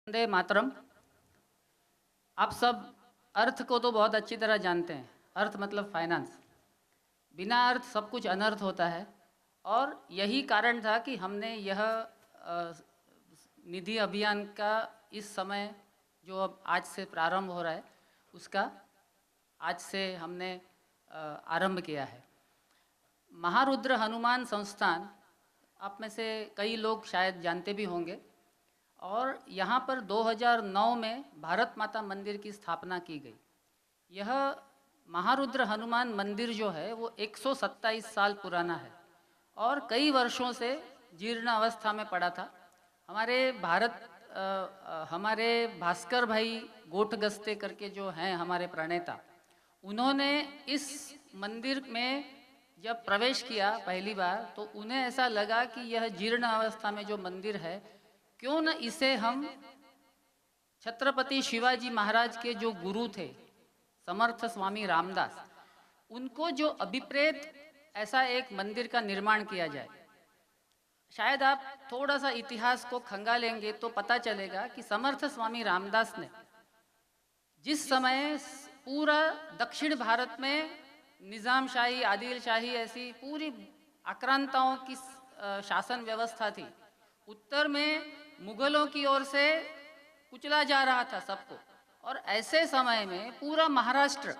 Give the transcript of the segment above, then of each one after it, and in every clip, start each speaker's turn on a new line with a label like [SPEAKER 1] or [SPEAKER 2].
[SPEAKER 1] वंदे मातरम। आप सब अर्थ को तो बहुत अच्छी तरह जानते हैं। अर्थ मतलब फाइनेंस। बिना अर्थ सब कुछ अनर्थ होता है और यही कारण था कि हमने यह निधि अभियान का इस समय जो अब आज से प्रारंभ हो रहा है उसका आज से हमने आरंभ किया है। महारुद्र हनुमान संस्थान आप में से कई लोग शायद जानते भी होंगे और यहाँ पर 2009 में भारत माता मंदिर की स्थापना की गई। यह महारुद्र हनुमान मंदिर जो है वो 127 साल पुराना है और कई वर्षों से जीर्ण अवस्था में पड़ा था। हमारे भास्कर भाई गोठगस्ते करके जो हैं हमारे प्रणेता, उन्होंने इस मंदिर में जब प्रवेश किया पहली बार तो उन्हें ऐसा लगा कि यह जीर्ण अवस्था में जो मंदिर है, क्यों न इसे हम छत्रपति शिवाजी महाराज के जो गुरु थे समर्थ स्वामी रामदास, उनको जो अभिप्रेत ऐसा एक मंदिर का निर्माण किया जाए। शायद आप थोड़ा सा इतिहास को खंगालेंगे तो पता चलेगा कि समर्थ स्वामी रामदास ने जिस समय पूरा दक्षिण भारत में निज़ाम शाही, आदिल शाही ऐसी पूरी आक्रांताओं की शासन व्यवस्था थी, उत्तर में मुगलों की ओर से कुचला जा रहा था सबको, और ऐसे समय में पूरा महाराष्ट्र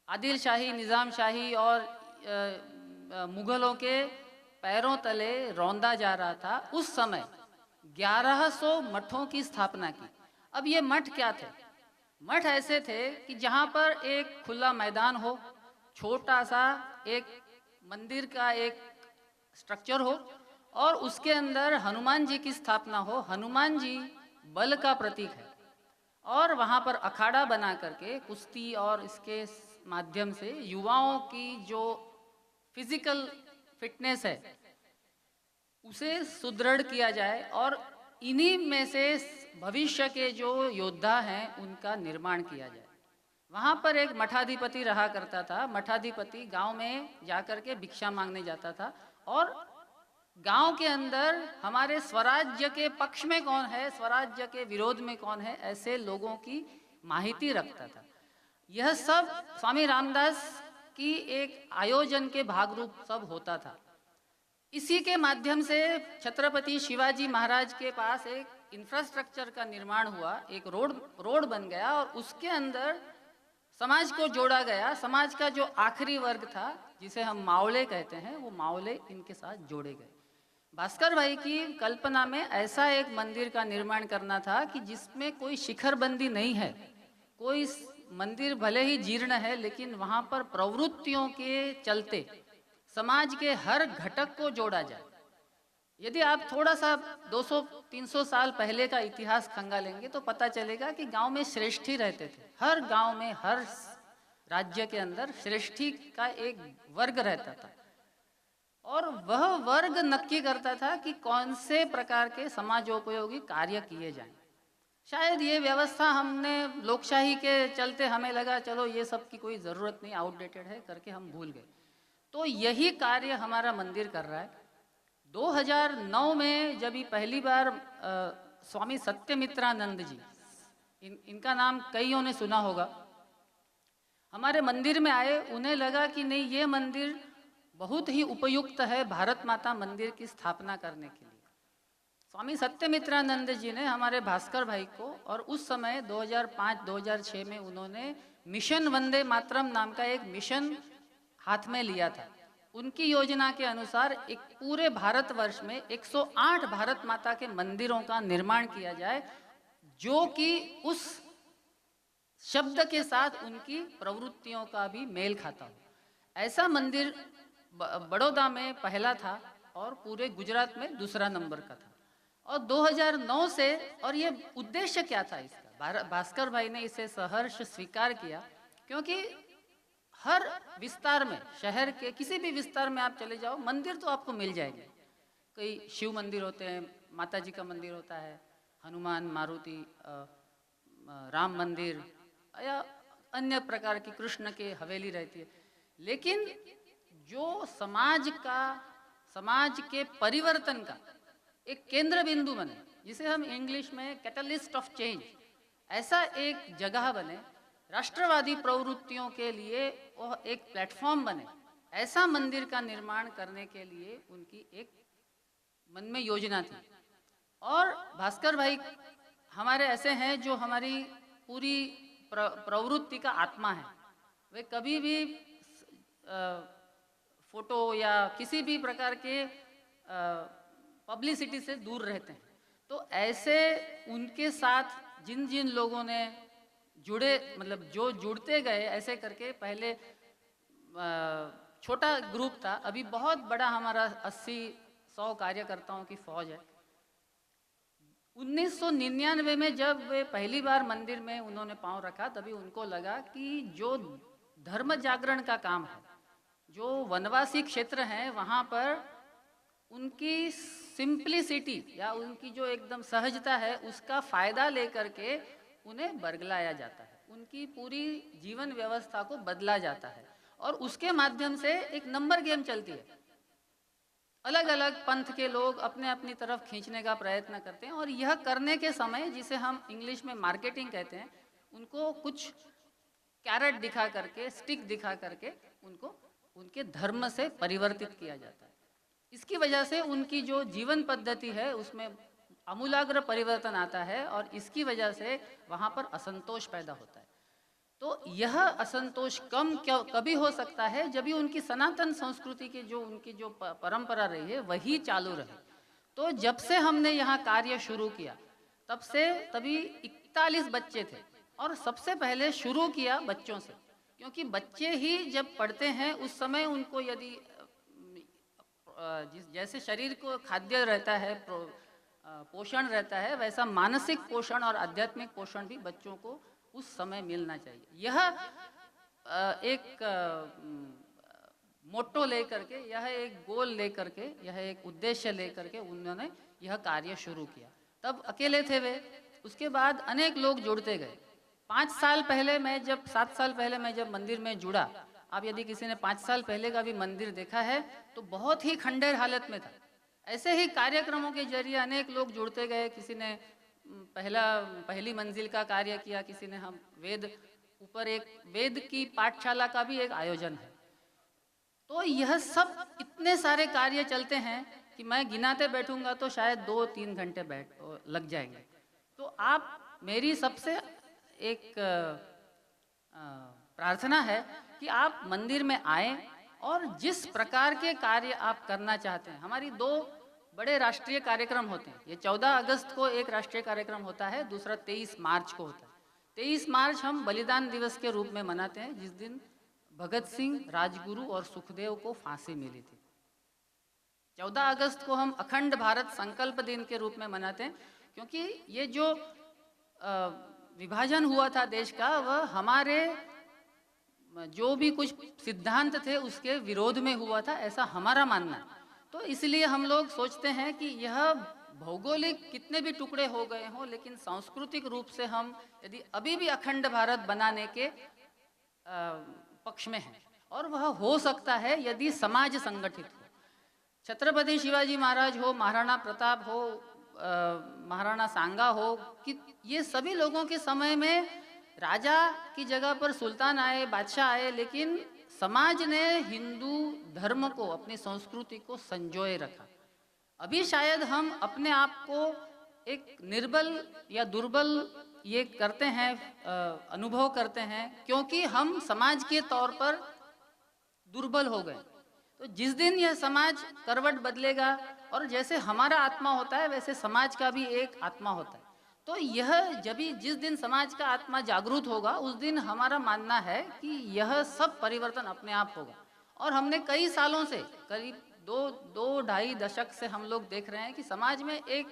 [SPEAKER 1] आदिल शाही, निज़ाम शाही और मुगलों के पैरों तले रौंदा जा रहा था। उस समय 1100 मठों की स्थापना की। अब ये मठ क्या थे? मठ ऐसे थे कि जहाँ पर एक खुला मैदान हो, छोटा सा एक मंदिर का एक स्ट्रक्चर हो और उसके अंदर हनुमान जी की स्थापना हो। हनुमान जी बल का प्रतीक है और वहाँ पर अखाड़ा बना करके कुश्ती और इसके माध्यम से युवाओं की जो फिजिकल फिटनेस है उसे सुदृढ़ किया जाए और इन्हीं में से भविष्य के जो योद्धा हैं उनका निर्माण किया जाए। वहाँ पर एक मठाधिपति रहा करता था। मठाधिपति गांव में जाकर के भिक्षा मांगने जाता था और गांव के अंदर हमारे स्वराज्य के पक्ष में कौन है, स्वराज्य के विरोध में कौन है, ऐसे लोगों की माहिती रखता था। यह सब स्वामी रामदास की एक आयोजन के भागरूप सब होता था। इसी के माध्यम से छत्रपति शिवाजी महाराज के पास एक इंफ्रास्ट्रक्चर का निर्माण हुआ, एक रोड बन गया और उसके अंदर समाज को जोड़ा गया। समाज का जो आखिरी वर्ग था जिसे हम मावले कहते हैं, वो मावले इनके साथ जोड़े गए। भास्कर भाई की कल्पना में ऐसा एक मंदिर का निर्माण करना था कि जिसमें कोई शिखरबंदी नहीं है, कोई मंदिर भले ही जीर्ण है लेकिन वहाँ पर प्रवृत्तियों के चलते समाज के हर घटक को जोड़ा जाए। यदि आप थोड़ा सा 200-300 साल पहले का इतिहास खंगालेंगे तो पता चलेगा कि गांव में श्रेष्ठी रहते थे। हर गांव में, हर राज्य के अंदर श्रेष्ठी का एक वर्ग रहता था और वह वर्ग नक्की करता था कि कौन से प्रकार के समाजोपयोगी कार्य किए जाएं। शायद ये व्यवस्था हमने लोकशाही के चलते हमें लगा चलो ये सब की कोई ज़रूरत नहीं, आउटडेटेड है करके हम भूल गए। तो यही कार्य हमारा मंदिर कर रहा है। 2009 में जब ही पहली बार स्वामी सत्यमित्रानंद जी, इनका नाम कईयों ने सुना होगा, हमारे मंदिर में आए। उन्हें लगा कि नहीं, ये मंदिर बहुत ही उपयुक्त है भारत माता मंदिर की स्थापना करने के लिए। स्वामी सत्यमित्रानंद जी ने हमारे भास्कर भाई को, और उस समय 2005-2006 में उन्होंने मिशन वंदे मातरम नाम का एक मिशन हाथ में लिया था। उनकी योजना के अनुसार एक पूरे भारतवर्ष में 108 भारत माता के मंदिरों का निर्माण किया जाए जो कि उस शब्द के साथ उनकी प्रवृत्तियों का भी मेल खाता हो। ऐसा मंदिर बड़ौदा में पहला था और पूरे गुजरात में दूसरा नंबर का था। और 2009 से, और ये उद्देश्य क्या था इसका, भास्कर भाई ने इसे सहर्ष स्वीकार किया क्योंकि हर विस्तार में, शहर के किसी भी विस्तार में आप चले जाओ, मंदिर तो आपको मिल जाएंगे। कई शिव मंदिर होते हैं, माता जी का मंदिर होता है, हनुमान, मारुति, राम मंदिर या अन्य प्रकार की कृष्ण की हवेली रहती है। लेकिन जो समाज के परिवर्तन का एक केंद्र बिंदु बने, जिसे हम इंग्लिश में कैटलिस्ट ऑफ चेंज, ऐसा एक जगह बने, राष्ट्रवादी प्रवृत्तियों के लिए वह एक प्लेटफॉर्म बने, ऐसा मंदिर का निर्माण करने के लिए उनकी एक मन में योजना थी। और भास्कर भाई हमारे ऐसे हैं जो हमारी पूरी प्रवृत्ति का आत्मा है। वे कभी भी फोटो या किसी भी प्रकार के पब्लिसिटी से दूर रहते हैं। तो ऐसे उनके साथ जिन जिन लोगों ने जुड़े, मतलब जो जुड़ते गए, ऐसे करके पहले छोटा ग्रुप था, अभी बहुत बड़ा हमारा 80-100 कार्यकर्ताओं की फौज है। 1999 में जब वे पहली बार मंदिर में उन्होंने पांव रखा, तभी उनको लगा कि जो धर्म जागरण का काम है, जो वनवासी क्षेत्र हैं, वहाँ पर उनकी सिंप्लिसिटी या उनकी जो एकदम सहजता है, उसका फ़ायदा लेकर के उन्हें बरगलाया जाता है, उनकी पूरी जीवन व्यवस्था को बदला जाता है। और उसके माध्यम से एक नंबर गेम चलती है, अलग अलग पंथ के लोग अपने अपनी तरफ खींचने का प्रयत्न करते हैं। और यह करने के समय, जिसे हम इंग्लिश में मार्केटिंग कहते हैं, उनको कुछ कैरेट दिखा करके, स्टिक दिखा करके उनको उनके धर्म से परिवर्तित किया जाता है। इसकी वजह से उनकी जो जीवन पद्धति है उसमें आमूलाग्र परिवर्तन आता है और इसकी वजह से वहाँ पर असंतोष पैदा होता है। तो यह असंतोष कम कभी हो सकता है जब भी उनकी सनातन संस्कृति की जो उनकी जो परंपरा रही है वही चालू रहे। तो जब से हमने यहाँ कार्य शुरू किया तभी 41 बच्चे थे और सबसे पहले शुरू किया बच्चों से, क्योंकि बच्चे ही जब पढ़ते हैं उस समय उनको यदि जैसे शरीर को खाद्य रहता है, पोषण रहता है, वैसा मानसिक पोषण और आध्यात्मिक पोषण भी बच्चों को उस समय मिलना चाहिए। यह एक मोटो लेकर के, यह एक गोल लेकर के, यह एक उद्देश्य लेकर के उन्होंने यह कार्य शुरू किया। तब अकेले थे वे, उसके बाद अनेक लोग जुड़ते गए। 5 साल पहले मैं जब 7 साल पहले मैं जब मंदिर में जुड़ा, आप यदि किसी ने 5 साल पहले का भी मंदिर देखा है तो बहुत ही खंडेर हालत में था। ऐसे ही कार्यक्रमों के जरिए अनेक लोग जुड़ते गए। किसी ने पहली मंजिल का कार्य किया, किसी ने हम ऊपर एक वेद की पाठशाला का भी एक आयोजन है। तो यह सब इतने सारे कार्य चलते हैं कि मैं गिनाते बैठूंगा तो शायद 2-3 घंटे लग जाएंगे। तो आप, मेरी सबसे एक प्रार्थना है कि आप मंदिर में आए और जिस प्रकार के कार्य आप करना चाहते हैं, हमारी 2 बड़े राष्ट्रीय कार्यक्रम होते हैं। ये 14 अगस्त को एक राष्ट्रीय कार्यक्रम होता है, दूसरा 23 मार्च को होता है। 23 मार्च हम बलिदान दिवस के रूप में मनाते हैं, जिस दिन भगत सिंह, राजगुरु और सुखदेव को फांसी मिली थी। 14 अगस्त को हम अखंड भारत संकल्प दिन के रूप में मनाते हैं, क्योंकि ये जो विभाजन हुआ था देश का, वह हमारे जो भी कुछ सिद्धांत थे उसके विरोध में हुआ था, ऐसा हमारा मानना है। तो इसलिए हम लोग सोचते हैं कि यह भौगोलिक कितने भी टुकड़े हो गए हों, लेकिन सांस्कृतिक रूप से हम यदि अभी भी अखंड भारत बनाने के पक्ष में हैं, और वह हो सकता है यदि समाज संगठित हो। छत्रपति शिवाजी महाराज हो, महाराणा प्रताप हो, महाराणा सांगा हो, कि ये सभी लोगों के समय में राजा की जगह पर सुल्तान आए, बादशाह आए, लेकिन समाज ने हिंदू धर्म को, अपनी संस्कृति को संजोए रखा। अभी शायद हम अपने आप को एक निर्बल या दुर्बल ये करते हैं, अनुभव करते हैं, क्योंकि हम समाज के तौर पर दुर्बल हो गए। तो जिस दिन यह समाज करवट बदलेगा, और जैसे हमारा आत्मा होता है वैसे समाज का भी एक आत्मा होता है, तो यह जिस दिन समाज का आत्मा जागरूक होगा, उस दिन हमारा मानना है कि यह सब परिवर्तन अपने आप होगा। और हमने कई सालों से, करीब 2-2.5 दशक से हम लोग देख रहे हैं कि समाज में एक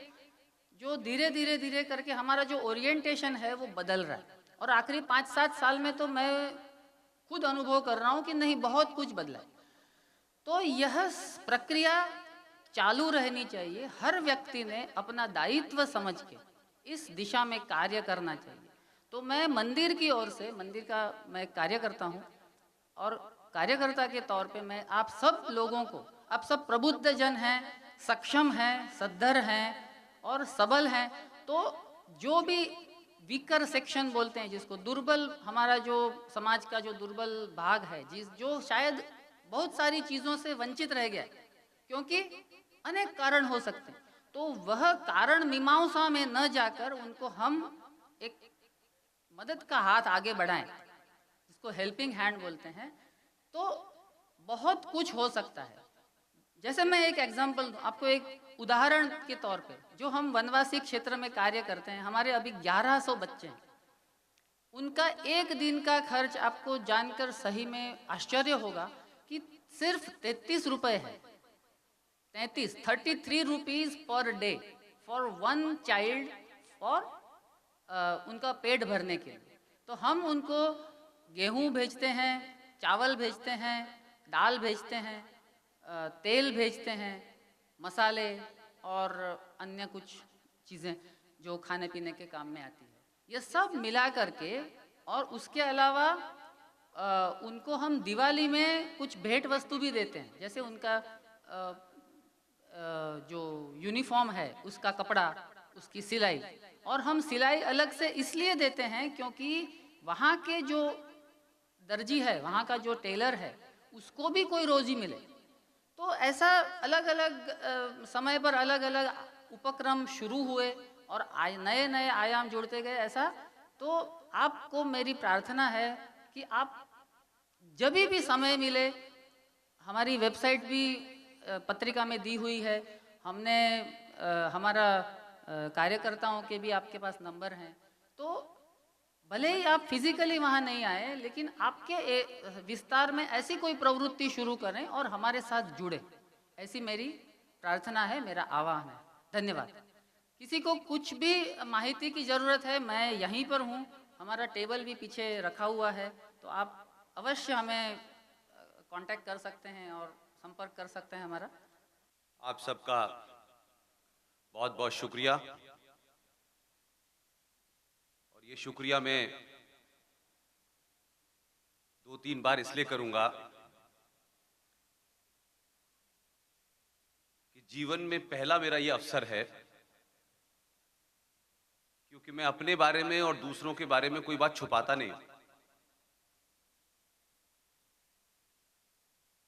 [SPEAKER 1] जो धीरे करके हमारा जो ओरिएंटेशन है वो बदल रहा है। और आखिरी 5-7 साल में तो मैं खुद अनुभव कर रहा हूँ कि नहीं, बहुत कुछ बदला है। तो यह प्रक्रिया चालू रहनी चाहिए। हर व्यक्ति ने अपना दायित्व समझ के इस दिशा में कार्य करना चाहिए। तो मैं मंदिर की ओर से, मंदिर का मैं कार्य करता हूँ, और कार्यकर्ता के तौर पे मैं आप सब लोगों को, आप सब प्रबुद्ध जन हैं, सक्षम हैं, सद्धर हैं, और सबल हैं, तो जो भी वीकर सेक्शन बोलते हैं जिसको, दुर्बल, हमारा जो समाज का जो दुर्बल भाग है, जो शायद बहुत सारी चीज़ों से वंचित रह गया है, क्योंकि अनेक कारण हो सकते हैं, तो वह कारण मीमांसा में न जाकर उनको हम एक मदद का हाथ आगे बढ़ाएं, जिसको हेल्पिंग हैंड बोलते हैं, तो बहुत कुछ हो सकता है। जैसे मैं एक एग्जांपल दूं आपको, एक उदाहरण के तौर पे, जो हम वनवासी क्षेत्र में कार्य करते हैं, हमारे अभी 1100 बच्चे हैं, उनका एक दिन का खर्च आपको जानकर सही में आश्चर्य होगा कि सिर्फ 33 रुपए है। 33 rupees per day for one child, for उनका पेट भरने के लिए। तो हम उनको गेहूं भेजते हैं, चावल भेजते हैं, दाल भेजते हैं, तेल भेजते हैं, मसाले और अन्य कुछ चीज़ें जो खाने पीने के काम में आती है, ये सब मिला करके, और उसके अलावा उनको हम दिवाली में कुछ भेंट वस्तु भी देते हैं, जैसे उनका जो यूनिफॉर्म है उसका कपड़ा, उसकी सिलाई, और हम सिलाई अलग से इसलिए देते हैं क्योंकि वहाँ के जो दर्जी है, वहाँ का जो टेलर है, उसको भी कोई रोजी मिले। तो ऐसा अलग अलग समय पर अलग अलग उपक्रम शुरू हुए और नए नए आयाम जुड़ते गए ऐसा। तो आपको मेरी प्रार्थना है कि आप जब भी समय मिले, हमारी वेबसाइट भी पत्रिका में दी हुई है, हमने हमारा कार्यकर्ताओं के भी आपके पास नंबर हैं, तो भले ही आप फिजिकली वहाँ नहीं आए, लेकिन आपके विस्तार में ऐसी कोई प्रवृत्ति शुरू करें और हमारे साथ जुड़े, ऐसी मेरी प्रार्थना है, मेरा आह्वान है। धन्यवाद। किसी को कुछ भी माहिती की ज़रूरत है, मैं यहीं पर हूँ, हमारा टेबल भी पीछे रखा हुआ है, तो आप अवश्य हमें कांटेक्ट कर सकते हैं और संपर्क कर सकते हैं हमारा।
[SPEAKER 2] आप सबका बहुत बहुत शुक्रिया, और ये शुक्रिया मैं 2-3 बार इसलिए करूंगा कि जीवन में पहला मेरा ये अवसर है, क्योंकि मैं अपने बारे में और दूसरों के बारे में कोई बात छुपाता नहीं।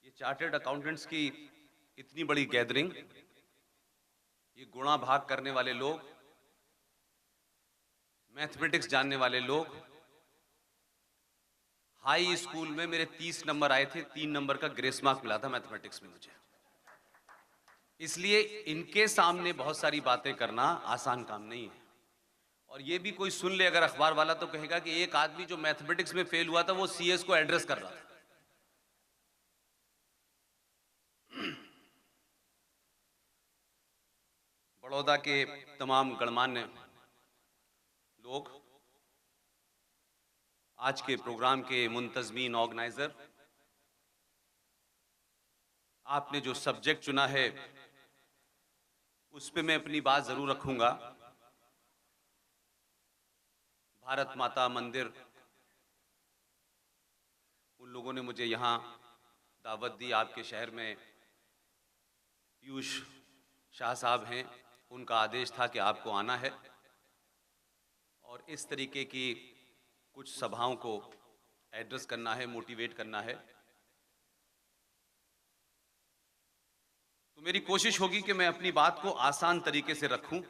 [SPEAKER 2] ये चार्टर्ड अकाउंटेंट्स की इतनी बड़ी गैदरिंग, ये गुणा भाग करने वाले लोग, मैथमेटिक्स जानने वाले लोग, हाई स्कूल में मेरे 30 नंबर आए थे, 3 नंबर का ग्रेस मार्क मिला था मैथमेटिक्स में मुझे। इसलिए इनके सामने बहुत सारी बातें करना आसान काम नहीं है। और ये भी कोई सुन ले अगर अखबार वाला, तो कहेगा कि एक आदमी जो मैथमेटिक्स में फेल हुआ था वो सीएस को एड्रेस कर रहा था। बड़ौदा के तमाम गणमान्य लोग, आज के प्रोग्राम के मुंतजमीन, ऑर्गेनाइजर, आपने जो सब्जेक्ट चुना है उस पे मैं अपनी बात जरूर रखूंगा। भारत माता मंदिर, उन लोगों ने मुझे यहाँ दावत दी, आपके शहर में पीयूष शाह साहब हैं, उनका आदेश था कि आपको आना है और इस तरीके की कुछ सभाओं को एड्रेस करना है, मोटिवेट करना है। तो मेरी कोशिश होगी कि मैं अपनी बात को आसान तरीके से रखूं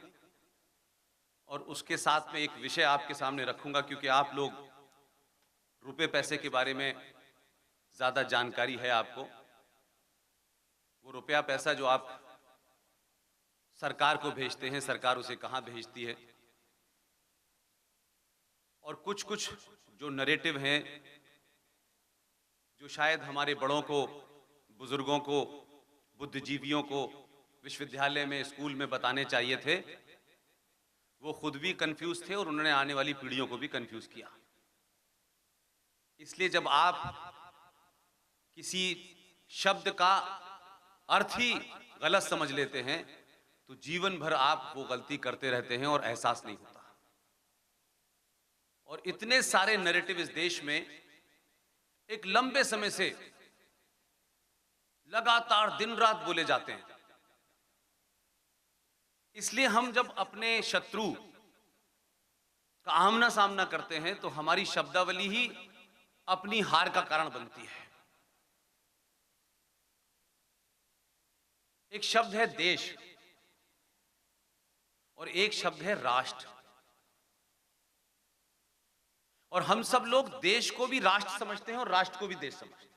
[SPEAKER 2] और उसके साथ में एक विषय आपके सामने रखूंगा, क्योंकि आप लोग रुपए पैसे के बारे में ज्यादा जानकारी है आपको। वो रुपया पैसा जो आप सरकार को भेजते हैं, सरकार उसे कहां भेजती है, और कुछ कुछ जो नरेटिव हैं, जो शायद हमारे बड़ों को, बुजुर्गों को, बुद्धिजीवियों को विश्वविद्यालय में, स्कूल में बताने चाहिए थे, वो खुद भी कंफ्यूज थे और उन्होंने आने वाली पीढ़ियों को भी कंफ्यूज किया। इसलिए जब आप किसी शब्द का अर्थ ही गलत समझ लेते हैं तो जीवन भर आप वो गलती करते रहते हैं और एहसास नहीं होता। और इतने सारे नैरेटिव इस देश में एक लंबे समय से लगातार दिन रात बोले जाते हैं, इसलिए हम जब अपने शत्रु का आमना सामना करते हैं तो हमारी शब्दावली ही अपनी हार का कारण बनती है। एक शब्द है देश और एक शब्द है राष्ट्र, और हम सब लोग देश को भी राष्ट्र समझते हैं और राष्ट्र को भी देश समझते हैं।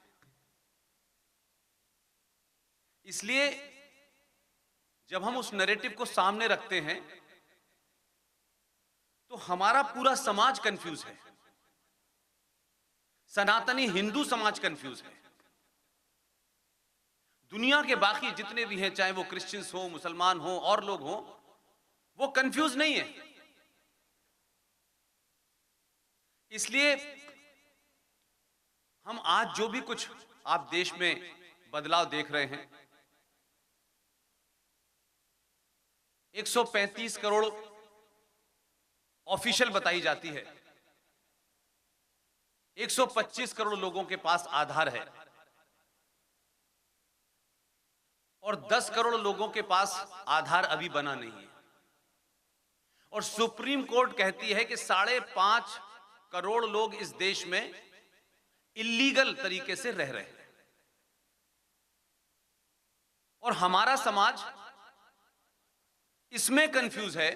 [SPEAKER 2] इसलिए जब हम उस नैरेटिव को सामने रखते हैं तो हमारा पूरा समाज कंफ्यूज है, सनातनी हिंदू समाज कंफ्यूज है, दुनिया के बाकी जितने भी हैं, चाहे वो क्रिश्चियंस हो, मुसलमान हो और लोग हो, वो कंफ्यूज नहीं है। इसलिए हम आज जो भी कुछ आप देश में बदलाव देख रहे हैं, 135 करोड़ ऑफिशियल बताई जाती है, 125 करोड़ लोगों के पास आधार है और 10 करोड़ लोगों के पास आधार अभी बना नहीं है। और सुप्रीम कोर्ट कहती है कि 5.5 करोड़ लोग इस देश में इलीगल तरीके से रह रहे हैं। और हमारा समाज इसमें कंफ्यूज है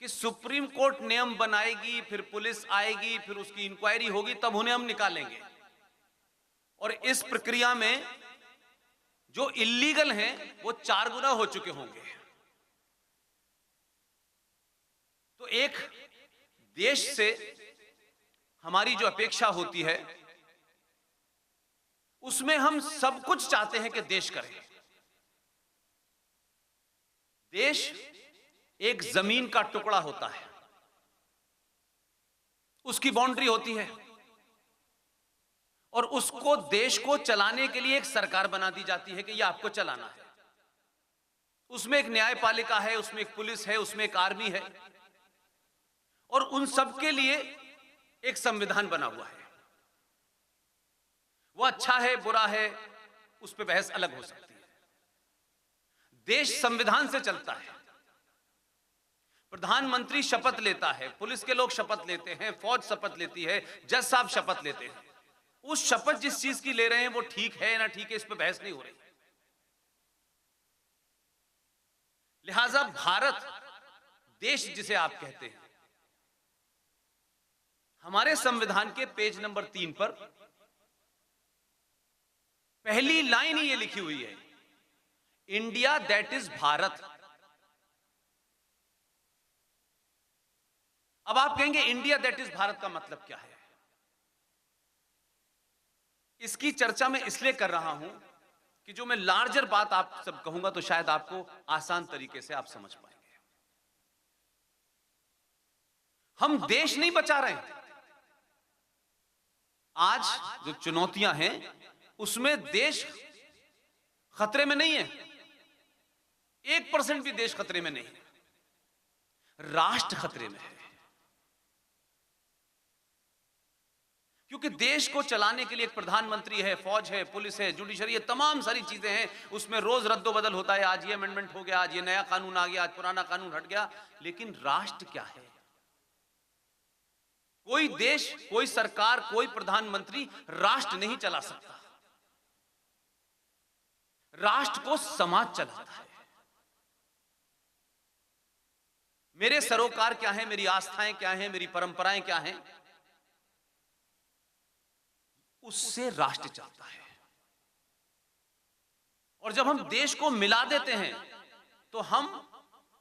[SPEAKER 2] कि सुप्रीम कोर्ट नियम बनाएगी, फिर पुलिस आएगी, फिर उसकी इंक्वायरी होगी, तब उन्हें हम निकालेंगे। और इस प्रक्रिया में जो इलीगल हैं वो 4 गुना हो चुके होंगे। तो एक देश से हमारी जो अपेक्षा होती है उसमें हम सब कुछ चाहते हैं कि देश करे। देश एक जमीन का टुकड़ा होता है, उसकी बाउंड्री होती है और उसको, देश को चलाने के लिए एक सरकार बना दी जाती है कि ये आपको चलाना है। उसमें एक न्यायपालिका है, उसमें एक पुलिस है, उसमें एक आर्मी है और उन सब के लिए एक संविधान बना हुआ है। वो अच्छा है बुरा है उस पर बहस अलग हो सकती है। देश संविधान से चलता है। प्रधानमंत्री शपथ लेता है, पुलिस के लोग शपथ लेते हैं, फौज शपथ लेती है, जज साहब शपथ लेते हैं। उस शपथ जिस चीज की ले रहे हैं वो ठीक है ना ठीक है, इस पर बहस नहीं हो रही। लिहाजा भारत देश जिसे आप कहते हैं, हमारे संविधान के पेज नंबर 3 पर पहली लाइन ही ये लिखी हुई है, इंडिया दैट इज भारत। अब आप कहेंगे इंडिया दैट इज भारत का मतलब क्या है? इसकी चर्चा मैं इसलिए कर रहा हूं कि जो मैं लार्जर बात आप सब कहूंगा तो शायद आपको आसान तरीके से आप समझ पाएंगे। हम देश नहीं बचा रहे हैं। आज जो चुनौतियां हैं उसमें देश खतरे में नहीं है, 1% भी देश खतरे में नहीं है, राष्ट्र खतरे में है। क्योंकि देश को चलाने के लिए एक प्रधानमंत्री है, फौज है, पुलिस है, जुडिशरी है, तमाम सारी चीजें हैं। उसमें रोज रद्दोबदल होता है, आज ये अमेंडमेंट हो गया, आज ये नया कानून आ गया, आज पुराना कानून हट गया। लेकिन राष्ट्र क्या है? कोई देश, कोई सरकार, कोई प्रधानमंत्री राष्ट्र नहीं चला सकता। राष्ट्र को समाज चलाता है। मेरे सरोकार क्या है, मेरी आस्थाएं क्या हैं, मेरी परंपराएं क्या हैं, उससे राष्ट्र चलता है। और जब हम देश को मिला देते हैं तो हम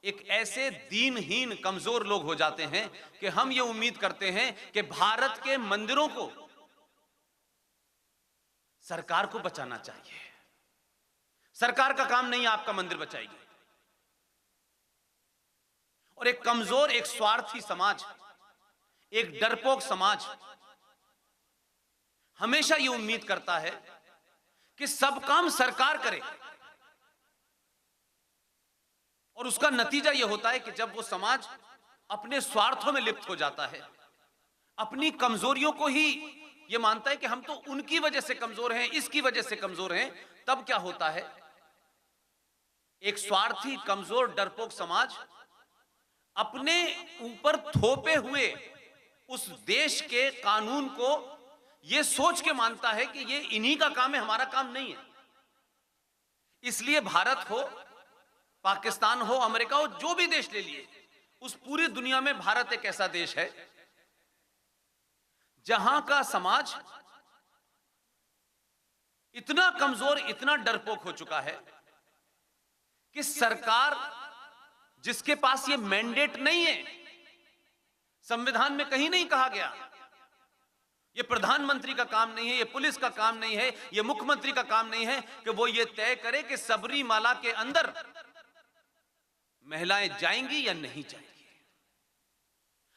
[SPEAKER 2] एक ऐसे दीनहीन कमजोर लोग हो जाते हैं कि हम ये उम्मीद करते हैं कि भारत के मंदिरों को सरकार को बचाना चाहिए। सरकार का काम नहीं आपका मंदिर बचाएगी। और एक कमजोर, एक स्वार्थी समाज, एक डरपोक समाज हमेशा ये उम्मीद करता है कि सब काम सरकार करे। और उसका नतीजा यह होता है कि जब वो समाज अपने स्वार्थों में लिप्त हो जाता है, अपनी कमजोरियों को ही ये मानता है कि हम तो उनकी वजह से कमजोर हैं, इसकी वजह से कमजोर हैं, तब क्या होता है एक स्वार्थी, कमजोर, डरपोक समाज अपने ऊपर थोपे हुए उस देश के कानून को यह सोच के मानता है कि यह इन्हीं का काम है, हमारा काम नहीं है। इसलिए भारत हो, पाकिस्तान हो, अमेरिका हो, जो भी देश ले लिए, उस पूरी दुनिया में भारत एक ऐसा देश है जहां का समाज इतना कमजोर, इतना डरपोक हो चुका है कि सरकार, जिसके पास ये मैंडेट नहीं है, संविधान में कहीं नहीं कहा गया, ये प्रधानमंत्री का काम नहीं है, ये पुलिस का काम नहीं है, ये मुख्यमंत्री का काम नहीं है कि वो ये तय करे कि सबरीमाला के अंदर महिलाएं जाएंगी या नहीं जाएंगी।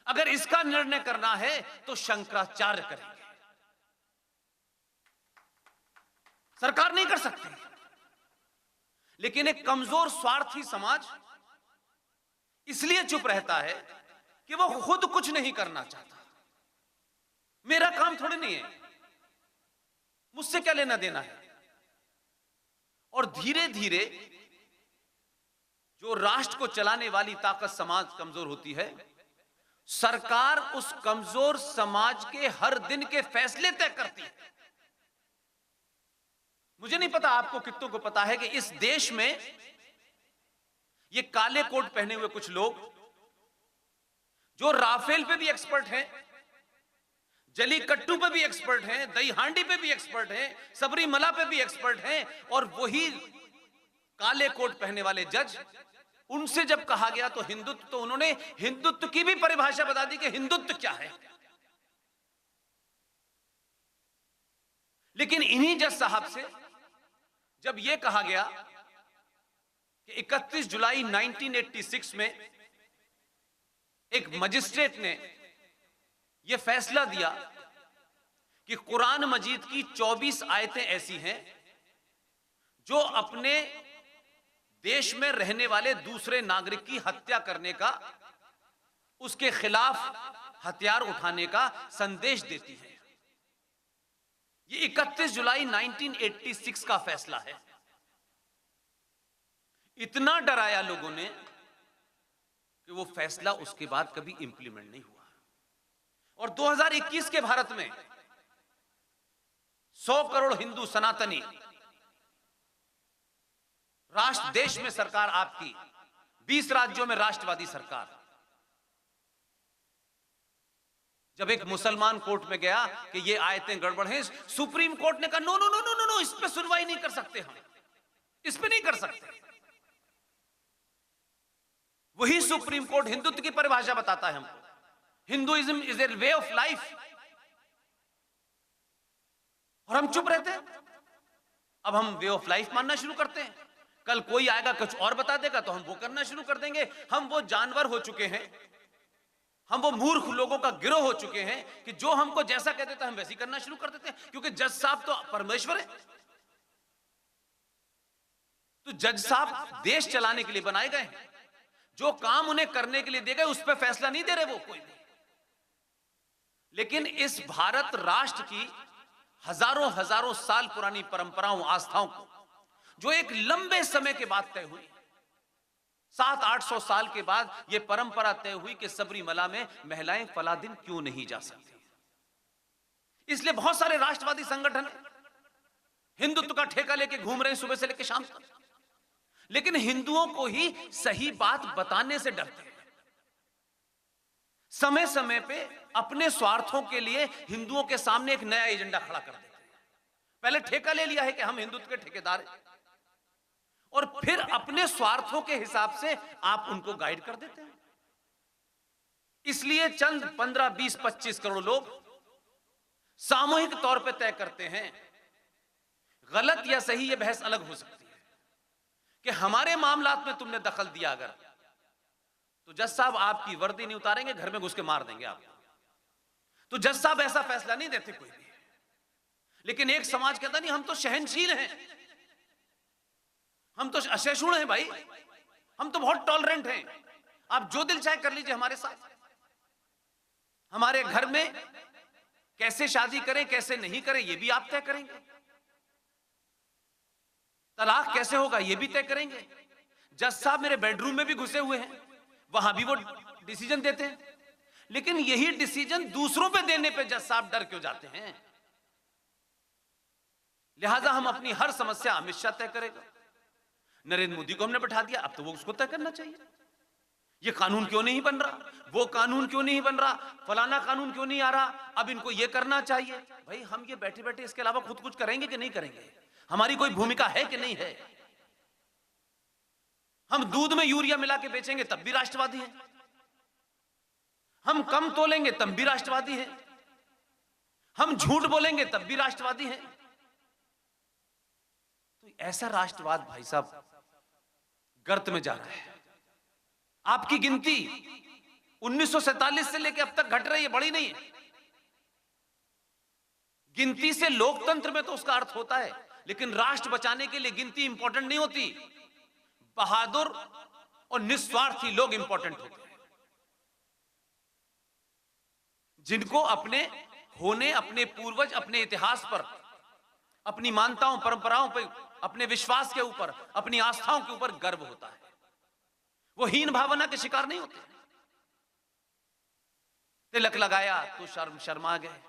[SPEAKER 2] अगर इसका निर्णय करना है तो शंकराचार्य करेंगे, सरकार नहीं कर सकती। लेकिन एक कमजोर, स्वार्थी समाज इसलिए चुप रहता है कि वो खुद कुछ नहीं करना चाहता। मेरा काम थोड़ी नहीं है, मुझसे क्या लेना देना है। और धीरे धीरे जो राष्ट्र को चलाने वाली ताकत समाज कमजोर होती है, सरकार उस कमजोर समाज के हर दिन के फैसले तय करती है। मुझे नहीं पता आपको कितनों को पता है कि इस देश में ये काले कोट पहने हुए कुछ लोग जो राफेल पे भी एक्सपर्ट हैं, जलीकट्टू पे भी एक्सपर्ट हैं, दही हांडी पे भी एक्सपर्ट हैं, सबरीमला पे भी एक्सपर्ट हैं, और वही काले कोट पहने वाले जज, उनसे जब कहा गया तो हिंदुत्व, तो उन्होंने हिंदुत्व की भी परिभाषा बता दी कि हिंदुत्व क्या है। लेकिन इन्हीं जज साहब से जब यह कहा गया कि 31 जुलाई 1986 में एक मजिस्ट्रेट ने यह फैसला दिया कि कुरान मजीद की 24 आयतें ऐसी हैं जो अपने देश में रहने वाले दूसरे नागरिक की हत्या करने का, उसके खिलाफ हथियार उठाने का संदेश देती है। ये 31 जुलाई 1986 का फैसला है। इतना डराया लोगों ने कि वो फैसला उसके बाद कभी इंप्लीमेंट नहीं हुआ। और 2021 के भारत में 100 करोड़ हिंदू सनातनी राष्ट्र, देश में सरकार आपकी, 20 राज्यों में राष्ट्रवादी सरकार, जब एक मुसलमान कोर्ट में गया कि ये आयतें गड़बड़ हैं, सुप्रीम कोर्ट ने कहा no no no no no no, इस पे सुनवाई नहीं कर सकते, हम इस पे नहीं कर सकते। वही सुप्रीम कोर्ट हिंदुत्व की परिभाषा बताता है हमको, Hinduism is a way of life, और हम चुप रहते हैं। अब हम वे ऑफ लाइफ मानना शुरू करते हैं, कल कोई आएगा कुछ और बता देगा तो हम वो करना शुरू कर देंगे। हम वो जानवर हो चुके हैं, हम वो मूर्ख लोगों का गिरोह हो चुके हैं कि जो हमको जैसा कह देता है हम वैसे ही करना शुरू कर देते हैं, क्योंकि जज साहब तो परमेश्वर है। तो जज साहब देश चलाने के लिए बनाए गए हैं, जो काम उन्हें करने के लिए दिए गए उस पर फैसला नहीं दे रहे वो कोई भी। लेकिन इस भारत राष्ट्र की हजारों हजारों साल पुरानी परंपराओं, आस्थाओं को जो एक लंबे समय के बाद तय हुई, 700-800 साल के बाद यह परंपरा तय हुई कि सबरीमला में महिलाएं फला दिन क्यों नहीं जा सकती। इसलिए बहुत सारे राष्ट्रवादी संगठन हिंदुत्व का ठेका लेके घूम रहे हैं सुबह से लेकर शाम तक, लेकिन हिंदुओं को ही सही बात बताने से डरते हैं। समय समय पे अपने स्वार्थों के लिए हिंदुओं के सामने एक नया एजेंडा खड़ा कर देते हैं। पहले ठेका ले लिया है कि हम हिंदुत्व के ठेकेदार हैं, और फिर अपने स्वार्थों के हिसाब से आप उनको गाइड कर देते हैं। इसलिए चंद 15, 20, 25 करोड़ लोग सामूहिक तौर पर तय करते हैं, गलत या सही यह बहस अलग हो सकती है, कि हमारे मामलात में तुमने दखल दिया अगर, तो जज साहब आपकी वर्दी नहीं उतारेंगे, घर में घुस के मार देंगे आपको। तो जज साहब ऐसा फैसला नहीं देते कोई भी। लेकिन एक समाज कहता नहीं, हम तो सहनशील हैं, हम तो असहिष्णु हैं भाई, हम तो बहुत टॉलरेंट हैं, आप जो दिल चाहे कर लीजिए हमारे साथ। हमारे घर में कैसे शादी करें कैसे नहीं करें ये भी आप तय करेंगे, तलाक कैसे होगा ये भी तय करेंगे। जज साहब मेरे बेडरूम में भी घुसे हुए हैं, वहां भी वो डिसीजन देते हैं, लेकिन यही डिसीजन दूसरों पे देने पे जज साहब डर क्यों जाते हैं? लिहाजा हम अपनी हर समस्या अमित शाह तय करेगा। नरेंद्र मोदी को हमने बैठा दिया, अब तो वो उसको तय करना चाहिए। ये कानून क्यों नहीं बन रहा, वो कानून क्यों नहीं बन रहा, फलाना कानून क्यों नहीं आ रहा, अब इनको ये करना चाहिए। भाई हम ये बैठे बैठे इसके अलावा खुद कुछ करेंगे कि नहीं करेंगे? हमारी कोई भूमिका है कि नहीं है? हम दूध में यूरिया मिला के बेचेंगे तब भी राष्ट्रवादी हैं, हम कम तोलेंगे तब भी राष्ट्रवादी हैं, हम झूठ बोलेंगे तब भी राष्ट्रवादी हैं। तो ऐसा राष्ट्रवाद भाई साहब गर्त में जा रहा है। आपकी गिनती 1947 से लेकर अब तक घट रही है, बड़ी नहीं है। गिनती से लोकतंत्र में तो उसका अर्थ होता है, लेकिन राष्ट्र बचाने के लिए गिनती इंपॉर्टेंट नहीं होती। बहादुर और निस्वार्थी लोग इंपॉर्टेंट होते हैं, जिनको अपने होने, अपने पूर्वज, अपने इतिहास पर, अपनी मान्यताओं परंपराओं पर, अपने विश्वास के ऊपर, अपनी आस्थाओं के ऊपर गर्व होता है। वो हीन भावना के शिकार नहीं होते। तिलक लगाया तो शर्मा गए,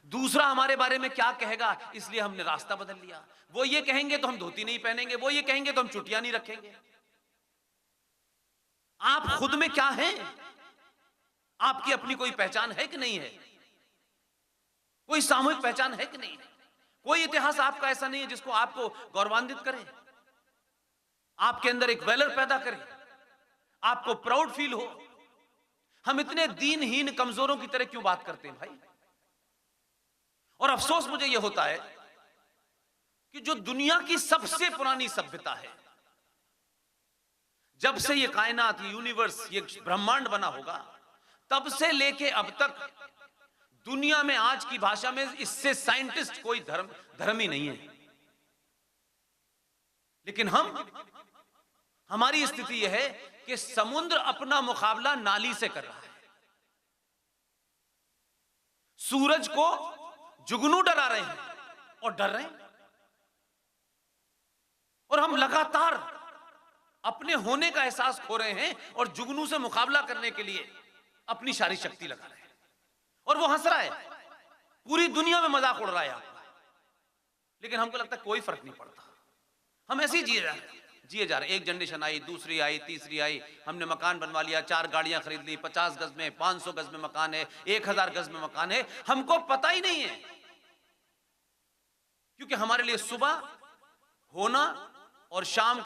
[SPEAKER 2] दूसरा हमारे बारे में क्या कहेगा इसलिए हमने रास्ता बदल लिया। वो ये कहेंगे तो हम धोती नहीं पहनेंगे, वो ये कहेंगे तो हम चुटिया नहीं रखेंगे। आप खुद में क्या हैं? आपकी अपनी कोई पहचान है कि नहीं है? कोई सामूहिक पहचान है कि नहीं है? कोई इतिहास आपका ऐसा नहीं है जिसको आपको गौरवान्वित करे, आपके अंदर एक वैलर पैदा करे, आपको प्राउड फील हो। हम इतने दीनहीन कमजोरों की तरह क्यों बात करते हैं भाई? और अफसोस मुझे यह होता है कि जो दुनिया की सबसे पुरानी सभ्यता है, जब से ये कायनात, ये यूनिवर्स, ये ब्रह्मांड बना होगा, तब से लेके अब तक दुनिया में आज की भाषा में इससे साइंटिस्ट कोई धर्म ही नहीं है। लेकिन हमारी स्थिति यह है कि समुद्र अपना मुकाबला नाली से कर रहा है। सूरज को जुगनू डरा रहे हैं और डर रहे हैं, और हम लगातार अपने होने का एहसास खो रहे हैं और जुगनू से मुकाबला करने के लिए अपनी सारी शक्ति लगा रहे हैं। और वो हंस रहा है, पूरी दुनिया में मजाक उड़ रहा है आपका, लेकिन हमको लगता है कोई फर्क नहीं पड़ता। हम ऐसे ही जिए जा रहे हैं। एक जनरेशन आई, दूसरी आई, तीसरी आई, हमने मकान बनवा लिया, 4 गाड़ियां खरीद ली, 50 गज में, 500 गज में मकान है, 1000 गज में मकान है। हमको पता ही नहीं है, क्योंकि हमारे लिए सुबह होना और शाम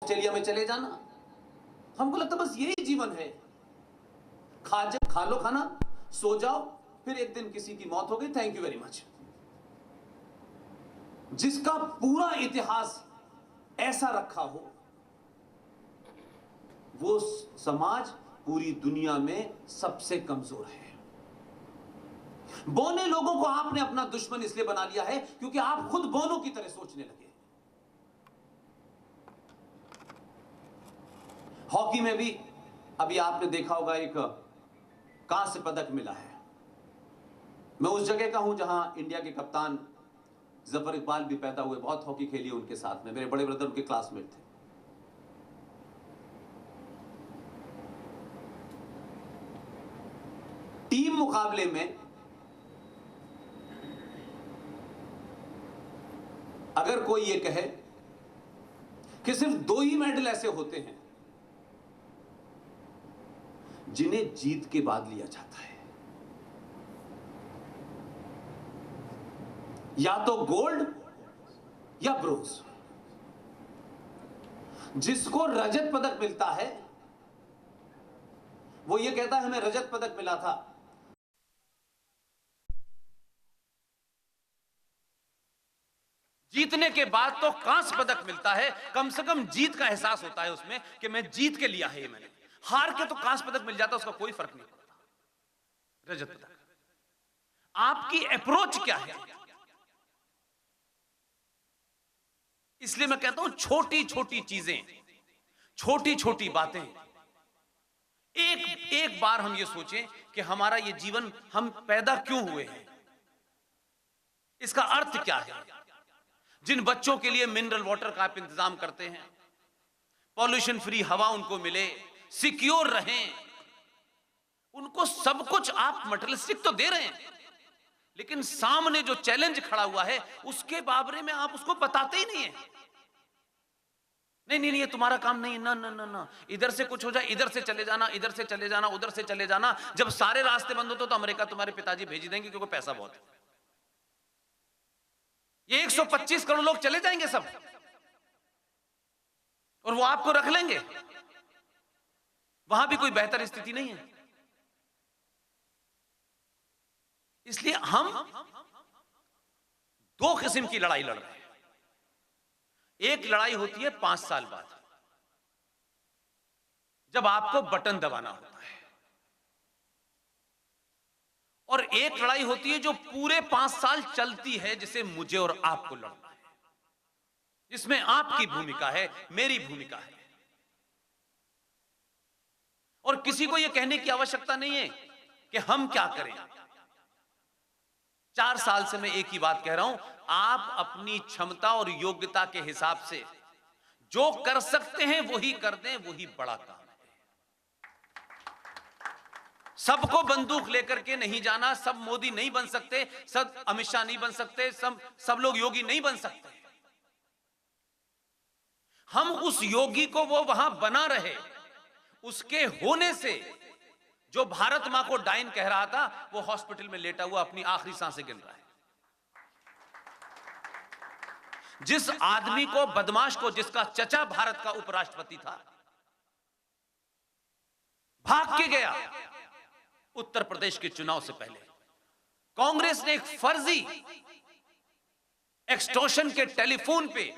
[SPEAKER 2] ऑस्ट्रेलिया में चले जाना, हमको लगता बस यही जीवन है। खा लो खाना, सो जाओ, फिर एक दिन किसी की मौत हो गई, थैंक यू वेरी मच। जिसका पूरा इतिहास ऐसा रखा हो, वो समाज पूरी दुनिया में सबसे कमजोर है। बौने लोगों को आपने अपना दुश्मन इसलिए बना लिया है क्योंकि आप खुद बौनों की तरह सोचने लगे। हॉकी में भी अभी आपने देखा होगा, एक कांस्य पदक मिला है। मैं उस जगह का हूं जहां इंडिया के कप्तान जफर इकबाल भी पैदा हुए, बहुत हॉकी खेली उनके साथ में, मेरे बड़े ब्रदर उनके क्लासमेट थे। टीम मुकाबले में अगर कोई ये कहे कि सिर्फ 2 ही मेडल ऐसे होते हैं जिन्हें जीत के बाद लिया जाता है, या तो गोल्ड या ब्रोंज। जिसको रजत पदक मिलता है वो ये कहता है हमें रजत पदक मिला था। जीतने के बाद तो कांस्य पदक मिलता है, कम से कम जीत का एहसास होता है उसमें कि मैं जीत के लिया है ये मैंने। हार के तो कांस्य पदक मिल जाता, उसका कोई फर्क नहीं पड़ता। रजत पदक, आपकी अप्रोच क्या है? इसलिए मैं कहता हूं छोटी छोटी चीजें, छोटी छोटी बातें, एक बार हम ये सोचें कि हमारा ये जीवन हम पैदा क्यों हुए हैं, इसका अर्थ क्या है, जिन बच्चों के लिए मिनरल वाटर का आप इंतजाम करते हैं, पॉल्यूशन फ्री हवा उनको मिले, सिक्योर रहें, उनको सब कुछ आप मटेरियलिस्टिक तो दे रहे हैं, लेकिन सामने जो चैलेंज खड़ा हुआ है उसके बारे में आप उसको बताते ही नहीं है। नहीं नहीं नहीं, ये तुम्हारा काम नहीं है, ना ना ना ना, इधर से कुछ हो जाए, इधर से चले जाना, इधर से चले जाना, उधर से चले जाना। जब सारे रास्ते बंद हो तो अमेरिका तुम्हारे पिताजी भेज देंगे क्योंकि पैसा बहुत है। ये 125 करोड़ लोग चले जाएंगे सब, और वो आपको रख लेंगे। वहां भी कोई बेहतर स्थिति नहीं है। इसलिए हम दो किस्म की लड़ाई लड़ रहे हैं। एक लड़ाई होती है 5 साल बाद, जब आपको बटन दबाना होता है, और एक लड़ाई होती है जो पूरे 5 साल चलती है, जिसे मुझे और आपको लड़ना है, जिसमें आपकी भूमिका है, मेरी भूमिका है। और किसी को यह कहने की आवश्यकता नहीं है कि हम क्या करें। 4 साल से मैं एक ही बात कह रहा हूं, आप अपनी क्षमता और योग्यता के हिसाब से जो कर सकते हैं वही कर दें, वही बड़ा काम है। सबको बंदूक लेकर के नहीं जाना, सब मोदी नहीं बन सकते, सब अमित शाह नहीं बन सकते, सब लोग योगी नहीं बन सकते। हम उस योगी को वो वहां बना रहे, उसके होने से जो भारत मां को डायन कह रहा था, वो हॉस्पिटल में लेटा हुआ अपनी आखिरी सांसें गिन रहा है। जिस आदमी को, बदमाश को, जिसका चचा भारत का उपराष्ट्रपति था, भाग के गया उत्तर प्रदेश के चुनाव से पहले, कांग्रेस ने एक फर्जी एक्सटॉर्शन के टेलीफोन पे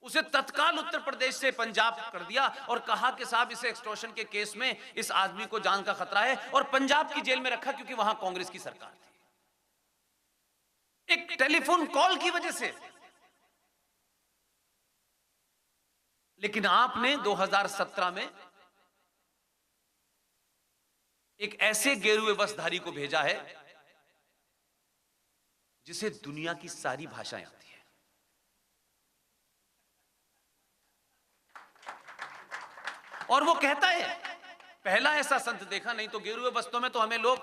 [SPEAKER 2] उसे तत्काल उत्तर प्रदेश से पंजाब कर दिया और कहा कि साहब इस एक्सटॉर्शन के केस में इस आदमी को जान का खतरा है, और पंजाब की जेल में रखा क्योंकि वहां कांग्रेस की सरकार थी। एक टेलीफोन कॉल की वजह से। लेकिन आपने 2017 में एक ऐसे गेरुए वस्त्रधारी को भेजा है जिसे दुनिया की सारी भाषाएं आती है। और वो कहता है, पहला ऐसा संत देखा, नहीं तो गेरुए वस्त्रों में तो हमें लोग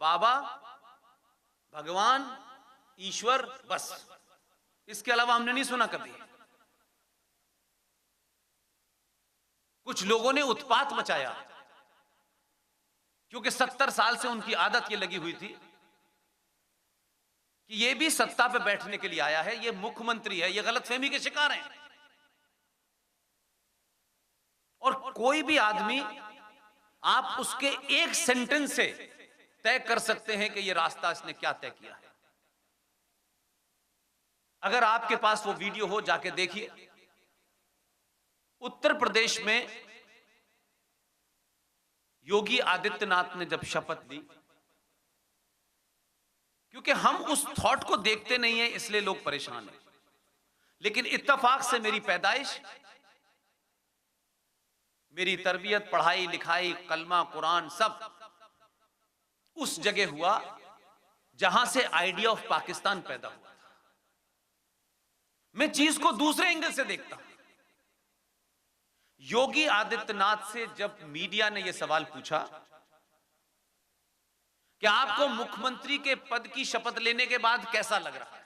[SPEAKER 2] बाबा, भगवान, ईश्वर, बस, इसके अलावा हमने नहीं सुना कभी। कुछ लोगों ने उत्पात मचाया क्योंकि 70 साल से उनकी आदत ये लगी हुई थी कि ये भी सत्ता पे बैठने के लिए आया है, ये मुख्यमंत्री है, ये गलतफहमी के शिकार हैं। और कोई भी आदमी, आप उसके एक सेंटेंस से तय कर सकते हैं कि ये रास्ता इसने क्या तय किया है। अगर आपके पास वो वीडियो हो, जाके देखिए। उत्तर प्रदेश में योगी आदित्यनाथ ने जब शपथ ली, क्योंकि हम उस थॉट को देखते नहीं है इसलिए लोग परेशान हैं, लेकिन इत्तेफाक से मेरी पैदाइश, मेरी तरबियत, पढ़ाई लिखाई, कलमा, कुरान, सब उस जगह हुआ जहां से आइडिया ऑफ पाकिस्तान पैदा हुआ था। मैं चीज को दूसरे एंगल से देखता हूं। योगी आदित्यनाथ से जब मीडिया ने यह सवाल पूछा कि आपको मुख्यमंत्री के पद की शपथ लेने के बाद कैसा लग रहा है,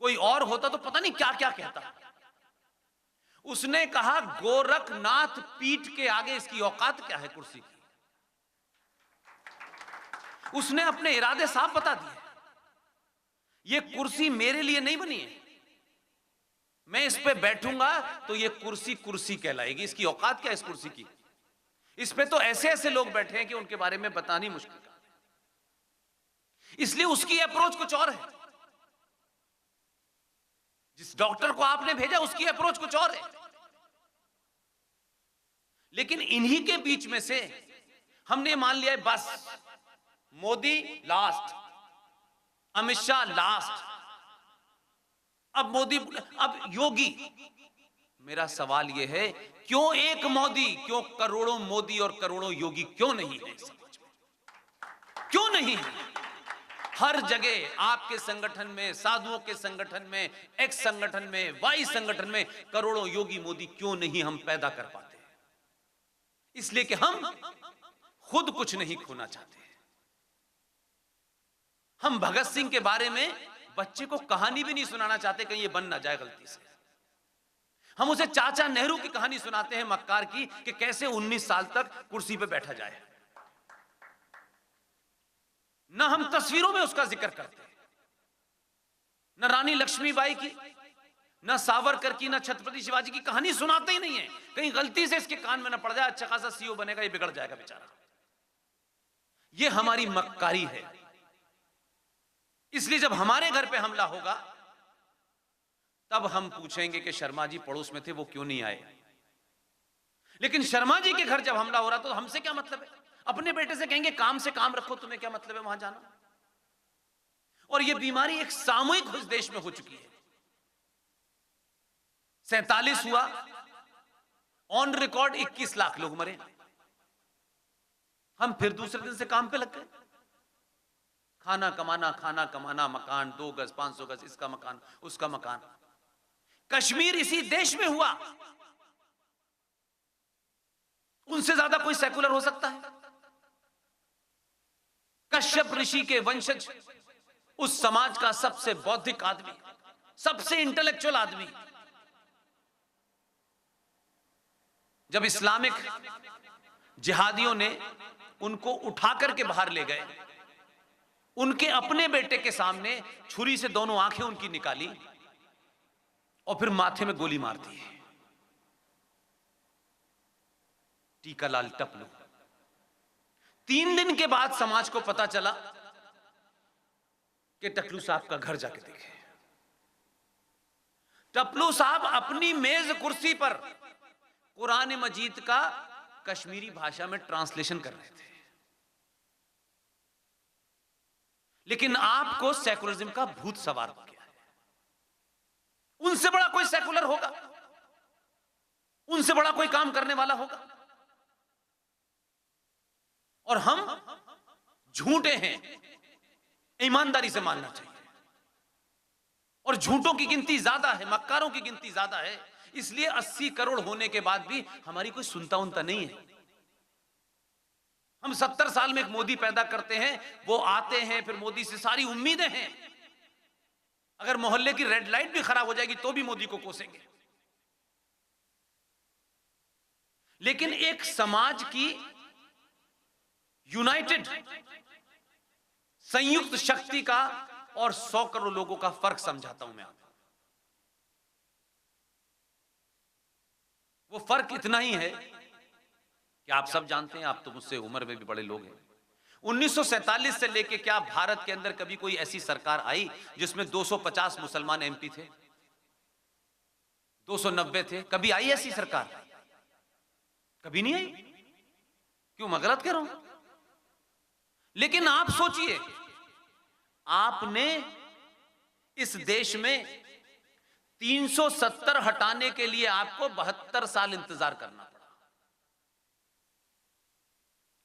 [SPEAKER 2] कोई और होता तो पता नहीं क्या क्या कहता। उसने कहा, गोरखनाथ पीठ के आगे इसकी औकात क्या है कुर्सी की। उसने अपने इरादे साफ बता दिए, यह कुर्सी मेरे लिए नहीं बनी है, मैं इस पे बैठूंगा तो यह कुर्सी कुर्सी कहलाएगी। इसकी औकात क्या है इस कुर्सी की। इस पे तो ऐसे ऐसे लोग बैठे हैं कि उनके बारे में बतानी मुश्किल है। इसलिए उसकी अप्रोच कुछ और है। जिस डॉक्टर को आपने भेजा उसकी अप्रोच कुछ और है। लेकिन इन्हीं के बीच में से हमने मान लिया है, बस मोदी लास्ट, अमित शाह लास्ट, अब मोदी, अब योगी। मेरा सवाल यह है, क्यों एक मोदी, क्यों करोड़ों मोदी और करोड़ों योगी क्यों नहीं है समाज में? क्यों नहीं है? हर जगह आपके संगठन में, साधुओं के संगठन में, एक्स संगठन में, वाई संगठन में करोड़ों योगी मोदी क्यों नहीं हम पैदा कर पाते? इसलिए कि हम खुद कुछ नहीं खोना चाहते। हम भगत सिंह के बारे में बच्चे को कहानी भी नहीं सुनाना चाहते, कहीं ये बन ना जाए गलती से। हम उसे चाचा नेहरू की कहानी सुनाते हैं मक्कार की, कि कैसे 19 साल तक कुर्सी पे बैठा जाए। ना हम तस्वीरों में उसका जिक्र करते हैं, न रानी लक्ष्मीबाई की, न सावरकर की, न छत्रपति शिवाजी की कहानी सुनाते ही नहीं है। कहीं गलती से इसके कान में न पड़ जाए, अच्छा खासा सीओ बनेगा, ये बिगड़ जाएगा बेचारा। ये हमारी मक्कारी है। इसलिए जब हमारे घर पे हमला होगा तब हम पूछेंगे कि शर्मा जी पड़ोस में थे, वो क्यों नहीं आए? लेकिन शर्मा जी के घर जब हमला हो रहा तो हमसे क्या मतलब है? अपने बेटे से कहेंगे काम से काम रखो, तुम्हें क्या मतलब है वहां जाना? और यह बीमारी एक सामूहिक उस देश में हो चुकी है। 47 हुआ, ऑन रिकॉर्ड 21 लाख लोग मरे। हम फिर दूसरे दिन से काम पे लग गए। खाना कमाना, मकान 2 गज 500 गज, इसका मकान उसका मकान। कश्मीर इसी देश में हुआ, उनसे ज्यादा कोई सेकुलर हो सकता है? कश्यप ऋषि के वंशज, उस समाज का सबसे बौद्धिक आदमी, सबसे इंटेलेक्चुअल आदमी, जब इस्लामिक जिहादियों ने उनको उठाकर के बाहर ले गए, उनके अपने बेटे के सामने छुरी से दोनों आंखें उनकी निकाली और फिर माथे में गोली मार दी। टीकालाल टपलू। 3 दिन के बाद समाज को पता चला कि टपलू साहब का घर जाके देखे। टपलू साहब अपनी मेज कुर्सी पर कुरान मजीद का कश्मीरी भाषा में ट्रांसलेशन कर रहे थे। लेकिन आपको सेकुलरिज्म का भूत सवार हो गया है। उनसे बड़ा कोई सेकुलर होगा? उनसे बड़ा कोई काम करने वाला होगा? और हम झूठे हैं, ईमानदारी से मानना चाहिए। और झूठों की गिनती ज्यादा है, मक्कारों की गिनती ज्यादा है। इसलिए 80 करोड़ होने के बाद भी हमारी कोई सुनता उनता नहीं है। हम 70 साल में एक मोदी पैदा करते हैं, वो आते हैं, फिर मोदी से सारी उम्मीदें हैं। अगर मोहल्ले की रेड लाइट भी खराब हो जाएगी तो भी मोदी को कोसेंगे। लेकिन एक समाज की यूनाइटेड, संयुक्त शक्ति का और 100 करोड़ लोगों का फर्क समझाता हूं मैं आपको। वो फर्क इतना ही है कि आप सब जानते हैं, आप तो मुझसे उम्र में भी बड़े लोग हैं, 1947 से लेके क्या भारत के अंदर कभी कोई ऐसी सरकार आई जिसमें 250 मुसलमान एमपी थे? 290 थे? कभी आई ऐसी सरकार? कभी नहीं आई। क्यों, मैं गलत कह रहा हूं? लेकिन आप सोचिए, आपने इस देश में 370 हटाने के लिए आपको 72 साल इंतजार करना पड़ा।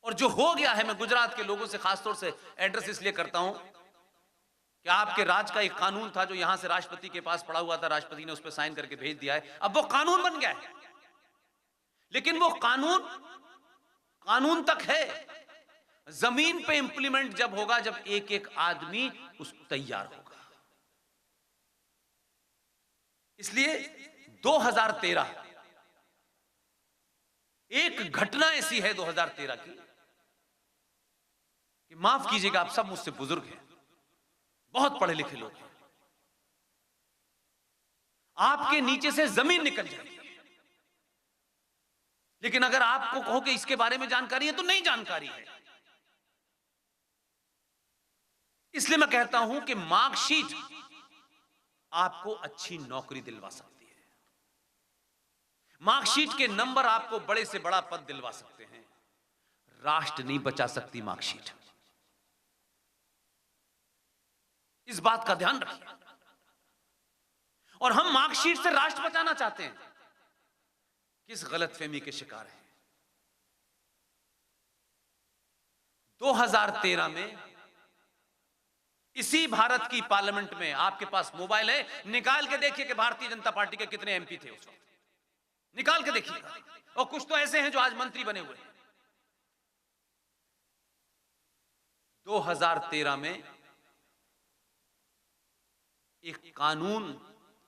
[SPEAKER 2] और जो हो गया है, मैं गुजरात के लोगों से खासतौर से एड्रेस इसलिए करता हूं कि आपके राज का एक कानून था जो यहां से राष्ट्रपति के पास पड़ा हुआ था, राष्ट्रपति ने उस पर साइन करके भेज दिया है, अब वो कानून बन गया है। लेकिन वो कानून तक है, जमीन पे इंप्लीमेंट जब होगा, जब एक एक आदमी उस तैयार होगा। इसलिए 2013 एक घटना ऐसी है 2013 की कि माफ कीजिएगा, आप सब मुझसे बुजुर्ग हैं, बहुत पढ़े लिखे लोग हैं, आपके नीचे से जमीन निकल जाएगी। लेकिन अगर आपको कहो कि इसके बारे में जानकारी है, तो नहीं जानकारी है। इसलिए मैं कहता हूं कि मार्कशीट आपको अच्छी नौकरी दिलवा सकती है, मार्कशीट के नंबर आपको बड़े से बड़ा पद दिलवा सकते हैं, राष्ट्र नहीं बचा सकती मार्कशीट। इस बात का ध्यान रखिए। और हम मार्कशीट से राष्ट्र बचाना चाहते हैं, किस गलतफहमी के शिकार हैं। 2013 में इसी भारत की पार्लियामेंट में, आपके पास मोबाइल है, निकाल के देखिए कि भारतीय जनता पार्टी के कितने एमपी थे उस वक्त, निकाल के देखिएगा। और कुछ तो ऐसे हैं जो आज मंत्री बने हुए हैं। 2013 में एक कानून,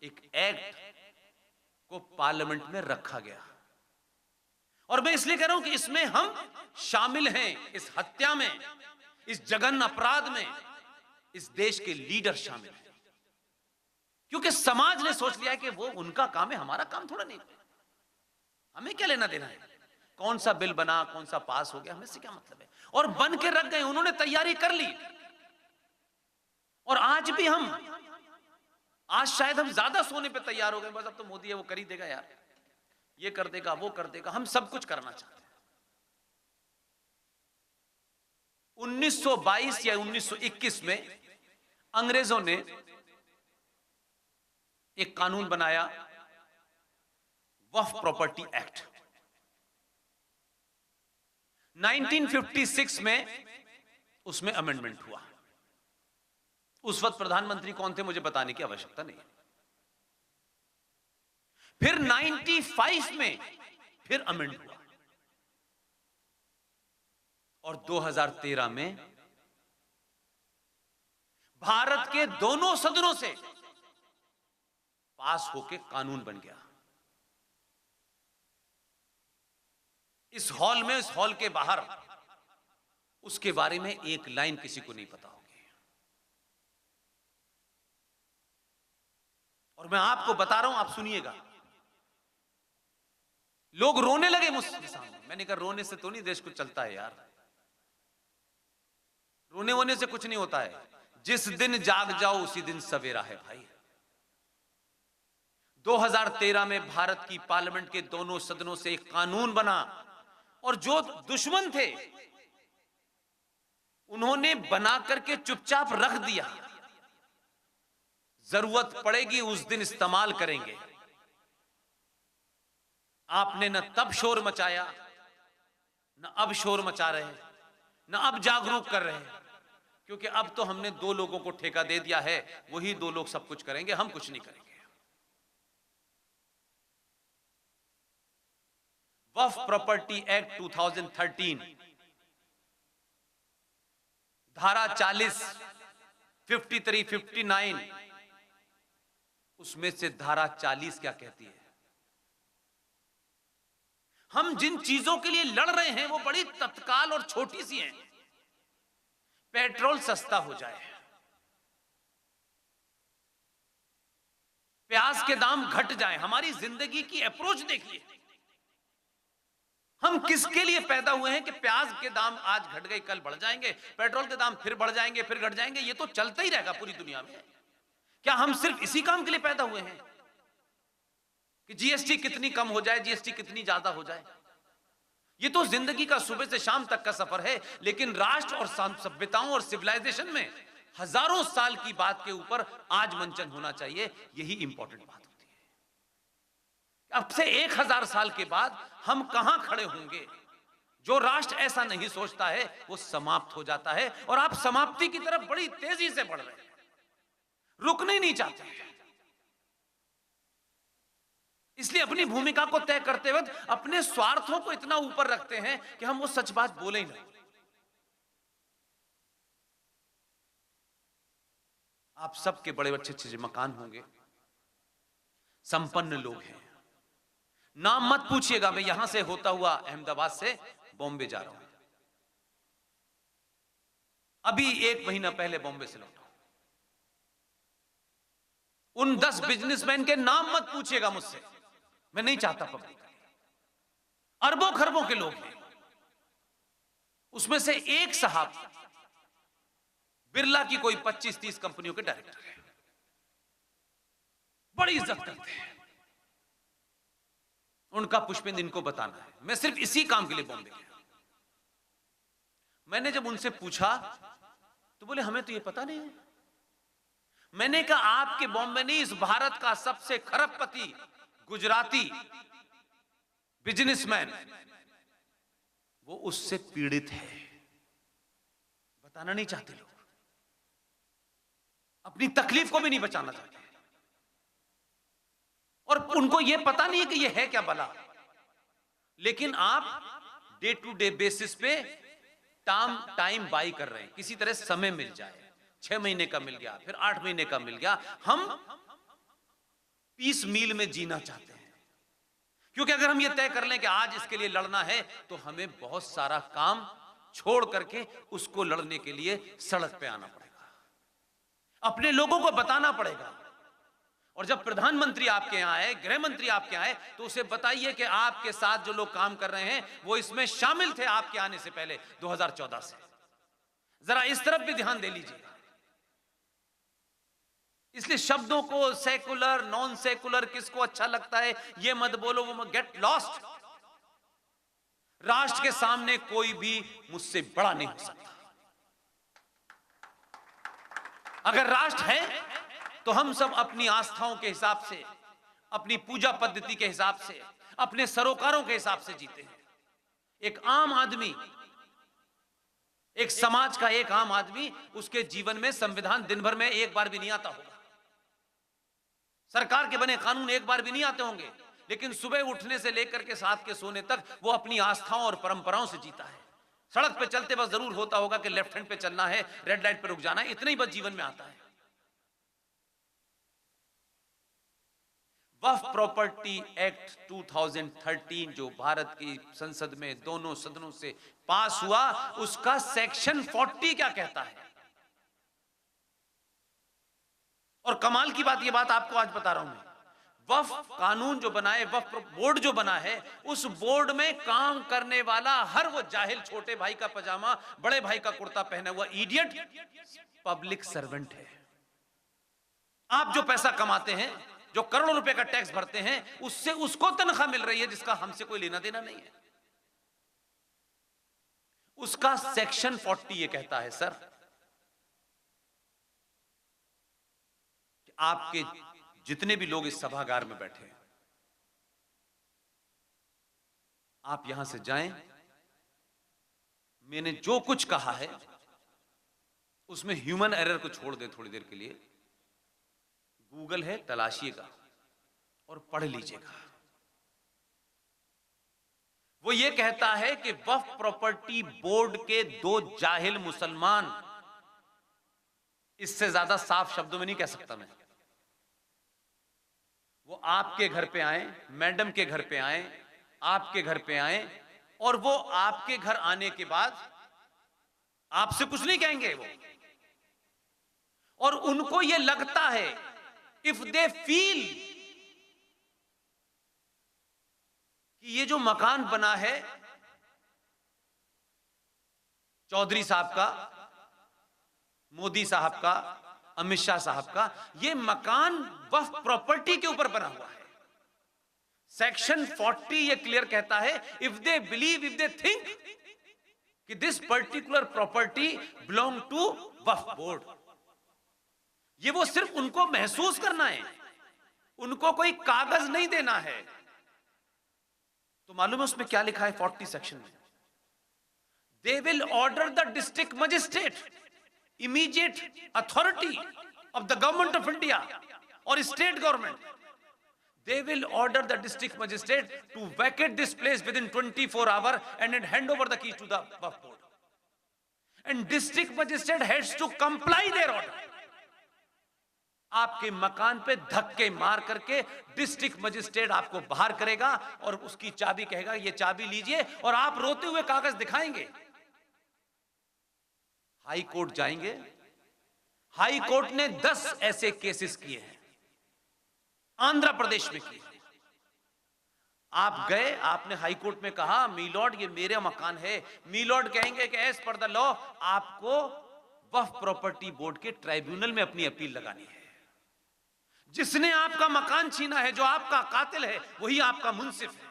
[SPEAKER 2] एक एक्ट को पार्लियामेंट में रखा गया, और मैं इसलिए कह रहा हूं कि इसमें हम शामिल हैं, इस हत्या में, इस जघन्य अपराध में इस देश के लीडर शामिल हैं, क्योंकि समाज ने सोच लिया है कि वो उनका काम है, हमारा काम थोड़ा नहीं, हमें क्या लेना देना है, कौन सा बिल बना, कौन सा पास हो गया, हमें से क्या मतलब है। और बन के रख गए, उन्होंने तैयारी कर ली। और आज भी आज शायद हम ज्यादा सोने पे तैयार हो गए, बस अब तो मोदी है वो कर ही देगा यार, ये कर देगा, वो कर देगा, हम सब कुछ करना चाहते हैं। 1922 या 1921 में अंग्रेजों ने एक कानून बनाया, वक्फ प्रॉपर्टी एक्ट। 1956 में उसमें अमेंडमेंट हुआ। उस वक्त प्रधानमंत्री कौन थे मुझे बताने की आवश्यकता नहीं। फिर 95 में फिर अमेंड हुआ, और 2013 में भारत के दोनों सदनों से पास होकर कानून बन गया। इस हॉल में, इस हॉल के बाहर उसके बारे में एक लाइन किसी को नहीं पता होगी। और मैं आपको बता रहा हूं, आप सुनिएगा। लोग रोने लगे मुझसे सामने। मैंने कहा रोने से तो नहीं देश को चलता है यार, रोने वोने से कुछ नहीं होता है। जिस दिन जाग जाओ उसी दिन सवेरा है भाई। 2013 में भारत की पार्लियामेंट के दोनों सदनों से एक कानून बना, और जो दुश्मन थे उन्होंने बना करके चुपचाप रख दिया। जरूरत पड़ेगी उस दिन इस्तेमाल करेंगे। आपने न तब शोर मचाया, न अब शोर मचा रहे, न अब जागरूक कर रहे, क्योंकि अब तो हमने दो लोगों को ठेका दे दिया है, वही दो लोग सब कुछ करेंगे, हम कुछ नहीं करेंगे। वक्फ प्रॉपर्टी एक्ट 2013, धारा 40, 53, 59, उसमें से धारा 40 क्या कहती है? हम जिन चीजों के लिए लड़ रहे हैं वो बड़ी तत्काल और छोटी सी हैं। पेट्रोल सस्ता हो जाए, प्याज के दाम घट जाए, हमारी जिंदगी की अप्रोच देखिए। हम किसके लिए पैदा हुए हैं कि प्याज के दाम आज घट गए, कल बढ़ जाएंगे, पेट्रोल के दाम फिर बढ़ जाएंगे, फिर घट जाएंगे, ये तो चलता ही रहेगा पूरी दुनिया में। क्या हम सिर्फ इसी काम के लिए पैदा हुए हैं कि जीएसटी कितनी कम हो जाए, जीएसटी कितनी ज्यादा हो जाए? ये तो जिंदगी का सुबह से शाम तक का सफर है। लेकिन राष्ट्र और सभ्यताओं और सिविलाइजेशन में हजारों साल की बात के ऊपर आज मंचन होना चाहिए, यही इंपॉर्टेंट बात होती है। अब से 1000 साल के बाद हम कहां खड़े होंगे? जो राष्ट्र ऐसा नहीं सोचता है वो समाप्त हो जाता है, और आप समाप्ति की तरफ बड़ी तेजी से बढ़ रहे हैं, रुकना ही नहीं चाहते। इसलिए अपनी भूमिका को तय करते वक्त अपने स्वार्थों को इतना ऊपर रखते हैं कि हम वो सच बात बोले ही नहीं। आप सबके बड़े अच्छे अच्छे मकान होंगे, संपन्न लोग हैं, नाम मत पूछिएगा। मैं यहां से होता हुआ अहमदाबाद से बॉम्बे जा रहा हूं, अभी 1 महीना पहले बॉम्बे से लौटा। उन 10 बिजनेसमैन के नाम मत पूछिएगा मुझसे, मैं नहीं चाहता पब्लिक। अरबों खरबों के लोग हैं, उसमें से एक साहब बिरला की कोई 25-30 कंपनियों के डायरेक्टर हैं, बड़ी इज्जत करते हैं। उनका पुष्पिंद इनको बताना है। मैं सिर्फ इसी काम के लिए बॉम्बे गया। मैंने जब उनसे पूछा तो बोले हमें तो ये पता नहीं है। मैंने कहा आपके बॉम्बे नहीं, इस भारत का सबसे खरबपति गुजराती बिजनेसमैन, वो उससे पीड़ित है। बताना नहीं चाहते लोग। अपनी तकलीफ को भी नहीं बचाना चाहते, और उनको यह पता नहीं है कि यह है क्या बला। लेकिन आप डे टू डे बेसिस पे टाइम बाई कर रहे हैं, किसी तरह समय मिल जाए, 6 महीने का मिल गया, फिर 8 महीने का मिल गया। हम पीस मील में जीना चाहते हैं, क्योंकि अगर हम ये तय कर लें कि आज इसके लिए लड़ना है, तो हमें बहुत सारा काम छोड़ करके उसको लड़ने के लिए सड़क पे आना पड़ेगा, अपने लोगों को बताना पड़ेगा। और जब प्रधानमंत्री आपके यहां आए, गृह मंत्री आपके आए, तो उसे बताइए कि आपके साथ जो लोग काम कर रहे हैं वो इसमें शामिल थे आपके आने से पहले 2014 से। जरा इस तरफ भी ध्यान दे लीजिएगा। इसलिए शब्दों को सेकुलर नॉन सेकुलर किसको अच्छा लगता है ये मत बोलो, वो गेट लॉस्ट। राष्ट्र के सामने कोई भी मुझसे बड़ा नहीं हो सकता। अगर राष्ट्र है तो हम सब अपनी आस्थाओं के हिसाब से, अपनी पूजा पद्धति के हिसाब से, अपने सरोकारों के हिसाब से जीते हैं। एक आम आदमी, एक समाज का एक आम आदमी, उसके जीवन में संविधान दिन भर में एक बार भी नहीं आता होगा, सरकार के बने कानून एक बार भी नहीं आते होंगे, लेकिन सुबह उठने से लेकर के साथ के सोने तक वो अपनी आस्थाओं और परंपराओं से जीता है। सड़क पे चलते बस जरूर होता होगा कि लेफ्ट हैंड पे चलना है, रेड लाइट पे रुक जाना है, इतना ही बस जीवन में आता है। वक्फ प्रॉपर्टी एक्ट 2013 जो भारत की संसद में दोनों सदनों से पास हुआ, उसका सेक्शन 40 क्या कहता है। और कमाल की बात, ये बात आपको आज बता रहा हूं मैं, वक्फ कानून जो बना है, वक्फ बोर्ड जो बना है, उस बोर्ड में काम करने वाला हर वो जाहिल छोटे भाई का पजामा, बड़े भाई का कुर्ता पहना हुआ इडियट पब्लिक सर्वेंट है। आप जो पैसा कमाते हैं, जो करोड़ों रुपए का टैक्स भरते हैं, उससे उसको तनख्वाह मिल रही है जिसका हमसे कोई लेना देना नहीं है। उसका सेक्शन 40 ये कहता है सर, कि आपके जितने भी लोग इस सभागार में बैठे हैं, आप यहां से जाएं, मैंने जो कुछ कहा है उसमें ह्यूमन एरर को छोड़ दें थोड़ी देर के लिए। गूगल है, तलाशिएगा और पढ़ लीजिएगा। वो ये कहता है कि वक्फ प्रॉपर्टी बोर्ड के 2 जाहिल मुसलमान, इससे ज्यादा साफ शब्दों में नहीं कह सकता मैं, वो आपके घर पे आए, मैडम के घर पे आए, आपके घर पे आए, और वो आपके घर आने के बाद आपसे कुछ नहीं कहेंगे वो, और उनको ये लगता है, इफ दे फील कि ये जो मकान बना है चौधरी साहब का, मोदी साहब का, अमित शाह साहब का, ये मकान वक्फ प्रॉपर्टी के ऊपर बना हुआ है। सेक्शन 40 ये क्लियर कहता है, if they believe, if they think कि this particular property belong to Waqf board, ये वो सिर्फ उनको महसूस करना है, उनको कोई कागज नहीं देना है। तो मालूम है उसमें क्या लिखा है 40 सेक्शन में? They will order the district magistrate, immediate authority of the government of India और state government, they will order the district magistrate to vacate this place within 24 hours and then hand over the keys to the waqf board, and district magistrate has to comply their order. आपके मकान पे धक्के मार करके district magistrate आपको बाहर करेगा और उसकी चाबी कहेगा ये चाबी लीजिए, और आप रोते हुए कागज दिखाएंगे, हाई कोर्ट जाएंगे। हाई कोर्ट ने 10 ऐसे केसेस किए हैं, आंध्र प्रदेश में किए। आप गए, आपने हाई कोर्ट में कहा मीलॉर्ड ये मेरा मकान है, मीलॉर्ड कहेंगे कि एज पर द लॉ आपको वक्फ प्रॉपर्टी बोर्ड के ट्राइब्यूनल में अपनी अपील लगानी है। जिसने आपका मकान छीना है, जो आपका कातिल है, वही आपका मुंसिफ है,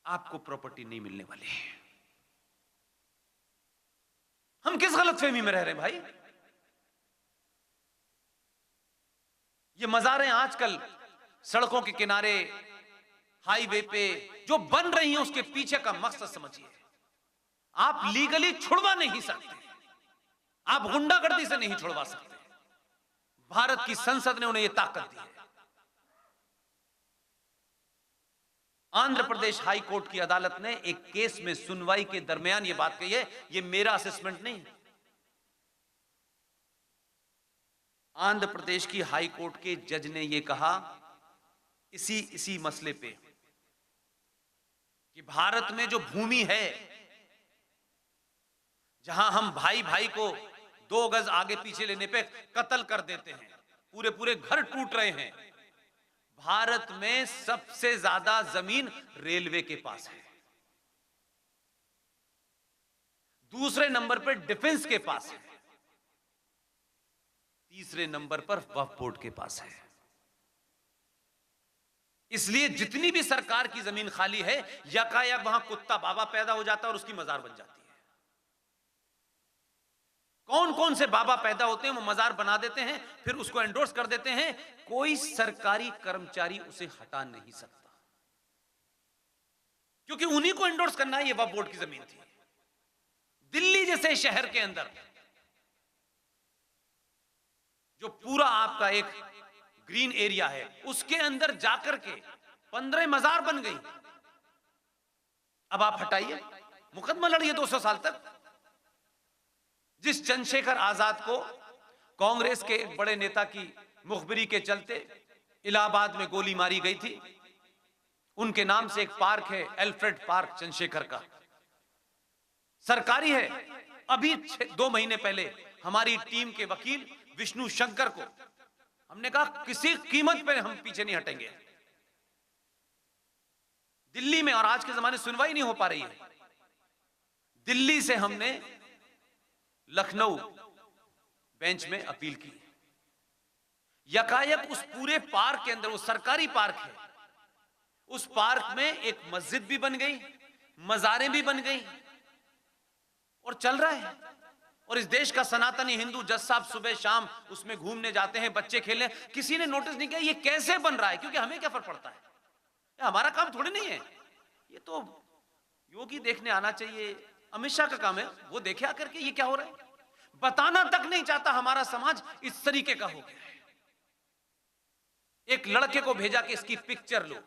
[SPEAKER 2] आपको प्रॉपर्टी नहीं मिलने वाली है। हम किस गलतफहमी में रह रहे हैं भाई? ये मज़ारें आजकल सड़कों के किनारे, हाईवे पे जो बन रही हैं, उसके पीछे का मकसद समझिए। आप लीगली छुड़वा नहीं सकते, आप गुंडागर्दी से नहीं छुड़वा सकते। भारत की संसद ने उन्हें यह ताकत दी है। आंध्र प्रदेश हाई कोर्ट की अदालत ने एक केस में सुनवाई के दरमियान यह बात कही है, यह मेरा असेसमेंट नहीं है। आंध्र प्रदेश की हाई कोर्ट के जज ने यह कहा इसी मसले पे कि भारत में जो भूमि है, जहां हम भाई भाई को 2 गज आगे पीछे लेने पे कत्ल कर देते हैं, पूरे पूरे घर टूट रहे हैं, भारत में सबसे ज्यादा जमीन रेलवे के पास है, दूसरे नंबर पर डिफेंस के पास है, तीसरे नंबर पर वक्फ बोर्ड के पास है। इसलिए जितनी भी सरकार की जमीन खाली है, यकायक वहां कुत्ता बाबा पैदा हो जाता है और उसकी मजार बन जाती है। कौन कौन से बाबा पैदा होते हैं, वो मजार बना देते हैं, फिर उसको एंडोर्स कर देते हैं। कोई सरकारी कर्मचारी उसे हटा नहीं सकता, क्योंकि उन्हीं को एंडोर्स करना है। ये वक्फ बोर्ड की जमीन थी। दिल्ली जैसे शहर के अंदर जो पूरा आपका एक ग्रीन एरिया है, उसके अंदर जाकर के 15 मजार बन गई। अब आप हटाइए, मुकदमा लड़िए 200 साल तक। जिस चंद्रशेखर आजाद को कांग्रेस के एक बड़े नेता की मुखबिरी के चलते इलाहाबाद में गोली मारी गई थी, उनके नाम से एक पार्क है, एल्फ्रेड पार्क चंद्रशेखर का, सरकारी है। अभी 2 महीने पहले हमारी टीम के वकील विष्णु शंकर को हमने कहा किसी कीमत पर हम पीछे नहीं हटेंगे। दिल्ली में, और आज के जमाने सुनवाई नहीं हो पा रही है, दिल्ली से हमने लखनऊ बेंच में अपील की। यकायक उस पूरे पार्क के अंदर, वो सरकारी पार्क है, उस पार्क में एक मस्जिद भी बन गई, मजारें भी बन गई और चल रहा है। और इस देश का सनातनी हिंदू जज साहब सुबह शाम उसमें घूमने जाते हैं, बच्चे खेलने, किसी ने नोटिस नहीं किया ये कैसे बन रहा है, क्योंकि हमें क्या फर्क पड़ता है, हमारा काम थोड़ी नहीं है। ये तो योगी देखने आना चाहिए, अमित शाह का काम है, वो देखे आकर के ये क्या हो रहा है। बताना तक नहीं चाहता हमारा समाज इस तरीके का हो गया है। एक लड़के को भेजा कि इसकी पिक्चर लो,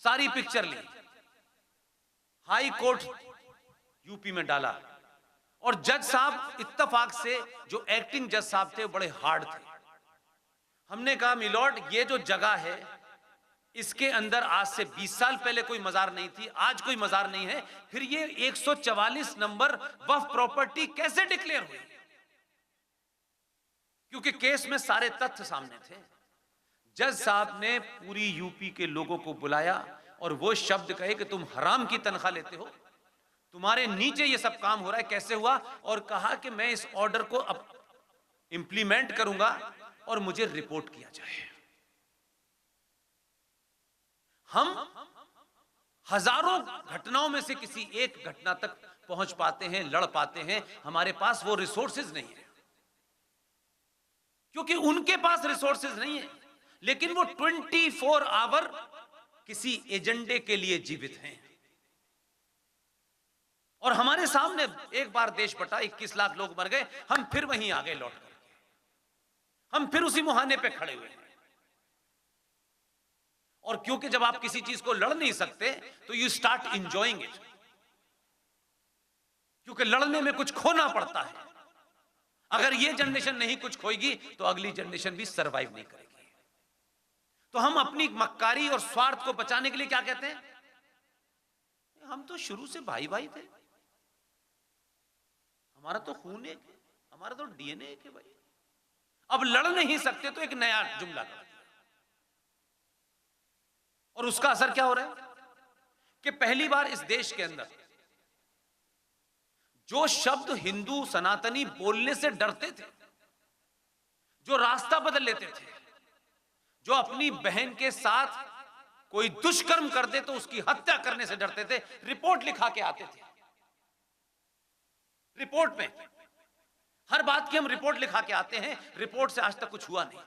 [SPEAKER 2] सारी पिक्चर ली, हाई कोर्ट यूपी में डाला, और जज साहब इत्तेफाक से, जो एक्टिंग जज साहब थे, बड़े हार्ड थे। हमने कहा मिलॉर्ड, ये जो जगह है इसके अंदर आज से 20 साल पहले कोई मजार नहीं थी, आज कोई मजार नहीं है, फिर ये 144 नंबर वक्फ प्रॉपर्टी कैसे डिक्लेयर हुई? क्योंकि केस में सारे तथ्य सामने थे। जज साहब ने पूरी यूपी के लोगों को बुलाया और वो शब्द कहे कि तुम हराम की तनख्वाह लेते हो, तुम्हारे नीचे ये सब काम हो रहा है, कैसे हुआ? और कहा कि मैं इस ऑर्डर को अब इंप्लीमेंट करूंगा और मुझे रिपोर्ट किया जाए। हम हजारों घटनाओं में से किसी एक घटना तक पहुंच पाते हैं, लड़ पाते हैं, हमारे पास वो रिसोर्सेज नहीं है, क्योंकि उनके पास रिसोर्सेज नहीं है, लेकिन वो 24 आवर किसी एजेंडे के लिए जीवित हैं। और हमारे सामने एक बार देश बटा, 21 लाख लोग मर गए, हम फिर वहीं आ गए लौट करके, हम फिर उसी मुहाने पे खड़े हुए हैं। और क्योंकि जब आप किसी चीज को लड़ नहीं सकते तो यू स्टार्ट इंजॉइंग इट, क्योंकि लड़ने में कुछ खोना पड़ता है। अगर ये जनरेशन नहीं कुछ खोएगी तो अगली जनरेशन भी सरवाइव नहीं करेगी। तो हम अपनी मक्कारी और स्वार्थ को बचाने के लिए क्या कहते हैं, हम तो शुरू से भाई भाई थे, हमारा तो खून एक है, हमारा तो डीएनए एक है भाई। अब लड़ नहीं सकते तो एक नया जुमला कर, और उसका असर क्या हो रहा है कि पहली बार इस देश के अंदर जो शब्द हिंदू सनातनी बोलने से डरते थे, जो रास्ता बदल लेते थे, जो अपनी बहन के साथ कोई दुष्कर्म कर दे तो उसकी हत्या करने से डरते थे, रिपोर्ट लिखा के आते थे। रिपोर्ट में हर बात की हम रिपोर्ट लिखा के आते हैं, रिपोर्ट से आज तक कुछ हुआ नहीं।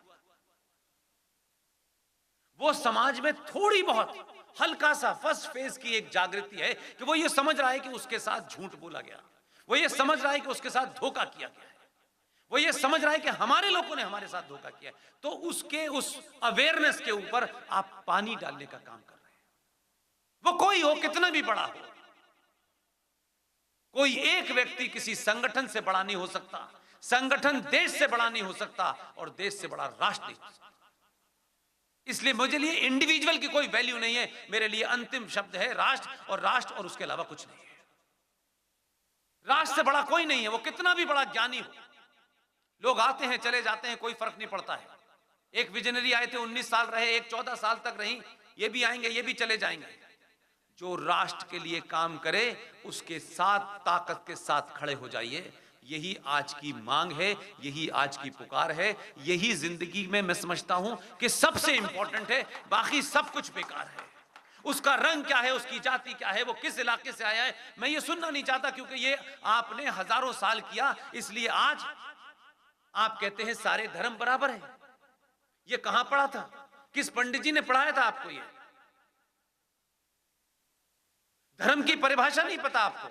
[SPEAKER 2] वो समाज में थोड़ी बहुत हल्का सा फर्स्ट फेज की एक जागृति है कि वो ये समझ रहा है कि उसके साथ झूठ बोला गया,
[SPEAKER 3] वो ये समझ रहा है कि उसके साथ धोखा किया गया है, वो ये समझ रहा है कि हमारे लोगों ने हमारे साथ धोखा किया है, तो उसके उस अवेयरनेस के ऊपर आप पानी डालने का काम कर रहे हैं। वो कोई हो, कितना भी बड़ा हो, कोई एक व्यक्ति किसी संगठन से बड़ा नहीं हो सकता, संगठन देश से बड़ा नहीं हो सकता, और देश से बड़ा राष्ट्र नहीं हो सकता। इसलिए मुझे लिए इंडिविजुअल की कोई वैल्यू नहीं है, मेरे लिए अंतिम शब्द है राष्ट्र, और राष्ट्र और उसके अलावा कुछ नहीं है। राष्ट्र से बड़ा कोई नहीं है, वो कितना भी बड़ा ज्ञानी हो। लोग आते हैं चले जाते हैं, कोई फर्क नहीं पड़ता है। एक विजनरी आए थे, 19 साल रहे, एक 14 साल तक रही, ये भी आएंगे, ये भी चले जाएंगे। जो राष्ट्र के लिए काम करे उसके साथ ताकत के साथ खड़े हो जाइए। यही आज की मांग है, यही आज की पुकार है, यही जिंदगी में मैं समझता हूं कि सबसे इंपॉर्टेंट है। बाकी सब कुछ बेकार है। उसका रंग क्या है, उसकी जाति क्या है, वो किस इलाके से आया है, मैं ये सुनना नहीं चाहता, क्योंकि ये आपने हजारों साल किया। इसलिए आज आप कहते हैं सारे धर्म बराबर है। ये कहां पढ़ा था, किस पंडित जी ने पढ़ाया था आपको? ये धर्म की परिभाषा नहीं पता आपको।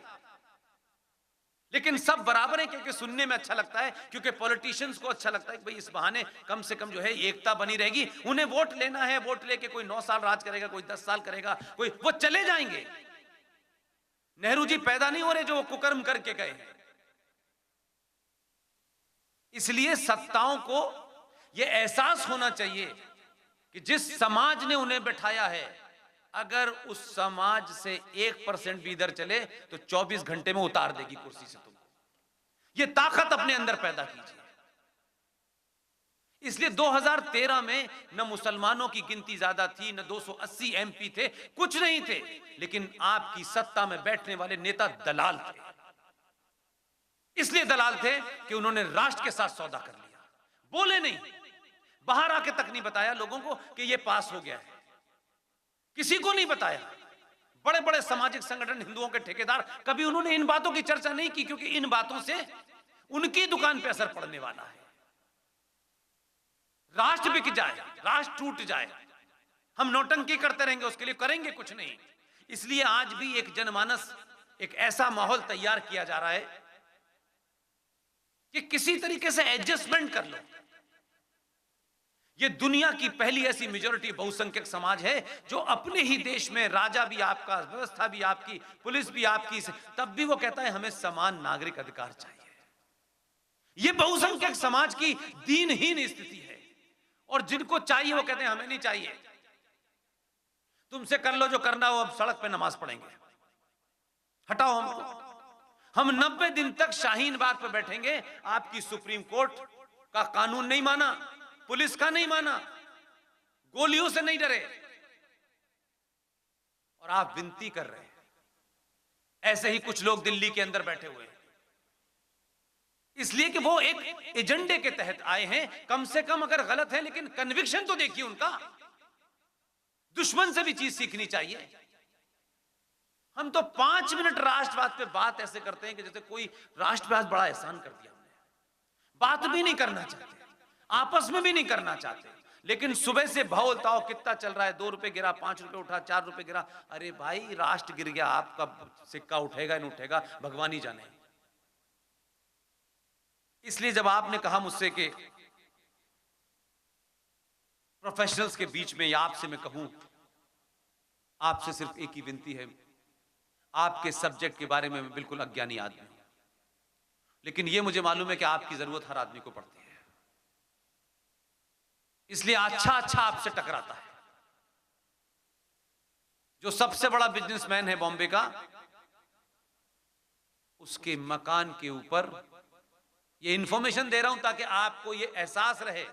[SPEAKER 3] लेकिन सब बराबर है, क्योंकि सुनने में अच्छा लगता है, क्योंकि पॉलिटिशियंस को अच्छा लगता है कि भाई इस बहाने कम से कम जो है एकता बनी रहेगी। उन्हें वोट लेना है, वोट लेके कोई 9 साल राज करेगा, कोई 10 साल करेगा, कोई वो चले जाएंगे। नेहरू जी पैदा नहीं हो रहे जो वो कुकर्म करके गए। इसलिए सत्ताओं को यह एहसास होना चाहिए कि जिस समाज ने उन्हें बैठाया है, अगर उस समाज से 1% भी इधर चले तो 24 घंटे में उतार देगी कुर्सी से तुमको। यह ताकत अपने अंदर पैदा कीजिए। इसलिए 2013 में न मुसलमानों की गिनती ज्यादा थी, न 280 MP थे, कुछ नहीं थे, लेकिन आपकी सत्ता में बैठने वाले नेता दलाल थे। इसलिए दलाल थे कि उन्होंने राष्ट्र के साथ सौदा कर लिया। बोले नहीं, बाहर आके तक नहीं बताया लोगों को कि यह पास हो गया है, किसी को नहीं बताया। बड़े बड़े सामाजिक संगठन, हिंदुओं के ठेकेदार, कभी उन्होंने इन बातों की चर्चा नहीं की, क्योंकि इन बातों से उनकी दुकान पे असर पड़ने वाला है। राष्ट्र बिक जाए, राष्ट्र टूट जाए, हम नौटंकी करते रहेंगे, उसके लिए करेंगे कुछ नहीं। इसलिए आज भी एक जनमानस, एक ऐसा माहौल तैयार किया जा रहा है कि किसी तरीके से एडजस्टमेंट कर लो। ये दुनिया की पहली ऐसी मेजॉरिटी बहुसंख्यक समाज है जो अपने ही देश में, राजा भी आपका, व्यवस्था भी आपकी, पुलिस भी आपकी, तब भी वो कहता है हमें समान नागरिक अधिकार चाहिए। ये बहुसंख्यक समाज की दीनहीन स्थिति है, और जिनको चाहिए वो कहते हैं हमें नहीं चाहिए। तुमसे कर लो जो करना हो, अब सड़क पे नमाज पढ़ेंगे, हटाओ हमको। हम 90 दिन तक शाहीन बाग पे बैठेंगे, आपकी सुप्रीम कोर्ट का कानून नहीं माना, पुलिस का नहीं माना, गोलियों से नहीं डरे, और आप विनती कर रहे हैं। ऐसे ही कुछ लोग दिल्ली के अंदर बैठे हुए हैं, इसलिए कि वो एक एजेंडे के तहत आए हैं। कम से कम अगर गलत है, लेकिन कन्विक्शन तो देखिए उनका। दुश्मन से भी चीज सीखनी चाहिए। हम तो 5 मिनट राष्ट्रवाद पे बात ऐसे करते हैं कि जैसे कोई राष्ट्रवाद बड़ा एहसान कर दिया हमने। बात भी नहीं करना चाहते, आपस में भी नहीं करना चाहते, लेकिन सुबह से भाव ताव कितना चल रहा है, 2 रुपए गिरा, 5 रुपए उठा, 4 रुपए गिरा। अरे भाई, राष्ट्र गिर गया, आपका सिक्का उठेगा नहीं उठेगा भगवान ही जाने। इसलिए जब आपने कहा मुझसे कि प्रोफेशनल्स के बीच में, या आपसे मैं कहूं, आपसे सिर्फ एक ही विनती है। आपके सब्जेक्ट के बारे में मैं बिल्कुल अज्ञानी आदमी हूं, लेकिन यह मुझे मालूम है कि आपकी जरूरत हर आदमी को पड़ती है। इसलिए अच्छा आपसे टकराता है। जो सबसे बड़ा बिजनेसमैन है बॉम्बे का, उसके मकान के ऊपर, ये इंफॉर्मेशन दे रहा हूं ताकि आपको ये एहसास रहे,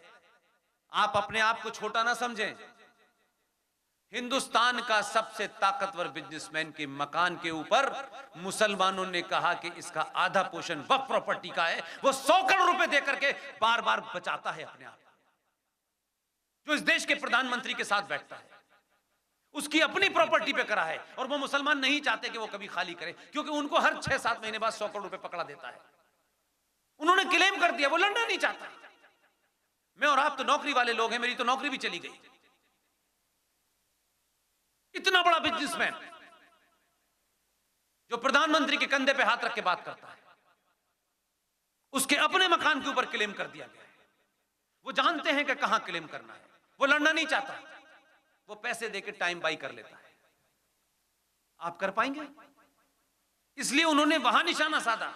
[SPEAKER 3] आप अपने आप को छोटा ना समझें। हिंदुस्तान का सबसे ताकतवर बिजनेसमैन के मकान के ऊपर मुसलमानों ने कहा कि इसका आधा पोर्शन वक्फ प्रॉपर्टी का है। वो 100 करोड़ रुपए देकर के बार बार बचाता है अपने आप। जो इस देश के प्रधानमंत्री के साथ बैठता है, उसकी अपनी प्रॉपर्टी पे करा है, और वो मुसलमान नहीं चाहते कि वो कभी खाली करे, क्योंकि उनको हर 6-7 महीने बाद 100 करोड़ रुपए पकड़ा देता है। उन्होंने क्लेम कर दिया, वो लड़ना नहीं चाहता। मैं और आप तो नौकरी वाले लोग हैं, मेरी तो नौकरी भी चली गई। इतना बड़ा बिजनेसमैन जो प्रधानमंत्री के कंधे पे हाथ रख के बात करता है, उसके अपने मकान के ऊपर क्लेम कर दिया गया है। वो जानते हैं कि कहां क्लेम करना है, वो लड़ना नहीं चाहता, वो पैसे देके टाइम बाई कर लेता है। आप कर पाएंगे? इसलिए उन्होंने वहां निशाना साधा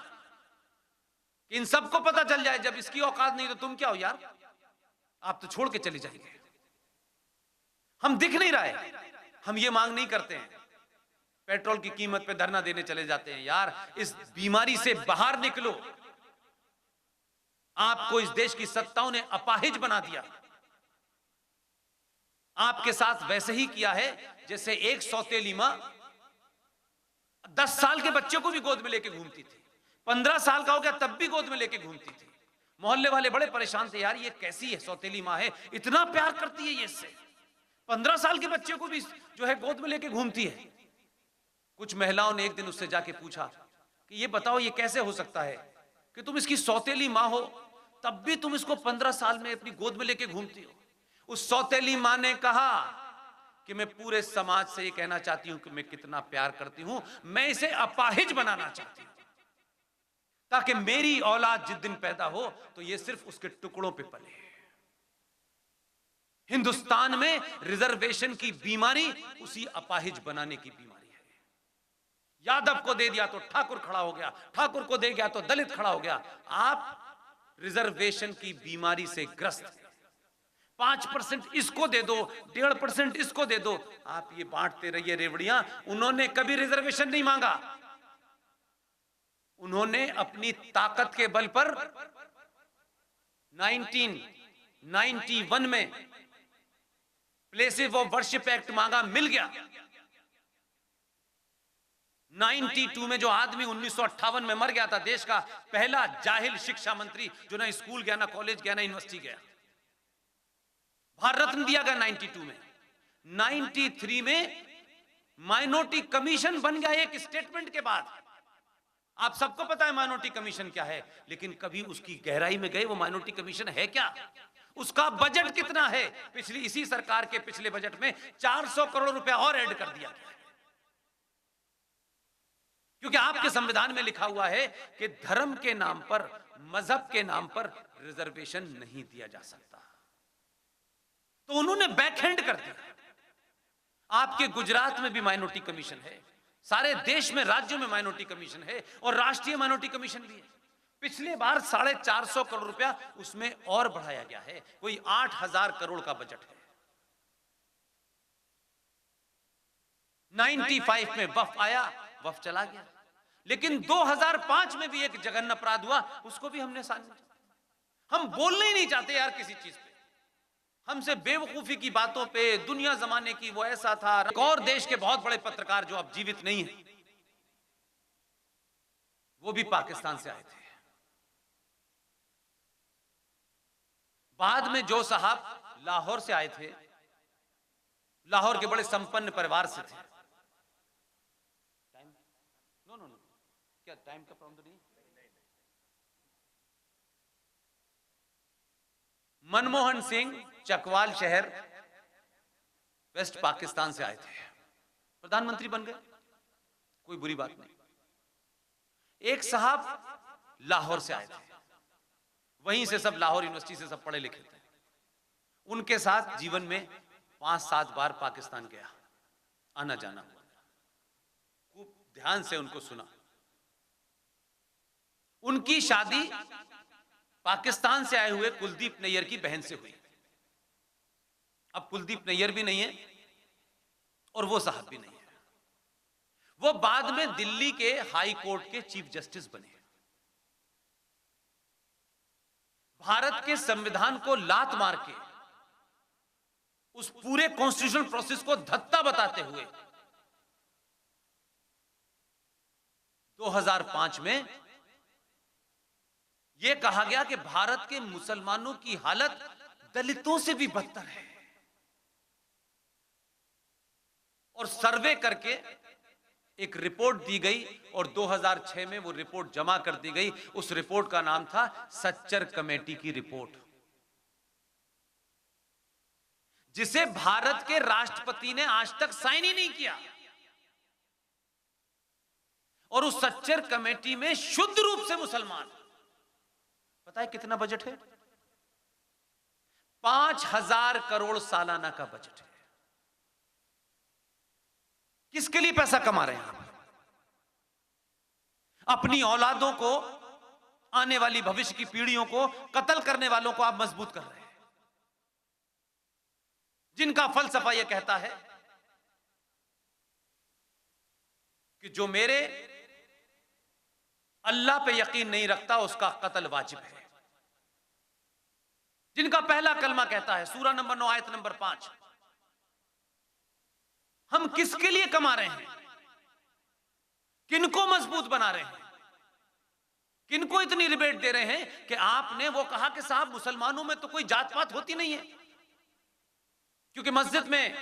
[SPEAKER 3] कि इन सबको पता चल जाए जब इसकी औकात नहीं तो तुम क्या हो यार, आप तो छोड़ के चले जाएंगे। हम दिख नहीं रहा है, हम ये मांग नहीं करते हैं, पेट्रोल की कीमत पे धरना देने चले जाते हैं। यार इस बीमारी से बाहर निकलो। आपको इस देश की सत्ताओं ने अपाहिज बना दिया। आपके साथ वैसे ही किया है जैसे एक सौतेली मां 10 साल के बच्चे को भी गोद में लेके घूमती थी, 15 साल का हो गया तब भी गोद में लेके घूमती थी। मोहल्ले वाले बड़े परेशान थे, यार ये कैसी है सौतेली मां है, इतना प्यार करती है ये इससे, 15 साल के बच्चे को भी जो है गोद में लेके घूमती है। कुछ महिलाओं ने एक दिन उससे जाके पूछा कि ये बताओ ये कैसे हो सकता है कि तुम इसकी सौतेली मां हो तब भी तुम इसको 15 साल में अपनी गोद में लेके घूमती हो। उस सौतेली मां ने कहा कि मैं पूरे समाज से ये कहना चाहती हूं कि मैं कितना प्यार करती हूं, मैं इसे अपाहिज बनाना चाहती हूं ताकि मेरी औलाद जिस दिन पैदा हो तो ये सिर्फ उसके टुकड़ों पे पले। हिंदुस्तान में रिजर्वेशन की बीमारी उसी अपाहिज बनाने की बीमारी है। यादव को दे दिया तो ठाकुर खड़ा हो गया, ठाकुर को दे गया तो दलित खड़ा हो गया। आप रिजर्वेशन की बीमारी से ग्रस्त हैं। 5% इसको दे दो, 1.5% इसको दे दो, आप ये बांटते रहिए रेवड़ियां। उन्होंने कभी रिजर्वेशन नहीं मांगा, उन्होंने अपनी ताकत के बल पर 1991 में प्लेसेस ऑफ वर्शिप एक्ट मांगा, मिल गया। 92 में जो आदमी 1958 में मर गया था, देश का पहला जाहिल शिक्षा मंत्री जो ना स्कूल गया, ना कॉलेज गया, ना यूनिवर्सिटी गया, भारत रत्न दिया गया 92 में। 93 में माइनॉरिटी कमीशन बन गया एक स्टेटमेंट के बाद। आप सबको पता है माइनॉरिटी कमीशन क्या है, लेकिन कभी उसकी गहराई में गए वो माइनॉरिटी कमीशन है क्या, उसका बजट कितना है। पिछली इसी सरकार के पिछले बजट में 400 करोड़ रुपया और ऐड कर दिया गया, क्योंकि आपके संविधान में लिखा हुआ है कि धर्म के नाम पर, मजहब के नाम पर रिजर्वेशन नहीं दिया जा सकता। तो उन्होंने बैकहैंड कर दिया। आपके गुजरात में भी माइनॉरिटी कमीशन है, सारे देश में राज्यों में माइनॉरिटी कमीशन है और राष्ट्रीय माइनॉरिटी कमीशन भी है। पिछले बार 450 करोड़ रुपया उसमें और बढ़ाया गया है, कोई 8000 करोड़ का बजट है। 95 में वफ आया, वफ चला गया, लेकिन 2005 में भी एक जघन्य अपराध हुआ, उसको भी हमने सामने। हम बोलना ही नहीं चाहते यार किसी चीज पे, हमसे बेवकूफी की बातों पे, दुनिया जमाने की वो ऐसा था। एक और देश के बहुत बड़े पत्रकार जो अब जीवित नहीं है, वो भी पाकिस्तान से आए थे। बाद में जो साहब लाहौर से आए थे, लाहौर के बड़े संपन्न परिवार से थे। नो, क्या टाइम का प्रॉब्लम तो नहीं? मनमोहन सिंह चकवाल शहर वेस्ट पाकिस्तान से आए थे, प्रधानमंत्री बन गए, कोई बुरी बात नहीं। एक साहब लाहौर से आए थे, वहीं से सब लाहौर यूनिवर्सिटी से सब पढ़े लिखे थे। उनके साथ जीवन में 5-7 बार पाकिस्तान गया, आना जाना हुआ, खूब ध्यान से उनको सुना। उनकी शादी पाकिस्तान से आए हुए कुलदीप नैयर की बहन से हुई। अब कुलदीप नैयर भी नहीं है और वो साहब भी नहीं है। वो बाद में दिल्ली के हाई कोर्ट के चीफ जस्टिस बने। भारत के संविधान को लात मार के, उस पूरे कॉन्स्टिट्यूशनल प्रोसेस को धत्ता बताते हुए 2005 में यह कहा गया कि भारत के मुसलमानों की हालत दलितों से भी बदतर है, और सर्वे करके एक रिपोर्ट दी गई और 2006 में वो रिपोर्ट जमा कर दी गई। उस रिपोर्ट का नाम था सच्चर कमेटी की रिपोर्ट, जिसे भारत के राष्ट्रपति ने आज तक साइन ही नहीं किया। और उस सच्चर कमेटी में शुद्ध रूप से मुसलमान, पता है कितना बजट है? 5,000 करोड़ सालाना का बजट है। किसके लिए पैसा कमा रहे हैं आप? अपनी औलादों को, आने वाली भविष्य की पीढ़ियों को, कत्ल करने वालों को आप मजबूत कर रहे हैं, जिनका फलसफा यह कहता है कि जो मेरे अल्लाह पे यकीन नहीं रखता उसका कत्ल वाजिब है, जिनका पहला कलमा कहता है, सूरा नंबर 9 आयत नंबर 5। हम किसके लिए कमा रहे हैं? किनको मजबूत बना रहे हैं? किनको इतनी रिबेट दे रहे हैं कि आपने वो कहा कि साहब मुसलमानों में तो कोई जात पात होती नहीं है, क्योंकि मस्जिद में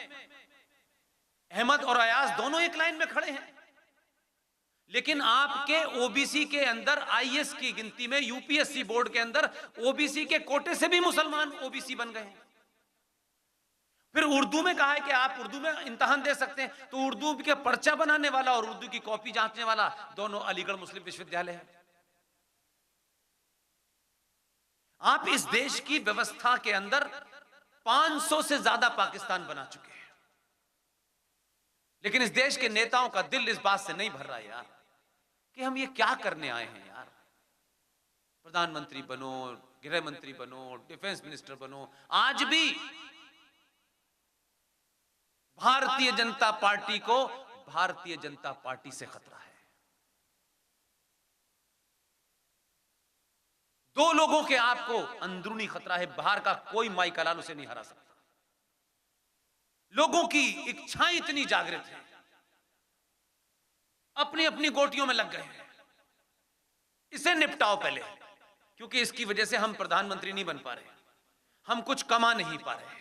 [SPEAKER 3] अहमद और अयाज दोनों एक लाइन में खड़े हैं, लेकिन आपके ओबीसी के अंदर आईएएस की गिनती में, यूपीएससी बोर्ड के अंदर ओबीसी के कोटे से भी मुसलमान ओबीसी बन गए हैं। फिर उर्दू में कहा है कि आप उर्दू में इम्तिहान दे सकते हैं, तो उर्दू के पर्चा बनाने वाला और उर्दू की कॉपी जांचने वाला दोनों अलीगढ़ मुस्लिम विश्वविद्यालय है। आप इस देश की व्यवस्था के अंदर 500 से ज्यादा पाकिस्तान बना चुके हैं, लेकिन इस देश के नेताओं का दिल इस बात से नहीं भर रहा है यार कि हम ये क्या करने आए हैं यार। प्रधानमंत्री बनो, गृह मंत्री बनो, डिफेंस मिनिस्टर बनो, आज भी भारतीय जनता पार्टी को भारतीय जनता पार्टी से खतरा है। दो लोगों के आपको अंदरूनी खतरा है, बाहर का कोई माई का लाल उसे नहीं हरा सकता। लोगों की इच्छाएं इतनी जागृत हैं, अपनी अपनी गोटियों में लग गए हैं। इसे निपटाओ पहले, क्योंकि इसकी वजह से हम प्रधानमंत्री नहीं बन पा रहे, हम कुछ कमा नहीं पा रहे हैं।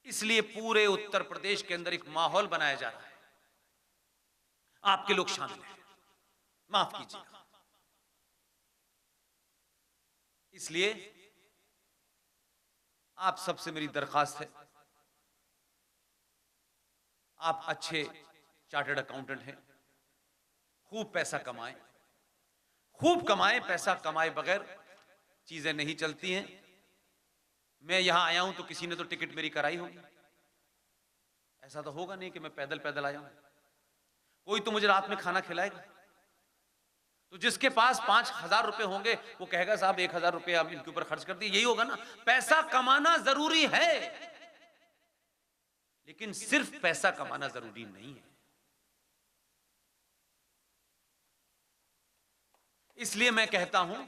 [SPEAKER 3] इसलिए पूरे उत्तर प्रदेश के अंदर एक माहौल बनाया जा रहा है। आपके लोग शामिल हैं, माफ कीजिएगा। इसलिए आप सबसे मेरी दरखास्त है, आप अच्छे चार्टर्ड अकाउंटेंट हैं, खूब पैसा कमाएं, खूब कमाएं। पैसा कमाए बगैर चीजें नहीं चलती हैं। मैं यहां आया हूं तो किसी ने तो टिकट मेरी कराई होगी, ऐसा तो होगा नहीं कि मैं पैदल पैदल आया हूं। कोई तो मुझे रात में खाना खिलाएगा। तो जिसके पास 5,000 रुपए होंगे वो कहेगा साहब 1,000 रुपए आप इनके ऊपर खर्च कर दिए, यही होगा ना। पैसा कमाना जरूरी है, लेकिन सिर्फ पैसा कमाना जरूरी नहीं है। इसलिए मैं कहता हूं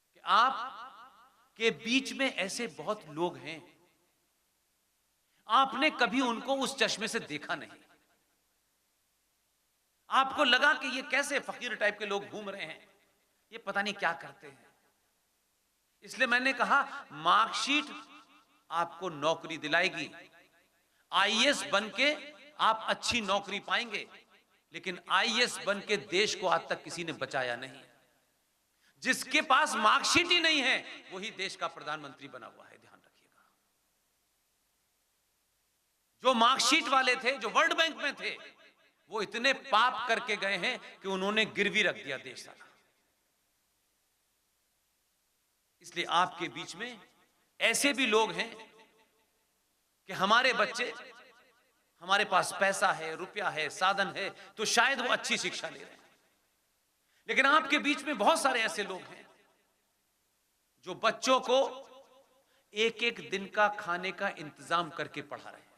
[SPEAKER 3] कि आप के बीच में ऐसे बहुत लोग हैं, आपने कभी उनको उस चश्मे से देखा नहीं। आपको लगा कि ये कैसे फकीर टाइप के लोग घूम रहे हैं, ये पता नहीं क्या करते हैं। इसलिए मैंने कहा मार्कशीट आपको नौकरी दिलाएगी, आईएएस बनके आप अच्छी नौकरी पाएंगे, लेकिन आईएएस बनके देश को आज तक किसी ने बचाया नहीं। जिसके पास मार्कशीट ही नहीं है वही देश का प्रधानमंत्री बना हुआ है, ध्यान रखिएगा। जो मार्कशीट वाले थे, जो वर्ल्ड बैंक में थे, वो इतने पाप करके गए हैं कि उन्होंने गिरवी रख दिया देश सारा। इसलिए आपके बीच में ऐसे भी लोग हैं कि हमारे बच्चे, हमारे पास पैसा है, रुपया है, साधन है, तो शायद वो अच्छी शिक्षा ले रहे हैं। लेकिन आपके बीच में बहुत सारे ऐसे लोग हैं जो बच्चों को एक एक दिन का खाने का इंतजाम करके पढ़ा रहे हैं।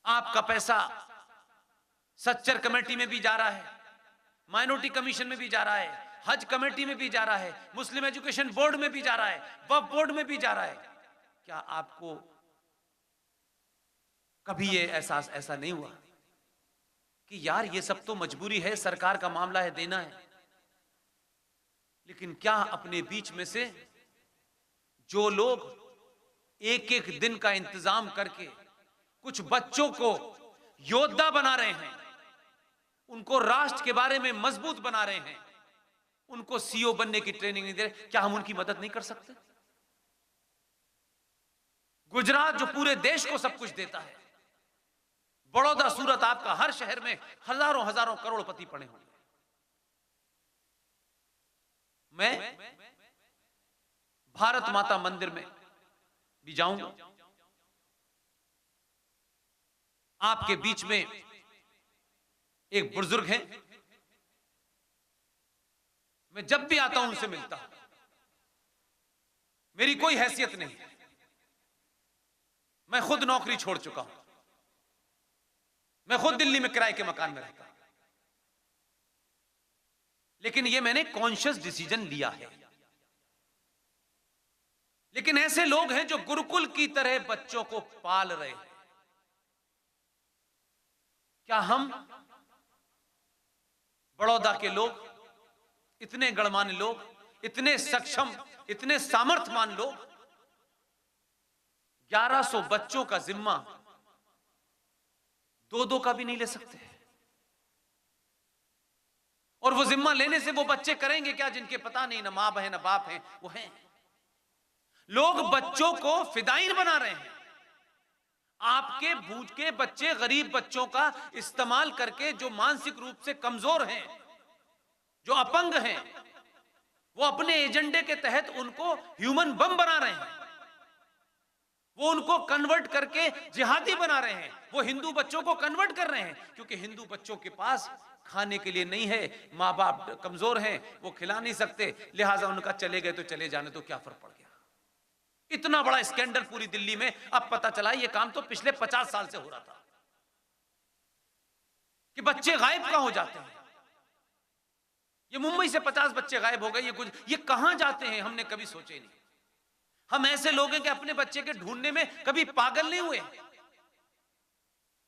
[SPEAKER 3] आपका पैसा सच्चर कमेटी में भी जा रहा है, माइनॉरिटी कमीशन में भी जा रहा है, हज कमेटी में भी जा रहा है, मुस्लिम एजुकेशन बोर्ड में भी जा रहा है, वक्फ बोर्ड में भी जा रहा है। क्या आपको कभी ये एहसास ऐसा नहीं हुआ कि यार ये सब तो मजबूरी है, सरकार का मामला है, देना है? लेकिन क्या अपने बीच में से जो लोग एक एक दिन का इंतजाम करके कुछ बच्चों को योद्धा बना रहे हैं, उनको राष्ट्र के बारे में मजबूत बना रहे हैं, उनको सीईओ बनने की ट्रेनिंग नहीं दे रहे, क्या हम उनकी मदद नहीं कर सकते? गुजरात जो पूरे देश को सब कुछ देता है, बड़ौदा, सूरत, आपका हर शहर में हजारों हजारों करोड़पति पड़े होंगे। मैं भारत माता मंदिर में भी जाऊंगा। आपके बीच में एक बुजुर्ग हैं, मैं जब भी आता हूं उनसे मिलता हूं। मेरी कोई हैसियत नहीं है, मैं खुद नौकरी छोड़ चुका हूं, मैं खुद दिल्ली में किराए के मकान में रहता हूं, लेकिन यह मैंने कॉन्शियस डिसीजन लिया है। लेकिन ऐसे लोग हैं जो गुरुकुल की तरह बच्चों को पाल रहे हैं। क्या हम बड़ौदा के लोग, इतने गणमान्य लोग, इतने सक्षम, इतने सामर्थ्यवान लोग 1100 बच्चों का जिम्मा दो का भी नहीं ले सकते? और वो जिम्मा लेने से वो बच्चे करेंगे क्या जिनके पता नहीं, ना मां बहन ना बाप हैं, वो हैं। लोग बच्चों को फिदाइन बना रहे हैं। आपके बूझ के बच्चे, गरीब बच्चों का इस्तेमाल करके, जो मानसिक रूप से कमजोर हैं, जो अपंग हैं, वो अपने एजेंडे के तहत उनको ह्यूमन बम बना रहे हैं। वो उनको कन्वर्ट करके जिहादी बना रहे हैं। वो हिंदू बच्चों को कन्वर्ट कर रहे हैं, क्योंकि हिंदू बच्चों के पास खाने के लिए नहीं है, माँ बाप कमजोर हैं, वो खिला नहीं सकते, लिहाजा उनका चले गए तो चले जाने, तो क्या फर्क पड़ गया। इतना बड़ा स्कैंडल पूरी दिल्ली में। अब पता चला ये काम तो पिछले 50 साल से हो रहा था कि बच्चे गायब कहां हो जाते हैं। ये मुंबई से 50 बच्चे गायब हो गए, ये कहां जाते हैं हमने कभी सोचे नहीं। हम ऐसे लोग हैं कि अपने बच्चे के ढूंढने में कभी पागल नहीं हुए,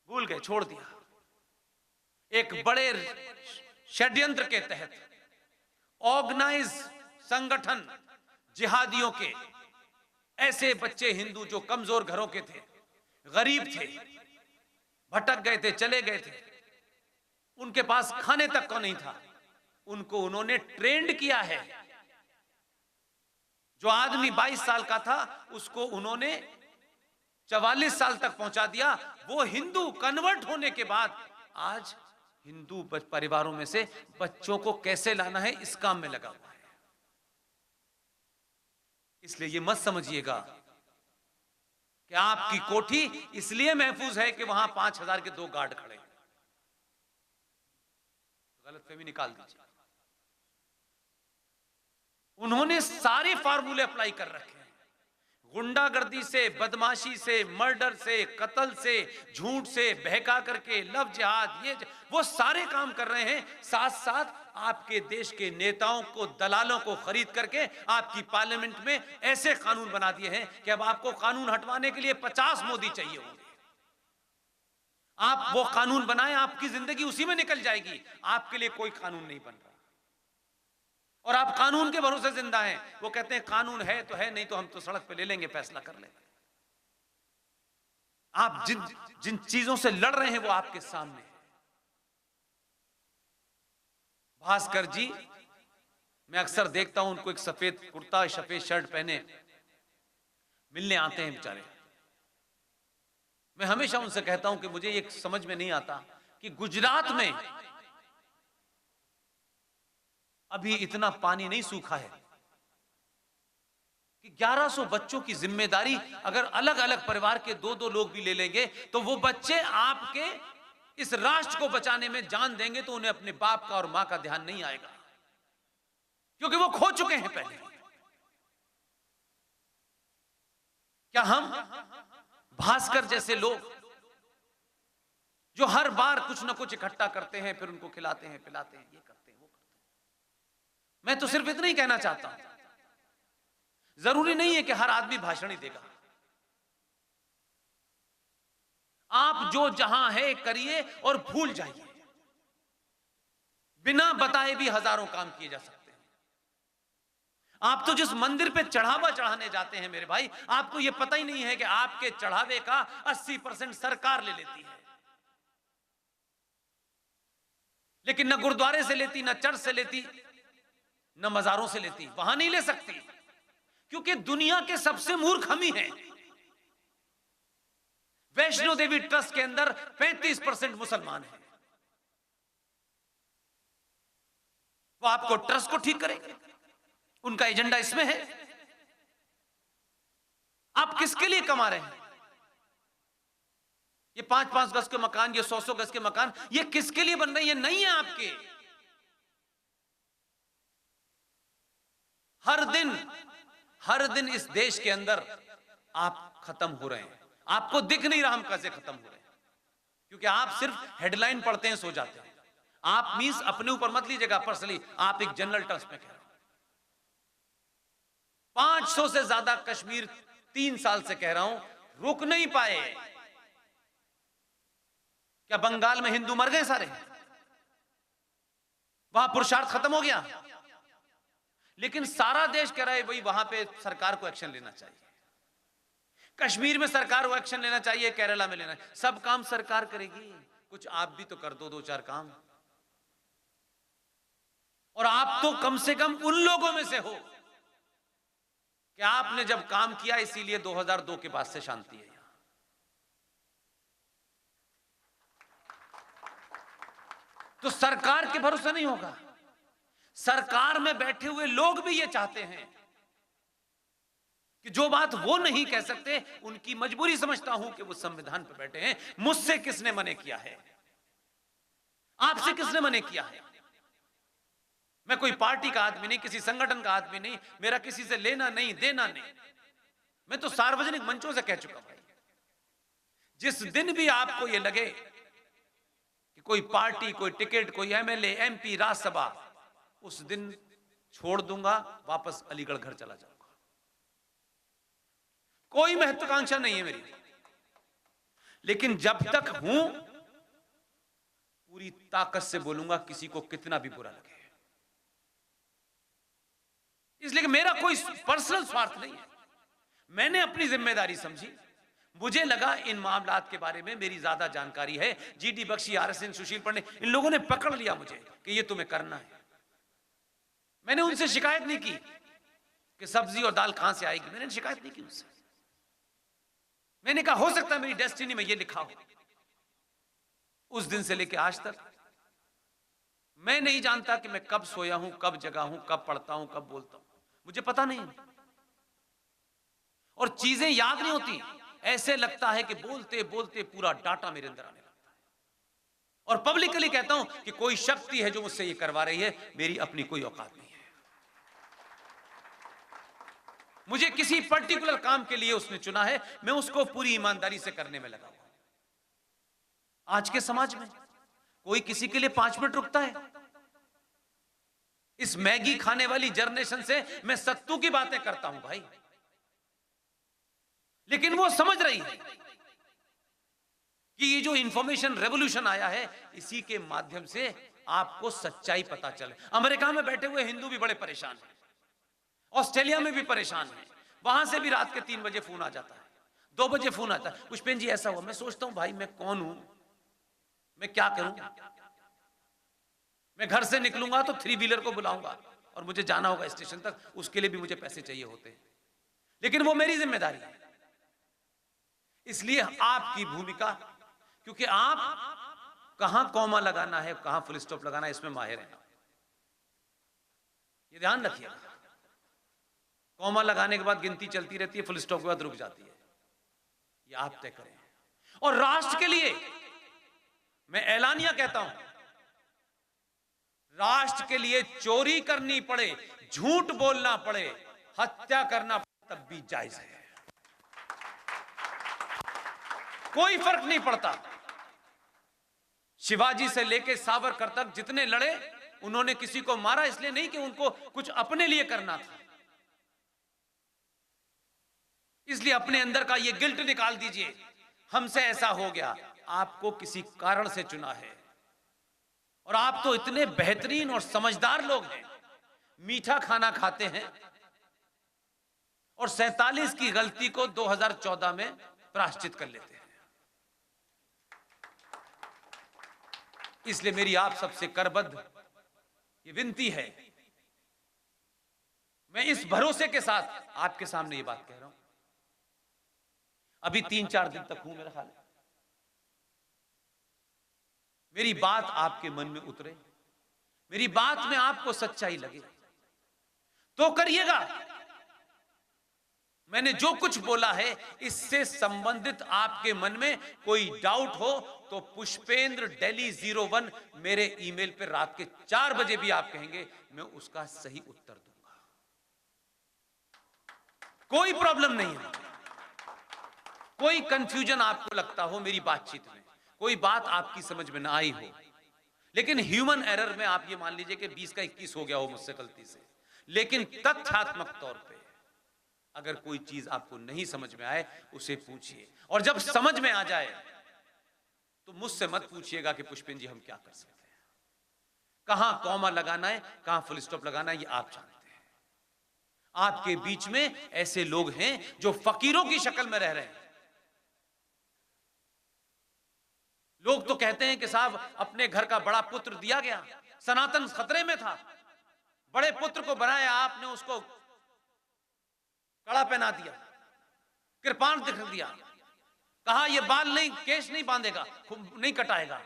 [SPEAKER 3] भूल गए, छोड़ दिया। एक बड़े षड्यंत्र के तहत ऑर्गेनाइज संगठन जिहादियों के ऐसे बच्चे हिंदू जो कमजोर घरों के थे, गरीब थे, भटक गए थे, चले गए थे, उनके पास खाने तक को नहीं था, उनको उन्होंने ट्रेंड किया है। जो आदमी 22 साल का था उसको उन्होंने 44 साल तक पहुंचा दिया। वो हिंदू कन्वर्ट होने के बाद आज हिंदू परिवारों में से बच्चों को कैसे लाना है इस काम में लगा हुआ है। इसलिए ये मत समझिएगा कि आपकी कोठी इसलिए महफूज है कि वहां 5000 के 2 गार्ड खड़े हैं। गलतफहमी निकाल दीजिए। उन्होंने सारे फार्मूले अप्लाई कर रखे हैं, गुंडागर्दी से, बदमाशी से, मर्डर से, कत्ल से, झूठ से, बहका करके, लव जिहाद, ये वो सारे काम कर रहे हैं। साथ साथ आपके देश के नेताओं को, दलालों को खरीद करके आपकी पार्लियामेंट में ऐसे कानून बना दिए हैं कि अब आपको कानून हटवाने के लिए 50 मोदी चाहिए होंगे। आप वो कानून बनाएं, आपकी जिंदगी उसी में निकल जाएगी। आपके लिए कोई कानून नहीं बन रहा और आप कानून के भरोसे जिंदा हैं। वो कहते हैं कानून है तो है, नहीं तो हम तो सड़क पे ले लेंगे, फैसला कर लेंगे। आप जिन जिन चीजों से लड़ रहे हैं वो आपके सामने है। भास्कर जी, मैं अक्सर देखता हूं उनको एक सफेद कुर्ता, सफेद शर्ट पहने मिलने आते हैं बेचारे। मैं हमेशा उनसे कहता हूं कि मुझे ये समझ में नहीं आता कि गुजरात में अभी इतना पानी नहीं सूखा है कि 1100 बच्चों की जिम्मेदारी अगर अलग अलग परिवार के 2-2 लोग भी ले लेंगे तो वो बच्चे आपके इस राष्ट्र को बचाने में जान देंगे, तो उन्हें अपने बाप का और मां का ध्यान नहीं आएगा, क्योंकि वो खो चुके हैं पहले। क्या हम भास्कर जैसे लोग जो हर बार कुछ ना कुछ इकट्ठा करते हैं, फिर उनको खिलाते हैं, पिलाते हैं, ये करते हैं, वो करते हैं। मैं तो सिर्फ इतना ही कहना चाहता हूं, जरूरी नहीं है कि हर आदमी भाषण ही देगा। आप जो जहां है करिए और भूल जाइए। बिना बताए भी हजारों काम किए जा सकते हैं। आप तो जिस मंदिर पे चढ़ावा चढ़ाने जाते हैं मेरे भाई, आपको यह पता ही नहीं है कि आपके चढ़ावे का 80% सरकार ले लेती है, लेकिन न गुरुद्वारे से लेती, न चर्च से लेती, न मजारों से लेती। वहां नहीं ले सकती, क्योंकि दुनिया के सबसे मूर्ख हम ही हैं। वैष्णो देवी ट्रस्ट के अंदर 35% मुसलमान हैं। वो आपको ट्रस्ट को ठीक करेंगे, उनका एजेंडा इसमें है। आप किसके लिए कमा रहे हैं? ये 5-5 गज के मकान, ये 100-100 गज के मकान, ये किसके लिए बन रहे हैं? ये नहीं है आपके। हर दिन इस देश के अंदर आप खत्म हो रहे हैं। आपको दिख नहीं रहा हम कैसे खत्म हो रहे हैं, क्योंकि आप सिर्फ हेडलाइन पढ़ते हैं, सो जाते हैं। आप मींस अपने ऊपर मत लीजिएगा पर्सनली, आप एक जनरल टर्म्स में कह रहे हैं। 500 से ज्यादा कश्मीर 3 साल से कह रहा हूं, रुक नहीं पाए। क्या बंगाल में हिंदू मर गए सारे? वहां पुरुषार्थ खत्म हो गया? लेकिन सारा देश कह रहा है भाई वहां पे सरकार को एक्शन लेना चाहिए, कश्मीर में सरकार को एक्शन लेना चाहिए, केरला में लेना चाहिए। सब काम सरकार करेगी, कुछ आप भी तो कर दो 2-4 काम। और आप तो कम से कम उन लोगों में से हो कि आपने जब काम किया, इसीलिए 2002 के बाद से शांति है यहां। तो सरकार के भरोसे नहीं होगा। सरकार में बैठे हुए लोग भी ये चाहते हैं कि जो बात वो नहीं कह सकते, उनकी मजबूरी समझता हूं कि वो संविधान पर बैठे हैं। मुझसे किसने मने किया है? आपसे किसने मने किया है? मैं कोई पार्टी का आदमी नहीं, किसी संगठन का आदमी नहीं, मेरा किसी से लेना नहीं देना नहीं। मैं तो सार्वजनिक मंचों से कह चुका भाई, जिस दिन भी आपको यह लगे कि कोई पार्टी, कोई टिकट, कोई एमएलए, एमपी, राज्यसभा, उस दिन छोड़ दूंगा, वापस अलीगढ़ घर चला जाऊंगा। कोई महत्वाकांक्षा नहीं है मेरी, लेकिन जब तक हूं पूरी ताकत से बोलूंगा, किसी को कितना भी बुरा लगे। इसलिए कि मेरा कोई पर्सनल स्वार्थ नहीं है। मैंने अपनी जिम्मेदारी समझी, मुझे लगा इन मामलात के बारे में मेरी ज्यादा जानकारी है। जीडी बख्शी, RSN, सुशील पंडित, इन लोगों ने पकड़ लिया मुझे कि ये तुम्हें करना है। मैंने उनसे शिकायत नहीं की कि सब्जी और दाल कहां से आएगी, मैंने शिकायत नहीं की उनसे। मैंने कहा हो सकता है मेरी डेस्टिनी में ये लिखा हो। उस दिन से लेकर आज तक मैं नहीं जानता कि मैं कब सोया हूं, कब जगा हूं, कब पढ़ता हूं, कब बोलता हूं, मुझे पता नहीं। और चीजें याद नहीं होती। ऐसे लगता है कि बोलते बोलते पूरा डाटा मेरे अंदर आने लगता है। और पब्लिकली कहता हूं कि कोई शक्ति है जो मुझसे ये करवा रही है, मेरी अपनी कोई औकात नहीं है। मुझे किसी पर्टिकुलर काम के लिए उसने चुना है, मैं उसको पूरी ईमानदारी से करने में लगा हुआ। आज के समाज में कोई किसी के लिए 5 मिनट रुकता है? इस मैगी खाने वाली जनरेशन से मैं सत्तू की बातें करता हूं भाई, लेकिन वो समझ रही है कि ये जो इंफॉर्मेशन रेवोल्यूशन आया है, इसी के माध्यम से आपको सच्चाई पता चले। अमेरिका में बैठे हुए हिंदू भी बड़े परेशान हैं, ऑस्ट्रेलिया में भी परेशान हैं। वहां से भी रात के 3 बजे फोन आ जाता है, 2 बजे फोन आता है, पुष्पेंद्र जी ऐसा हुआ। मैं सोचता हूं भाई मैं कौन हूं, मैं क्या करूं? मैं घर से निकलूंगा तो 3 व्हीलर को बुलाऊंगा और मुझे जाना होगा स्टेशन तक, उसके लिए भी मुझे पैसे चाहिए होते हैं, लेकिन वो मेरी जिम्मेदारी है। इसलिए आपकी भूमिका, क्योंकि आप कहां कॉमा लगाना है, कहां फुल स्टॉप लगाना है, इसमें माहिर हैं, ये ध्यान रखिएगा। कॉमा लगाने के बाद गिनती चलती रहती है, फुल स्टॉप के बाद रुक जाती है, ये आप तय करें। और राष्ट्र के लिए मैं ऐलानिया कहता हूं, राष्ट्र के लिए चोरी करनी पड़े, झूठ बोलना पड़े, हत्या करना पड़े, तब भी जायज है, कोई फर्क नहीं पड़ता। शिवाजी से लेकर सावरकर तक जितने लड़े, उन्होंने किसी को मारा इसलिए नहीं कि उनको कुछ अपने लिए करना था। इसलिए अपने अंदर का ये गिल्ट निकाल दीजिए, हमसे ऐसा हो गया। आपको किसी कारण से चुना है, और आप तो इतने बेहतरीन और समझदार लोग हैं, मीठा खाना खाते हैं और 47 की गलती को 2014 में प्रायश्चित कर लेते हैं। इसलिए मेरी आप सबसे करबद्ध ये विनती है, मैं इस भरोसे के साथ आपके सामने ये बात कह रहा हूं। अभी 3-4 दिन तक हूं, मेरा ख्याल है मेरी बात आपके मन में उतरे, मेरी बात में आपको सच्चाई लगे तो करिएगा। मैंने जो कुछ बोला है इससे संबंधित आपके मन में कोई डाउट हो तो पुष्पेंद्र दिल्ली 01 मेरे ईमेल पर रात के 4 बजे भी आप कहेंगे, मैं उसका सही उत्तर दूंगा। कोई प्रॉब्लम नहीं है। कोई कंफ्यूजन आपको लगता हो मेरी बातचीत में, कोई बात आपकी समझ में ना आई हो, लेकिन ह्यूमन एरर में आप ये मान लीजिए कि 20 का 21 हो गया हो मुझसे गलती से, लेकिन तथ्यात्मक तौर पे अगर कोई चीज आपको नहीं समझ में आए उसे पूछिए, और जब समझ में आ जाए तो मुझसे मत पूछिएगा कि पुष्पेंद्र जी हम क्या कर सकते हैं, कहां कॉमा लगाना है, कहां फुल स्टॉप लगाना है, ये आप जानते हैं। आपके बीच में ऐसे लोग हैं जो फकीरों की शक्ल में रह रहे हैं। लोग तो कहते हैं कि साहब अपने घर का बड़ा पुत्र दिया गया, सनातन खतरे में था, बड़े पुत्र को बनाया आपने, उसको कड़ा पहना दिया, कृपाण दिखा दिया, कहा ये बाल नहीं, केश नहीं बांधेगा, नहीं कटाएगा।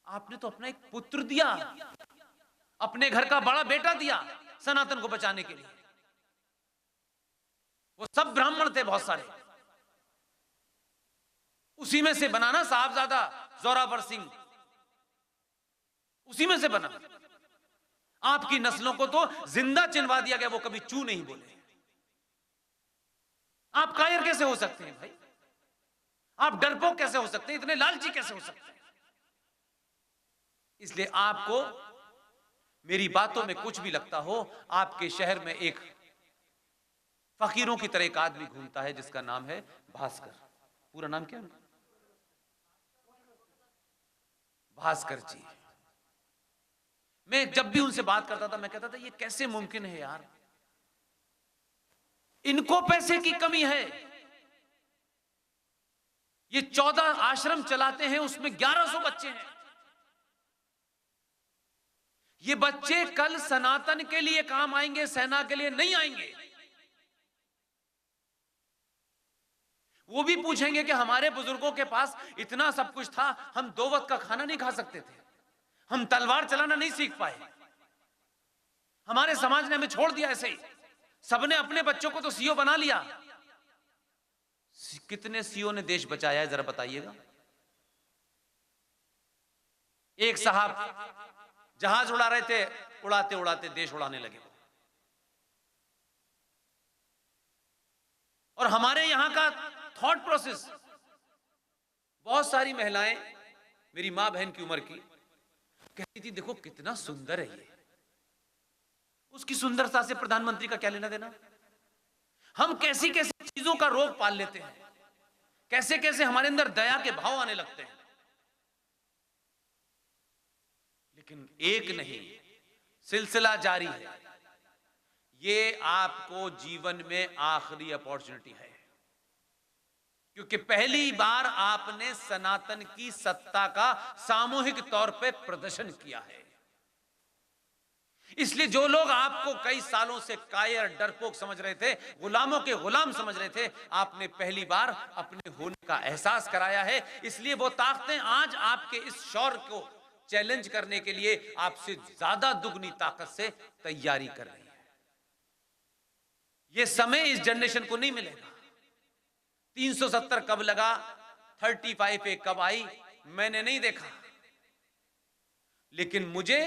[SPEAKER 3] आपने तो अपना एक पुत्र दिया, अपने घर का बड़ा बेटा दिया सनातन को बचाने के लिए। वो सब ब्राह्मण थे बहुत सारे, उसी में से बनाना साहबजादा जोरावर सिंह, उसी में से बना। आपकी नस्लों को तो जिंदा चिनवा दिया गया, वो कभी चू नहीं बोले। आप कायर कैसे हो सकते हैं भाई? आप डरपोक कैसे हो सकते हैं? इतने लालची कैसे हो सकते हैं? इसलिए आपको मेरी बातों में कुछ भी लगता हो, आपके शहर में एक फकीरों की तरह एक आदमी घूमता है जिसका नाम है भास्कर। पूरा नाम क्या है? भास्कर जी। मैं जब भी उनसे बात करता था मैं कहता था ये कैसे मुमकिन है यार, इनको पैसे की कमी है, ये 14 आश्रम चलाते हैं, उसमें 1100 बच्चे हैं। ये बच्चे कल सनातन के लिए काम आएंगे, सेना के लिए नहीं आएंगे। वो भी पूछेंगे कि हमारे बुजुर्गों के पास इतना सब कुछ था, हम 2 वक्त का खाना नहीं खा सकते थे, हम तलवार चलाना नहीं सीख पाए, हमारे समाज ने हमें छोड़ दिया ऐसे ही, सबने अपने बच्चों को तो सीओ बना लिया। कितने सीओ ने देश बचाया है जरा बताइएगा? एक साहब जहाज उड़ा रहे थे, उड़ाते उड़ाते देश उड़ाने लगे। और हमारे यहां का थॉट प्रोसेस, बहुत सारी महिलाएं मेरी मां बहन की उम्र की कहती थी देखो कितना सुंदर है ये, उसकी सुंदरता से प्रधानमंत्री का क्या लेना देना? हम कैसी कैसी चीजों का रोग पाल लेते हैं, कैसे कैसे हमारे अंदर दया के भाव आने लगते हैं। लेकिन एक नहीं, सिलसिला जारी है। ये आपको जीवन में आखिरी अपॉर्चुनिटी है, क्योंकि पहली बार आपने सनातन की सत्ता का सामूहिक तौर पे प्रदर्शन किया है। इसलिए जो लोग आपको कई सालों से कायर डरपोक समझ रहे थे, गुलामों के गुलाम समझ रहे थे, आपने पहली बार अपने होने का एहसास कराया है। इसलिए वो ताकतें आज आपके इस शौर्य को चैलेंज करने के लिए आपसे ज्यादा दुगनी ताकत से तैयारी कर रही है। ये समय इस जनरेशन को नहीं मिलेगा। 370 कब लगा, 35 पे कब आई, मैंने नहीं देखा, लेकिन मुझे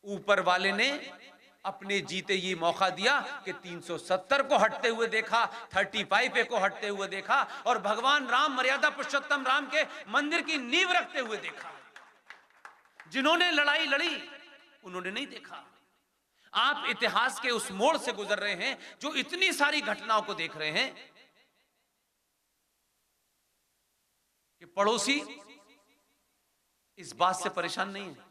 [SPEAKER 3] ऊपर वाले ने अपने जीते ये मौका दिया कि 370 को हटते हुए देखा, 35 पे को हटते हुए देखा, और भगवान राम, मर्यादा पुरुषोत्तम राम के मंदिर की नींव रखते हुए देखा। जिन्होंने लड़ाई लड़ी उन्होंने नहीं देखा। आप इतिहास के उस मोड़ से गुजर रहे हैं जो इतनी सारी घटनाओं को देख रहे हैं कि पड़ोसी इस बात से परेशान नहीं है।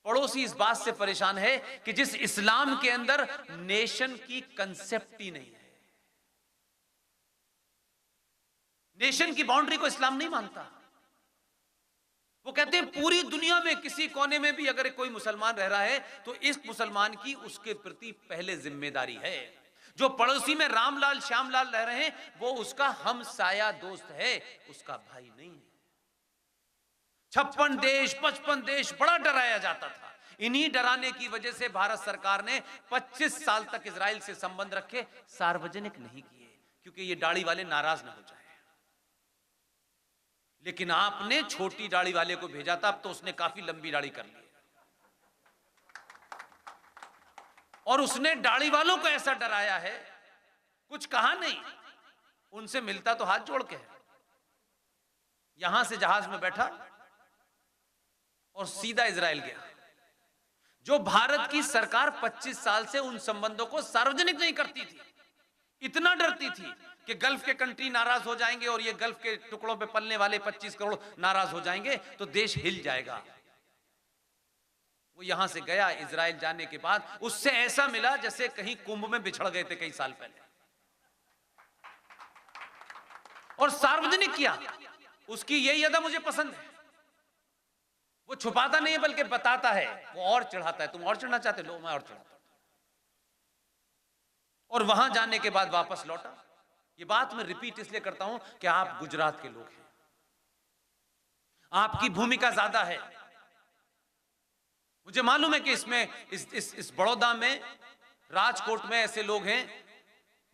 [SPEAKER 3] पड़ोसी इस बात से परेशान है कि जिस इस्लाम के अंदर नेशन की कंसेप्ट ही नहीं है, नेशन की बाउंड्री को इस्लाम नहीं मानता। वो कहते हैं पूरी दुनिया में किसी कोने में भी अगर कोई मुसलमान रह रहा है तो इस मुसलमान की उसके प्रति पहले जिम्मेदारी है। जो पड़ोसी में रामलाल श्यामलाल रह रहे हैं वो उसका हमसाया दोस्त है, उसका भाई नहीं है। 56 देश, 55 देश, बड़ा डराया जाता था। इन्हीं डराने की वजह से भारत सरकार ने 25 साल तक इजराइल से संबंध रखे, सार्वजनिक नहीं किए, क्योंकि ये दाढ़ी वाले नाराज ना हो जाए। लेकिन आपने छोटी दाढ़ी वाले को भेजा था, अब तो उसने काफी लंबी दाढ़ी कर ली है। और उसने दाढ़ी वालों को ऐसा डराया है, कुछ कहा नहीं, उनसे मिलता तो हाथ जोड़ के है। यहां से जहाज में बैठा और सीधा इजराइल गया। जो भारत की सरकार 25 साल से उन संबंधों को सार्वजनिक नहीं करती थी, इतना डरती थी कि गल्फ के कंट्री नाराज हो जाएंगे और ये गल्फ के टुकड़ों पे पलने वाले 25 करोड़ नाराज हो जाएंगे तो देश हिल जाएगा। वो यहां से गया, इजराइल जाने के बाद उससे ऐसा मिला जैसे कहीं कुंभ में बिछड़ गए थे कई साल पहले, और सार्वजनिक किया। उसकी यही अदा मुझे पसंद है, वो छुपाता नहीं है बल्कि बताता है, वो और चढ़ाता है। तुम और चढ़ना चाहते लो, मैं और चढ़ाता हूं। और वहां जाने के बाद वापस लौटा। ये बात मैं रिपीट इसलिए करता हूं कि आप गुजरात के लोग हैं, आपकी भूमिका ज्यादा है। मुझे मालूम है कि इसमें इस बड़ौदा में, राजकोट में ऐसे लोग हैं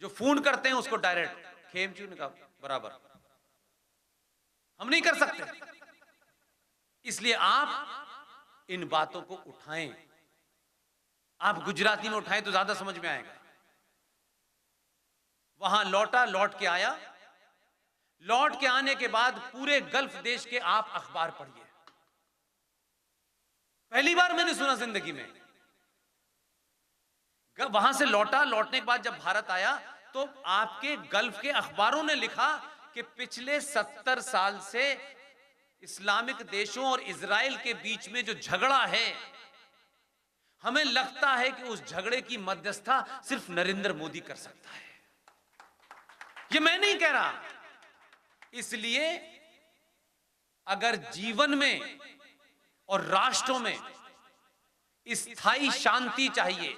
[SPEAKER 3] जो फोन करते हैं उसको डायरेक्ट खेमचू का बराबर हम नहीं कर सकते। इसलिए आप इन बातों को उठाएं, आप गुजराती में उठाएं तो ज्यादा समझ में आएगा। वहां लौटा, लौट के आया। लौट के आने के बाद पूरे गल्फ देश के आप अखबार पढ़िए। पहली बार मैंने सुना जिंदगी में। वहां से लौटा, लौटने के बाद जब भारत आया तो आपके गल्फ के अखबारों ने लिखा कि पिछले 70 साल से इस्लामिक देशों और इजराइल के बीच में जो झगड़ा है, हमें लगता है कि उस झगड़े की मध्यस्थता सिर्फ नरेंद्र मोदी कर सकता है। ये मैं नहीं कह रहा। इसलिए अगर जीवन में और राष्ट्रों में स्थायी शांति चाहिए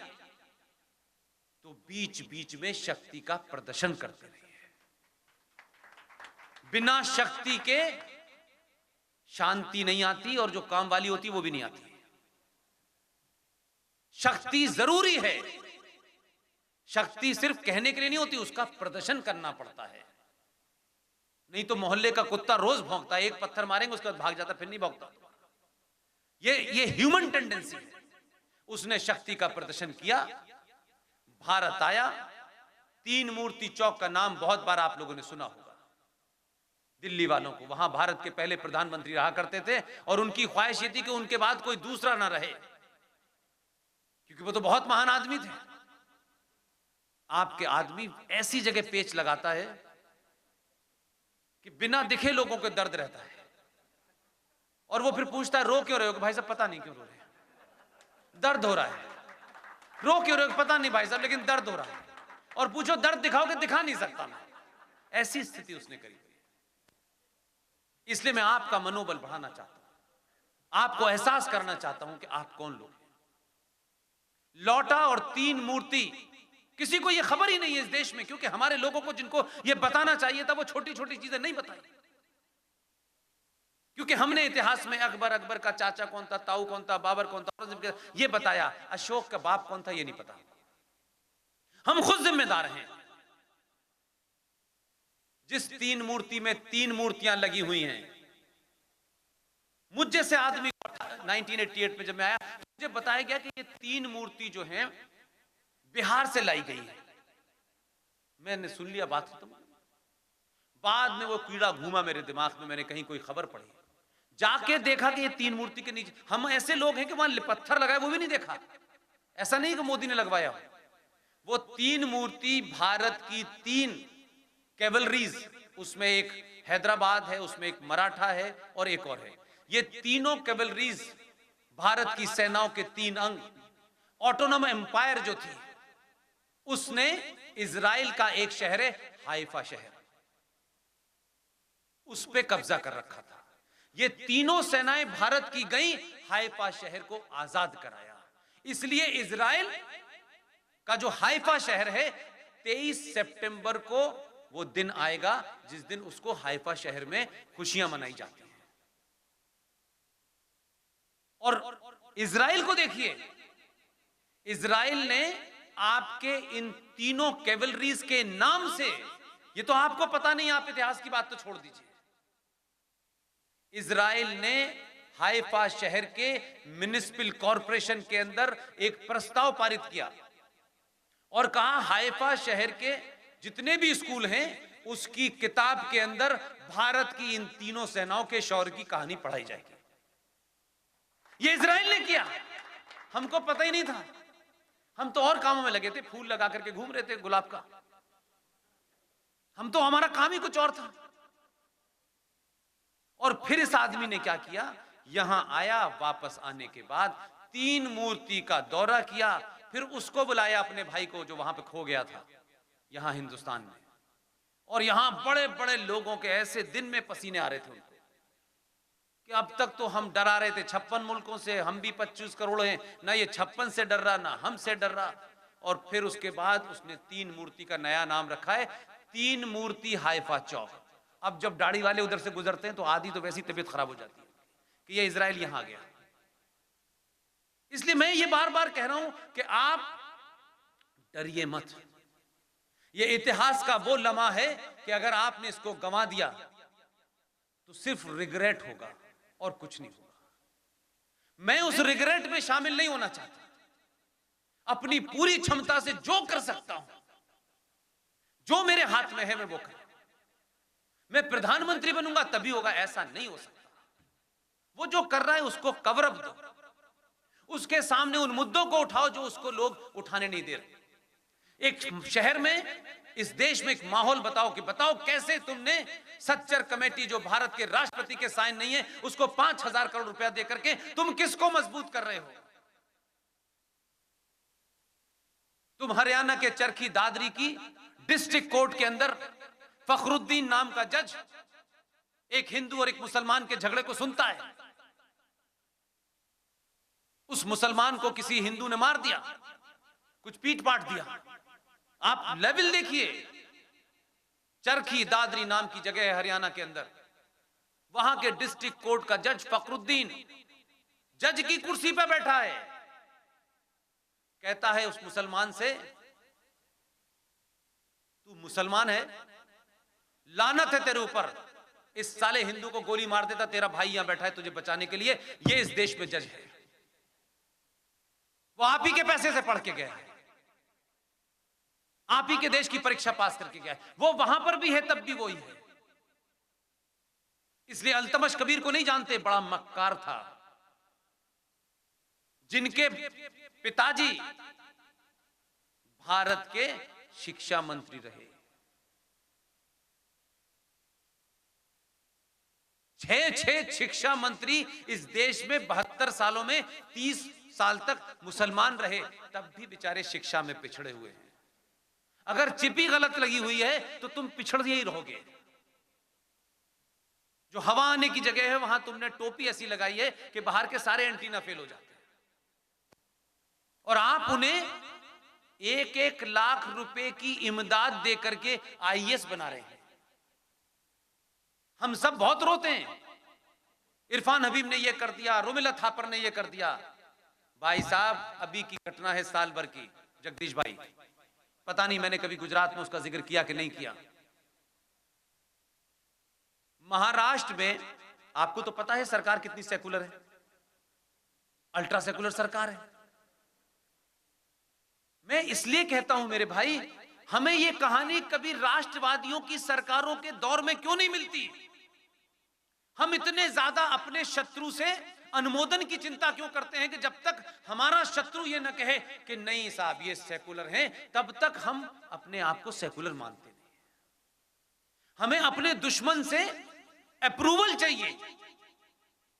[SPEAKER 3] तो बीच बीच में शक्ति का प्रदर्शन करते रहिए। बिना शक्ति के शांति नहीं आती, और जो काम वाली होती वो भी नहीं आती। शक्ति जरूरी है, शक्ति सिर्फ कहने के लिए नहीं होती, उसका प्रदर्शन करना पड़ता है। नहीं तो मोहल्ले का कुत्ता रोज भौंकता है, एक पत्थर मारेंगे उसके बाद भाग जाता, फिर नहीं भौंकता। ये ह्यूमन टेंडेंसी है। उसने शक्ति का प्रदर्शन किया। भारत आया। 3 मूर्ति चौक का नाम बहुत बार आप लोगों ने सुना होगा, दिल्ली वालों को। वहां भारत के पहले प्रधानमंत्री रहा करते थे और उनकी ख्वाहिश ये थी कि उनके बाद कोई दूसरा ना रहे, क्योंकि वो तो बहुत महान आदमी थे। आपके आदमी ऐसी जगह पेच लगाता है कि बिना दिखे लोगों को दर्द रहता है, और वो फिर पूछता है रो क्यों रहे हो? भाई साहब पता नहीं क्यों रो रहे हैं, दर्द हो रहा है। रो क्यों रहे हो? पता नहीं भाई साहब, लेकिन दर्द हो रहा है। और पूछो दर्द दिखाओगे? दिखा नहीं सकता मैं। ऐसी स्थिति उसने करी। इसलिए मैं आपका मनोबल बढ़ाना चाहता हूं, आपको एहसास करना चाहता हूं कि आप कौन लोग हैं। लौटा और 3 मूर्ति, किसी को यह खबर ही नहीं है इस देश में, क्योंकि हमारे लोगों को जिनको यह बताना चाहिए था वो छोटी छोटी चीजें नहीं बताई। क्योंकि हमने इतिहास में अकबर का चाचा कौन था, ताऊ कौन था, बाबर कौन था, यह बताया। अशोक का बाप कौन था ये नहीं पता। हम खुद जिम्मेदार हैं। जिस 3 मूर्ति में 3 मूर्तियां लगी हुई हैं, मुझ जैसे आदमी 1988 में जब मैं आया, मुझे बताया गया कि ये 3 मूर्ति जो हैं बिहार से लाई गई है। मैंने सुन लिया बात खत्म। बाद में वो कीड़ा घूमा मेरे दिमाग में, मैंने कहीं कोई खबर पढ़ी, जाके देखा कि ये 3 मूर्ति के नीचे हम ऐसे लोग हैं कि वहां पत्थर लगाए वो भी नहीं देखा। ऐसा नहीं कि मोदी ने लगवाया। वो 3 मूर्ति भारत की 3 कैवलरीज, उसमें एक हैदराबाद है, उसमें एक मराठा है और एक और है। ये तीनों कैवलरीज भारत की सेनाओं के 3 अंग। ऑटोनोम एम्पायर जो थी उसने इजराइल का एक शहर है हाइफा शहर, उस पे कब्जा कर रखा था। ये तीनों सेनाएं भारत की गई, हाइफा शहर को आजाद कराया। इसलिए इजराइल का जो हाइफा शहर है, 23 सितंबर को वो दिन आएगा जिस दिन उसको हाइफा शहर में खुशियां मनाई जाती हैं। और इजराइल को देखिए, इजराइल ने आपके इन तीनों कैवलरीज के नाम से, ये तो आपको पता नहीं, आप इतिहास की बात तो छोड़ दीजिए, इजराइल ने हाइफा शहर के म्युनिसिपल कॉरपोरेशन के अंदर एक प्रस्ताव पारित किया और कहा हाइफा शहर के जितने भी स्कूल हैं उसकी किताब के अंदर भारत की इन तीनों सेनाओं के शौर्य की कहानी पढ़ाई जाएगी। यह इजराइल ने किया, हमको पता ही नहीं था, हम तो और कामों में लगे थे, फूल लगा करके घूम रहे थे गुलाब का, हम तो हमारा काम ही कुछ और था। और फिर इस आदमी ने क्या किया, यहां आया, वापस आने के बाद 3 मूर्ति का दौरा किया, फिर उसको बुलाया अपने भाई को जो वहां पे खो गया था यहां हिंदुस्तान में, और यहां बड़े बड़े लोगों के ऐसे दिन में पसीने आ रहे थे उनको कि अब तक तो हम डरा रहे थे 56 मुल्कों से, हम भी 25 करोड़ हैं, ना ये 56 से डर रहा ना हमसे डर रहा। और फिर उसके बाद उसने 3 मूर्ति का नया नाम रखा है, 3 मूर्ति हाइफा चौक। अब जब दाढ़ी वाले उधर से गुजरते हैं तो आधी तो वैसी तबीयत खराब हो जाती है कि ये इजराइल यहां आ गया। इसलिए मैं ये बार बार कह रहा हूं कि आप डरिए मत, ये इतिहास का वो लम्हा है कि अगर आपने इसको गंवा दिया तो सिर्फ रिग्रेट होगा और कुछ नहीं होगा। मैं उस रिग्रेट में शामिल नहीं होना चाहता, अपनी पूरी क्षमता से जो कर सकता हूं, जो मेरे हाथ में है मैं वो करूं। मैं प्रधानमंत्री बनूंगा तभी होगा, ऐसा नहीं हो सकता। वो जो कर रहा है उसको कवर अप दो, उसके सामने उन मुद्दों को उठाओ जो उसको लोग उठाने नहीं दे रहे। एक शहर में, इस देश में एक माहौल बताओ कि बताओ कैसे तुमने सच्चर कमेटी जो भारत के राष्ट्रपति के साइन नहीं है उसको 5,000 करोड़ रुपया देकर के तुम किसको मजबूत कर रहे हो। तुम हरियाणा के चरखी दादरी की डिस्ट्रिक्ट कोर्ट के अंदर फखरुद्दीन नाम का जज एक हिंदू और एक मुसलमान के झगड़े को सुनता है, उस मुसलमान को किसी हिंदू ने मार दिया, कुछ पीट पाट दिया। आप लेवल देखिए, चरखी दादरी नाम की जगह है हरियाणा के अंदर, वहां के डिस्ट्रिक्ट कोर्ट का जज फखरुद्दीन जज की कुर्सी पर बैठा है, कहता है उस मुसलमान से, तू मुसलमान है, लानत है तेरे ऊपर, इस साले हिंदू को गोली मार देता, तेरा भाई यहां बैठा है तुझे बचाने के लिए, ये इस देश में जज है। वो आप ही के पैसे से पढ़ के गया है, आप ही के देश की परीक्षा पास करके गया है, वो वहां पर भी है तब भी वही है। इसलिए अल्तमश कबीर को नहीं जानते, बड़ा मक्कार था, जिनके पिताजी भारत के शिक्षा मंत्री रहे। 6 शिक्षा मंत्री इस देश में 72 सालों में 30 साल तक मुसलमान रहे, तब भी बेचारे शिक्षा में पिछड़े हुए हैं। अगर चिपी गलत लगी हुई है तो तुम पिछड़ ही रहोगे। जो हवा आने की जगह है वहां तुमने टोपी ऐसी लगाई है कि बाहर के सारे एंटीना फेल हो जाते हैं, और आप उन्हें 1-1 लाख रुपए की इमदाद देकर के आईएएस बना रहे हैं। हम सब बहुत रोते हैं, इरफान हबीब ने यह कर दिया, रुमिला थापर ने यह कर दिया। भाई साहब, अभी की घटना है साल भर की, जगदीश भाई, पता नहीं मैंने कभी गुजरात में उसका जिक्र किया कि नहीं किया। महाराष्ट्र में आपको तो पता है सरकार कितनी सेकुलर है, अल्ट्रा सेकुलर सरकार है। मैं इसलिए कहता हूं मेरे भाई, हमें यह कहानी कभी राष्ट्रवादियों की सरकारों के दौर में क्यों नहीं मिलती? हम इतने ज्यादा अपने शत्रु से अनुमोदन की चिंता क्यों करते हैं कि जब तक हमारा शत्रु ये न कहे कि नहीं साहब ये सेकुलर हैं, तब तक हम अपने आप को सेकुलर मानते नहीं। हमें अपने दुश्मन से अप्रूवल चाहिए,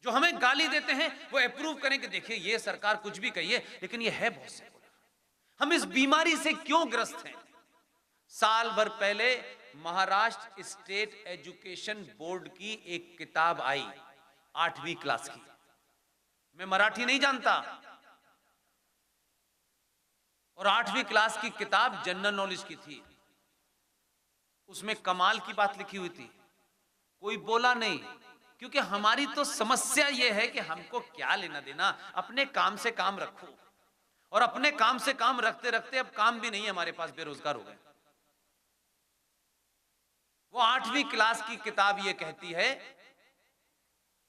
[SPEAKER 3] जो हमें गाली देते हैं वो अप्रूव करें कि देखिए ये सरकार कुछ भी कहिए लेकिन ये है बहुत सेकुलर। हम इस बीमारी से क्यों ग्रस्त हैं? साल भर पहले महाराष्ट्र स्टेट एजुकेशन बोर्ड की एक किताब आई 8वीं क्लास की। मैं मराठी नहीं जानता, और 8वीं क्लास की किताब जनरल नॉलेज की थी। उसमें कमाल की बात लिखी हुई थी, कोई बोला नहीं, क्योंकि हमारी तो समस्या यह है कि हमको क्या लेना देना, अपने काम से काम रखो। और अपने काम से काम रखते रखते अब काम भी नहीं है हमारे पास, बेरोजगार हो गए। वो 8वीं क्लास की किताब ये कहती है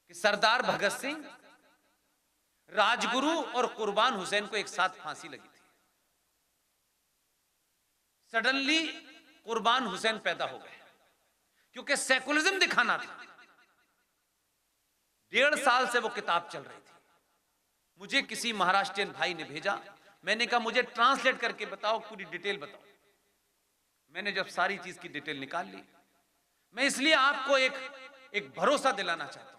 [SPEAKER 3] कि सरदार भगत सिंह, राजगुरु और कुर्बान हुसैन को एक साथ फांसी लगी थी। सडनली कुर्बान हुसैन पैदा हो गए क्योंकि सेकुलरिज्म दिखाना था। 1.5 साल से वो किताब चल रही थी। मुझे किसी महाराष्ट्रियन भाई ने भेजा, मैंने कहा मुझे ट्रांसलेट करके बताओ, पूरी डिटेल बताओ। मैंने जब सारी चीज की डिटेल निकाल ली, मैं इसलिए आपको एक भरोसा दिलाना चाहता हूं,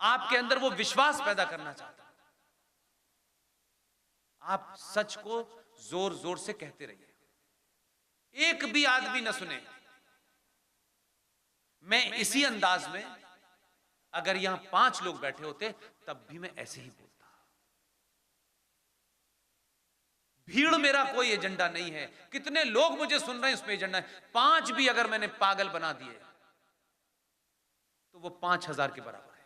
[SPEAKER 3] आपके अंदर वो विश्वास पैदा करना चाहता हूं। आप सच को जोर जोर से कहते रहिए, एक भी आदमी न सुने। मैं इसी अंदाज में अगर यहां 5 लोग बैठे होते तब भी मैं ऐसे ही बोलता। भीड़ मेरा कोई एजेंडा नहीं है, कितने लोग मुझे सुन रहे हैं उसमें एजेंडा है। 5 भी अगर मैंने पागल बना दिए तो वो 5000 के बराबर है।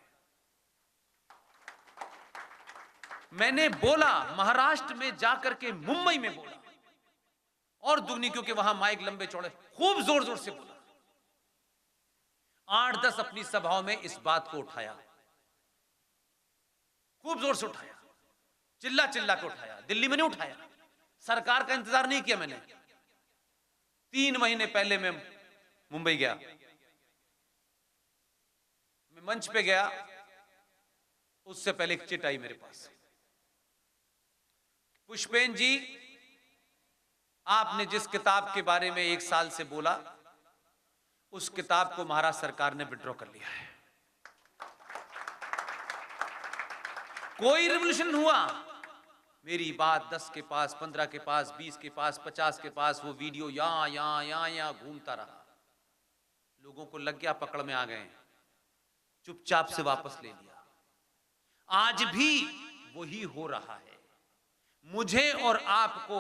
[SPEAKER 3] मैंने बोला महाराष्ट्र में जाकर के, मुंबई में बोला, और दुगनी, क्योंकि वहां माइक लंबे चौड़े, खूब जोर जोर से बोला। 8-10 अपनी सभाओं में इस बात को उठाया, खूब जोर से उठाया, चिल्ला चिल्ला के उठाया। दिल्ली में नहीं उठाया, सरकार का इंतजार नहीं किया मैंने। 3 महीने पहले मैं मुंबई गया, मैं मंच पे गया, उससे पहले एक चिट आई मेरे पास। पुष्पेन जी, आपने जिस किताब के बारे में 1 साल से बोला, उस किताब को महाराष्ट्र सरकार ने विड्रॉ कर लिया है। कोई रिवॉल्यूशन हुआ, मेरी बात 10 के पास, 15 के पास, 20 के पास, 50 के पास, वो वीडियो यहां घूमता रहा। लोगों को लग गया पकड़ में आ गए, चुपचाप से वापस ले लिया। आज भी वही हो रहा है। मुझे और आपको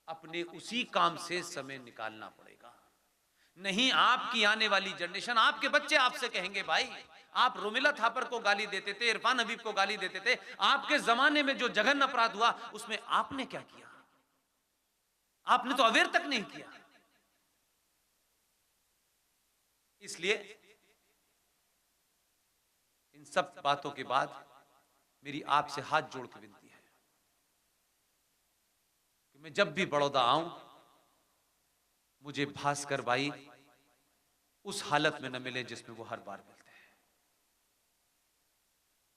[SPEAKER 3] अपने उसी काम से समय निकालना पड़ेगा, नहीं आपकी आने वाली जनरेशन, आपके बच्चे आपसे कहेंगे, भाई आप रोमिला थापर को गाली देते थे, इरफान हबीब को गाली देते थे, आपके जमाने में जो जघन्य अपराध हुआ उसमें आपने क्या किया? आपने तो अवेयर तक नहीं किया। इसलिए इन सब बातों के बाद मेरी आपसे हाथ जोड़ के विनती है कि मैं जब भी बड़ौदा आऊं, मुझे भास्कर भाई उस हालत में न मिले जिसमें वो हर बार मिलते हैं।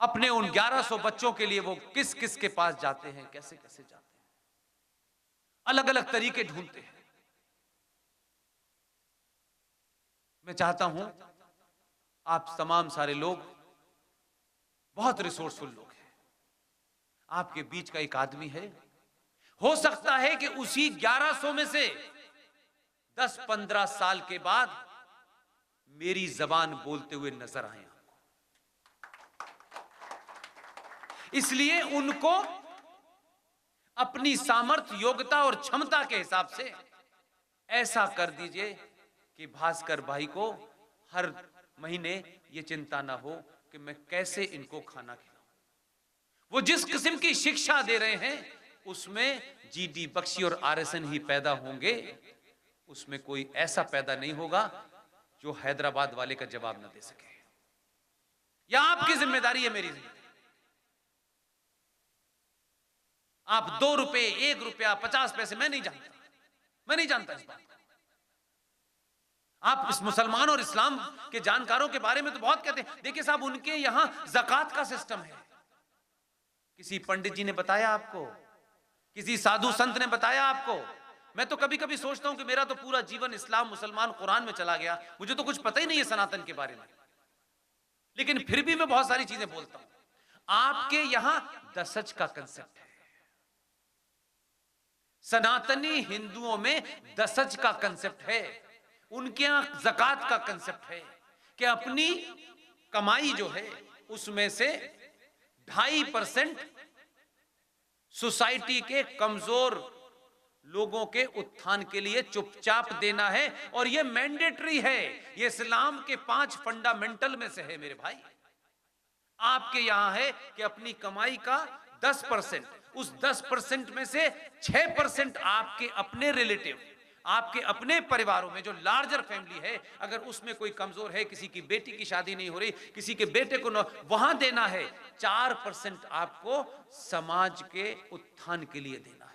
[SPEAKER 3] अपने उन 1100 बच्चों के लिए वो किस किस के पास जाते हैं, कैसे कैसे जाते हैं, अलग अलग तरीके ढूंढते हैं। मैं चाहता हूं आप तमाम सारे लोग बहुत रिसोर्सफुल लोग हैं, आपके बीच का एक आदमी है, हो सकता है कि उसी 1100 में से 10-15 साल के बाद मेरी जबान बोलते हुए नजर आए आपको। इसलिए उनको अपनी सामर्थ्य, योग्यता और क्षमता के हिसाब से ऐसा कर दीजिए कि भास्कर भाई को हर महीने ये चिंता ना हो कि मैं कैसे इनको खाना खिलाऊं। वो जिस किस्म की शिक्षा दे रहे हैं उसमें जीडी बख्शी और आरएसएन ही पैदा होंगे, उसमें कोई ऐसा पैदा नहीं होगा जो हैदराबाद वाले का जवाब न दे सके। यह आपकी जिम्मेदारी है, मेरी जिम्मेदारी। आप 2 रुपए, 1 रुपया, 50 पैसे, मैं नहीं जानता इस बात को। आप इस मुसलमान और इस्लाम के जानकारों के बारे में तो बहुत कहते हैं। देखिए साहब, उनके यहां ज़कात का सिस्टम है। किसी पंडित जी ने बताया आपको? किसी साधु संत ने बताया आपको? मैं तो कभी कभी सोचता हूं कि मेरा तो पूरा जीवन इस्लाम, मुसलमान, कुरान में चला गया, मुझे तो कुछ पता ही नहीं है सनातन के बारे में। लेकिन फिर भी मैं बहुत सारी चीजें बोलता हूं। आपके यहां दशज का कंसेप्ट है, सनातनी हिंदुओं में दशज का कंसेप्ट है, उनके यहां ज़कात का कंसेप्ट है कि अपनी कमाई जो है उसमें से 2.5% सोसाइटी के कमजोर लोगों के उत्थान के लिए चुपचाप देना है, और यह मैंडेटरी है। यह इस्लाम के 5 फंडामेंटल में से है मेरे भाई। आपके यहां है कि अपनी कमाई का 10%, उस 10% में से 6% आपके अपने रिलेटिव, आपके अपने परिवारों में जो लार्जर फैमिली है, अगर उसमें कोई कमजोर है, किसी की बेटी की शादी नहीं हो रही, किसी के बेटे को वहां देना है। 4% आपको समाज के उत्थान के लिए देना है।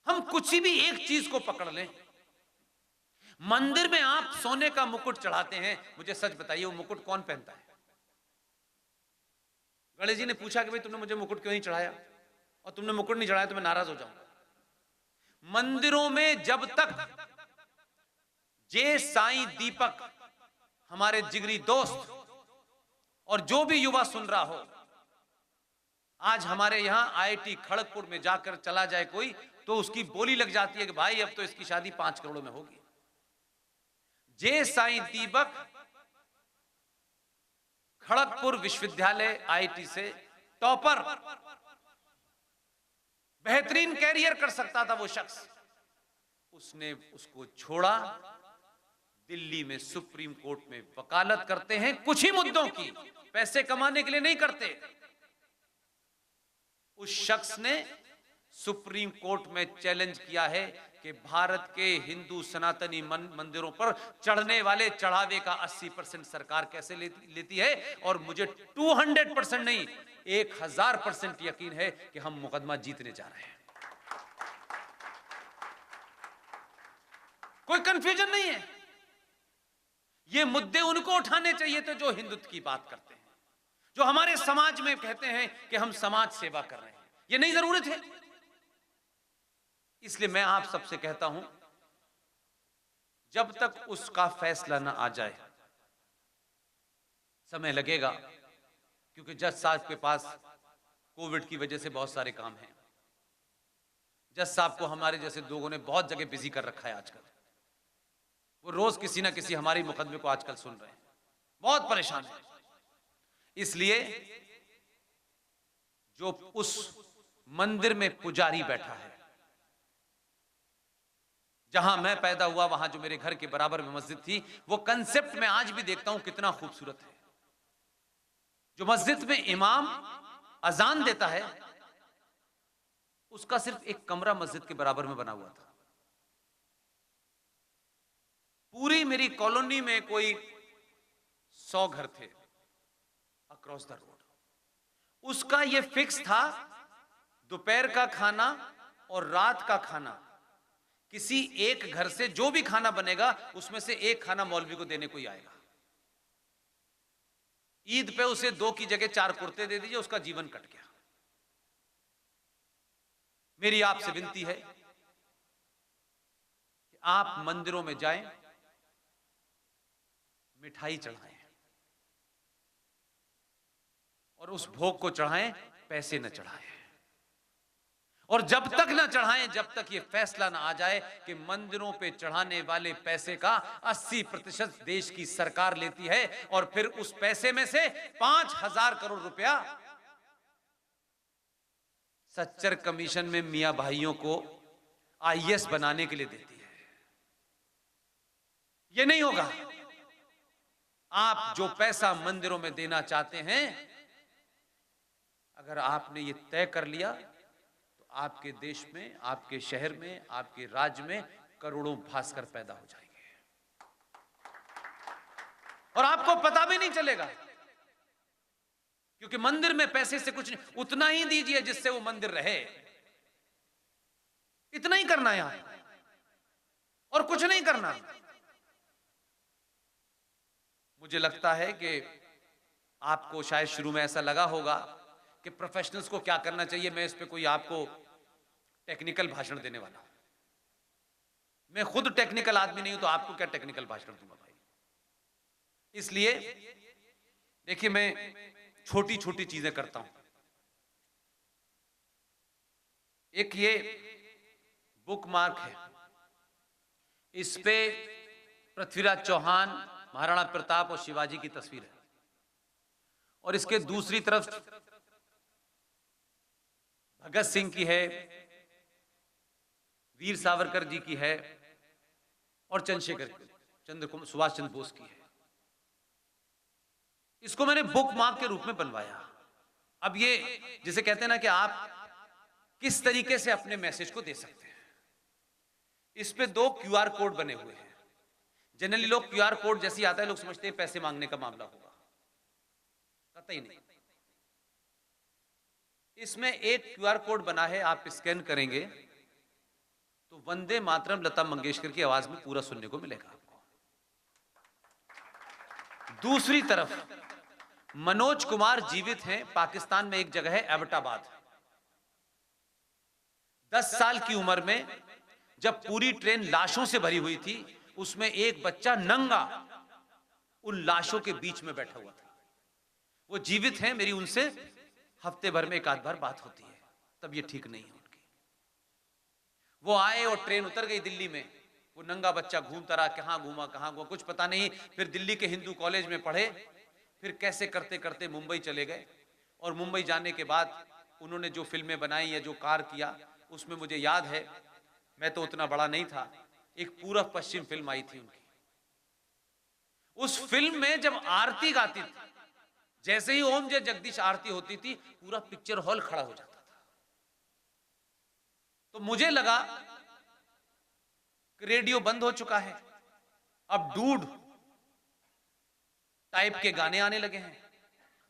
[SPEAKER 3] हम कुछ भी एक चीज को पकड़ लें। मंदिर में आप सोने का मुकुट चढ़ाते हैं, मुझे सच बताइए वो मुकुट कौन पहनता है? गणेश जी ने पूछा कि भाई तुमने मुझे मुकुट क्यों नहीं चढ़ाया, और तुमने मुकुट नहीं चढ़ाया तो मैं नाराज हो जाऊंगा। मंदिरों में जब तक जे साईं दीपक, हमारे जिगरी दोस्त, और जो भी युवा सुन रहा हो, आज हमारे यहां आईआईटी खड़गपुर में जाकर चला जाए कोई, तो उसकी बोली लग जाती है कि भाई अब तो इसकी शादी 5 करोड़ में होगी। जे साईं दीपक खड़गपुर विश्वविद्यालय आईआईटी से टॉपर, बेहतरीन कैरियर कर सकता था वो शख्स, उसने उसको छोड़ा। दिल्ली में सुप्रीम कोर्ट में वकालत करते हैं कुछ ही मुद्दों की, पैसे कमाने के लिए नहीं करते। उस शख्स ने सुप्रीम कोर्ट में चैलेंज किया है कि भारत के हिंदू सनातनी मंदिरों पर चढ़ने वाले चढ़ावे का 80% सरकार कैसे लेती है, और मुझे 200% नहीं 1000% यकीन है कि हम मुकदमा जीतने जा रहे हैं। कोई कंफ्यूजन नहीं है। ये मुद्दे उनको उठाने चाहिए थे जो हिंदुत्व की बात करते हैं, जो हमारे समाज में कहते हैं कि हम समाज सेवा कर रहे हैं। ये नहीं जरूरत है। इसलिए मैं आप सबसे कहता हूं, जब तक उसका फैसला ना आ जाए, समय लगेगा, क्योंकि जज साहब के पास कोविड की वजह से बहुत सारे काम हैं। जज साहब को हमारे जैसे लोगों ने बहुत जगह बिजी कर रखा है आजकल। वो रोज किसी ना किसी हमारी मुकदमे को आजकल सुन रहे हैं, बहुत परेशान है। इसलिए जो उस मंदिर में पुजारी बैठा है, जहां मैं पैदा हुआ, वहां जो मेरे घर के बराबर में मस्जिद थी, वो कंसेप्ट में आज भी देखता हूं कितना खूबसूरत है। जो मस्जिद में इमाम अजान देता है, उसका सिर्फ एक कमरा मस्जिद के बराबर में बना हुआ था। पूरी मेरी कॉलोनी में कोई 100 घर थे अक्रॉस द रोड। उसका यह फिक्स था, दोपहर का खाना और रात का खाना किसी एक घर से जो भी खाना बनेगा, उसमें से एक खाना मौलवी को देने को ही आएगा। ईद पे उसे 2 की जगह 4 कुर्ते दे दीजिए, उसका जीवन कट गया। मेरी आपसे विनती है कि आप मंदिरों में जाएं, मिठाई चढ़ाएं, और उस भोग को चढ़ाएं, पैसे न चढ़ाएं। और जब तक ना चढ़ाएं, जब तक ये फैसला ना आ जाए कि मंदिरों पे चढ़ाने वाले पैसे का 80% देश की सरकार लेती है, और फिर उस पैसे में से 5000 करोड़ रुपया सच्चर कमीशन में मियां भाइयों को आईएएस बनाने के लिए देती है। ये नहीं होगा। आप जो पैसा मंदिरों में देना चाहते हैं, अगर आपने ये तय कर लिया, आपके देश में, आपके शहर में, आपके राज्य में करोड़ों भास्कर पैदा हो जाएंगे, और आपको पता भी नहीं चलेगा, क्योंकि मंदिर में पैसे से कुछ नहीं। उतना ही दीजिए जिससे वो मंदिर रहे, इतना ही करना है यहां, और कुछ नहीं करना। मुझे लगता है कि आपको शायद शुरू में ऐसा लगा होगा कि प्रोफेशनल्स को क्या करना चाहिए। मैं इस पे कोई आपको टेक्निकल भाषण देने वाला हूं। मैं खुद टेक्निकल आदमी नहीं हूं, तो आपको क्या टेक्निकल भाषण दूंगा भाई। इसलिए देखिए, मैं छोटी छोटी चीजें करता हूं। एक ये बुक मार्क है, इस पे पृथ्वीराज चौहान, महाराणा प्रताप और शिवाजी की तस्वीर है, और इसके दूसरी तरफ भगत सिंह की है, वीर सावरकर जी की है और सुभाष चंद्र बोस की है। इसको मैंने बुक मार्क के रूप में बनवाया। अब ये जिसे कहते हैं ना कि आप किस तरीके से अपने मैसेज को दे सकते हैं, इस पे 2 QR कोड बने हुए हैं। जनरली लोग QR कोड जैसे आता है लोग समझते हैं पैसे मांगने का मामला होगा, कतई नहीं। इसमें एक QR कोड बना है, आप स्कैन करेंगे तो वंदे मातरम लता मंगेशकर की आवाज में पूरा सुनने को मिलेगा आपको। दूसरी तरफ मनोज कुमार जीवित हैं, पाकिस्तान में एक जगह है एबटाबाद। 10 साल की उम्र में जब पूरी ट्रेन लाशों से भरी हुई थी, उसमें एक बच्चा नंगा उन लाशों के बीच में बैठा हुआ था। वो जीवित हैं, मेरी उनसे हफ्ते भर में एक आध बार बात होती है, तब ये ठीक नहीं है उनकी। वो आए और ट्रेन उतर गई दिल्ली में। वो नंगा बच्चा घूमता रहा, कहां घूमा कुछ पता नहीं। फिर दिल्ली के हिंदू कॉलेज में पढ़े, फिर कैसे करते करते मुंबई चले गए। और मुंबई जाने के बाद उन्होंने जो फिल्में बनाई या जो कार्य किया, उसमें मुझे याद है, मैं तो उतना बड़ा नहीं था, एक पूरब पश्चिम फिल्म आई थी उनकी। उस फिल्म में जब आरती गाती थी, जैसे ही ओम जय जगदीश आरती होती थी, पूरा पिक्चर हॉल खड़ा हो जाता था। तो मुझे लगा कि रेडियो बंद हो चुका है, अब डूड टाइप के गाने आने लगे हैं,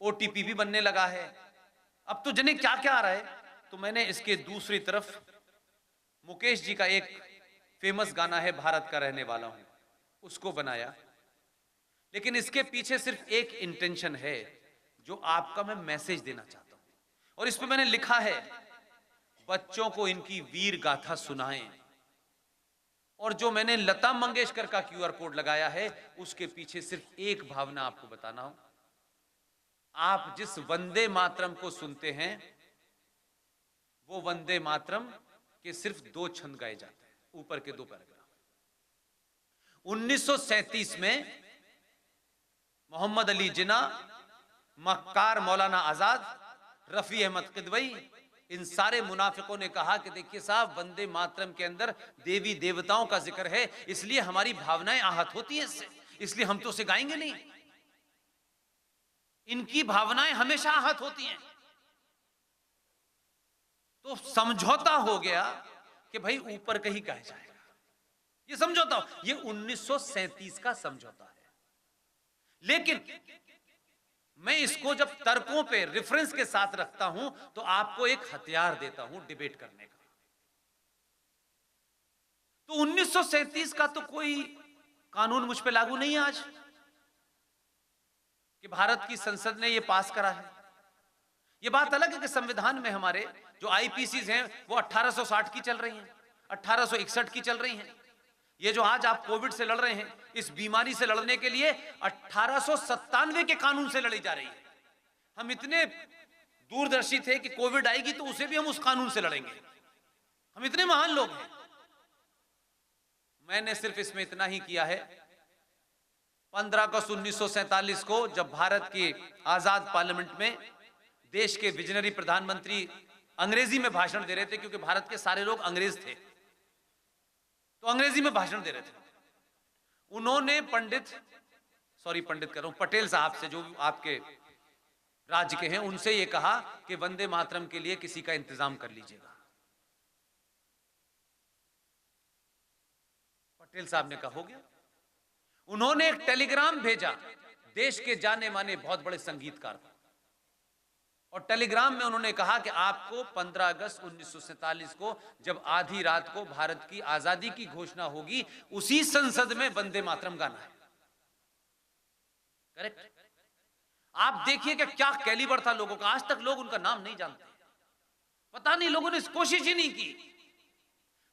[SPEAKER 3] OTP भी बनने लगा है, अब तो जने क्या क्या आ रहा है। तो मैंने इसके दूसरी तरफ मुकेश जी का एक फेमस गाना है, भारत का रहने वाला हूं, उसको बनाया। लेकिन इसके पीछे सिर्फ एक इंटेंशन है, जो आपका मैं मैसेज देना चाहता हूं। और इसमें मैंने लिखा है, बच्चों को इनकी वीर गाथा सुनाएं। और जो मैंने लता मंगेशकर का QR कोड लगाया है, उसके पीछे सिर्फ एक भावना आपको बताना हो। आप जिस वंदे मातरम को सुनते हैं, वो वंदे मातरम के सिर्फ 2 छंद गाए जाते हैं, ऊपर के 2 पैराग्राफ। 1937 में मोहम्मद अली जिन्ना, मक्कार मौलाना आजाद, रफी अहमद किदवई, इन सारे मुनाफिकों ने कहा कि देखिए साहब, वंदे मातरम के अंदर देवी देवताओं का जिक्र है, इसलिए हमारी भावनाएं आहत होती हैं इससे, इसलिए हम तो उसे गाएंगे नहीं। इनकी भावनाएं हमेशा आहत होती हैं। तो समझौता हो गया कि भाई ऊपर कहीं कहा जाएगा, ये समझौता हो। ये 1937 का समझौता है। लेकिन मैं इसको जब तर्कों पे रेफरेंस के साथ रखता हूं, तो आपको एक हथियार देता हूं डिबेट करने का। तो 1937 का तो कोई कानून मुझ पे लागू नहीं है आज, कि भारत की संसद ने यह पास करा है। यह बात अलग है कि संविधान में हमारे जो IPCs हैं वो 1860 की चल रही हैं, 1861 की चल रही हैं। ये जो आज आप कोविड से लड़ रहे हैं, इस बीमारी से लड़ने के लिए 1897 के कानून से लड़ी जा रही है। हम इतने दूरदर्शी थे कि कोविड आएगी तो उसे भी हम उस कानून से लड़ेंगे। हम इतने महान लोग हैं। मैंने सिर्फ इसमें इतना ही किया है, 15 अगस्त 1947 को जब भारत के आजाद पार्लियामेंट में देश के विजनरी प्रधानमंत्री अंग्रेजी में भाषण दे रहे थे, क्योंकि भारत के सारे लोग अंग्रेज थे, तो अंग्रेजी में भाषण दे रहे थे। उन्होंने पटेल साहब से, जो आपके राज्य के हैं, उनसे यह कहा कि वंदे मातरम के लिए किसी का इंतजाम कर लीजिएगा। पटेल साहब ने कहा हो गया। उन्होंने एक टेलीग्राम भेजा देश के जाने माने बहुत बड़े संगीतकार को, और टेलीग्राम में उन्होंने कहा कि आपको 15 अगस्त 1947 को जब आधी रात को भारत की आजादी की घोषणा होगी, उसी संसद में वंदे मातरम गाना है। करेक्ट? आप देखिए कि क्या कैलिबर था लोगों का। आज तक लोग उनका नाम नहीं जानते, पता नहीं, लोगों ने इस कोशिश ही नहीं की।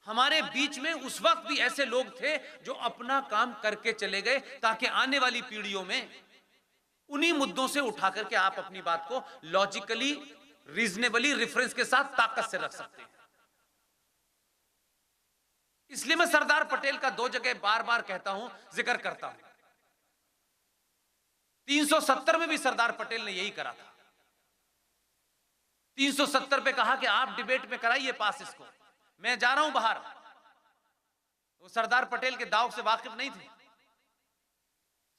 [SPEAKER 3] हमारे बीच में उस वक्त भी ऐसे लोग थे जो अपना काम करके चले गए, ताकि आने वाली पीढ़ियों में उन्हीं मुद्दों से उठा करके आप अपनी बात को लॉजिकली, रीजनेबली, रेफरेंस के साथ ताकत से रख सकते हैं। इसलिए मैं सरदार पटेल का 2 जगह बार बार कहता हूं, जिक्र करता हूं। 370 में भी सरदार पटेल ने यही करा था। 370 पे कहा कि आप डिबेट में कराइए पास इसको, मैं जा रहा हूं बाहर, वो सरदार पटेल के दाव से वाकिफ नहीं थे।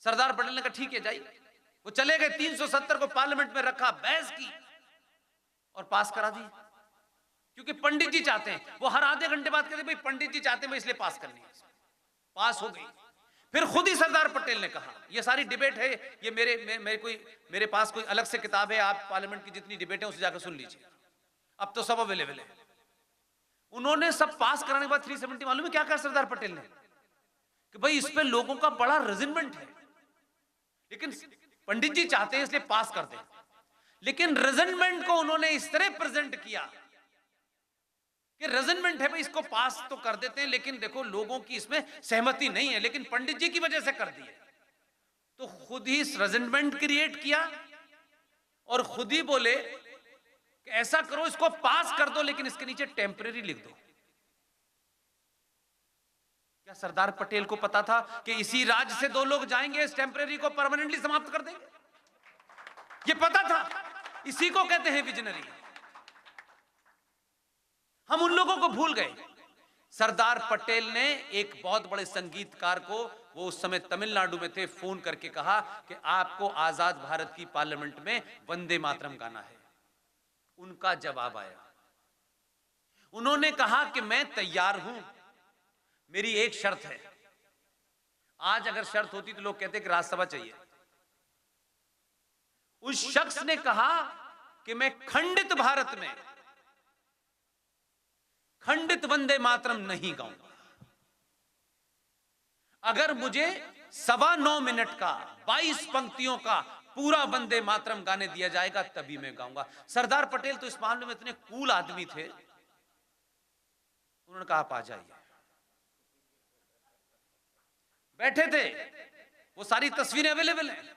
[SPEAKER 3] सरदार पटेल ने कहा ठीक है जाइए, वो चले गए, 370 को पार्लियामेंट में रखा, बहस की और पास करा दी। क्योंकि पंडित जी चाहते हैं, वो हर आधे घंटे बाद कहते भाई पंडित जी चाहते हैं मैं इसलिए पास करनी है। पास हो गई। फिर खुद ही सरदार पटेल ने कहा, ये सारी डिबेट है, ये मेरे पास कोई अलग से किताब है, आप पार्लियामेंट की जितनी डिबेट है उसे जाकर सुन लीजिए, अब तो सब अवेलेबल है। उन्होंने सब पास कराने के बाद 370 मालूम है क्या कहा सरदार पटेल ने, कि भाई इस पे लोगों का बड़ा रेजिमेंट है, लेकिन पंडित जी चाहते हैं इसलिए पास कर दें। लेकिन रेजिमेंट को उन्होंने इस तरह प्रेजेंट किया कि रेजिमेंट है भाई, इसको पास तो कर देते हैं, लेकिन देखो लोगों की इसमें सहमति नहीं है, लेकिन पंडित जी की वजह से कर दिए। तो खुद ही रेजिमेंट क्रिएट किया और खुद ही बोले कि ऐसा करो, इसको पास कर दो, लेकिन इसके नीचे टेम्परेरी लिख दो। क्या सरदार पटेल को पता था कि इसी राज्य से 2 लोग जाएंगे, इस टेम्परेरी को परमानेंटली समाप्त कर देंगे? ये पता था। इसी को कहते हैं विजनरी। हम उन लोगों को भूल गए। सरदार पटेल ने एक बहुत बड़े संगीतकार को, वो उस समय तमिलनाडु में थे, फोन करके कहा कि आपको आजाद भारत की पार्लियामेंट में वंदे मातरम गाना है। उनका जवाब आया, उन्होंने कहा कि मैं तैयार हूं, मेरी एक शर्त है। आज अगर शर्त होती तो लोग कहते कि राज्यसभा चाहिए। उस शख्स ने कहा कि मैं खंडित भारत में खंडित वंदे मातरम नहीं गाऊंगा। अगर मुझे 9.25 मिनट का 22 पंक्तियों का पूरा वंदे मातरम गाने दिया जाएगा तभी मैं गाऊंगा। सरदार पटेल तो इस मामले में इतने कूल आदमी थे, उन्होंने कहा आप आ जाइए। बैठे थे, वो सारी तस्वीरें अवेलेबल हैं।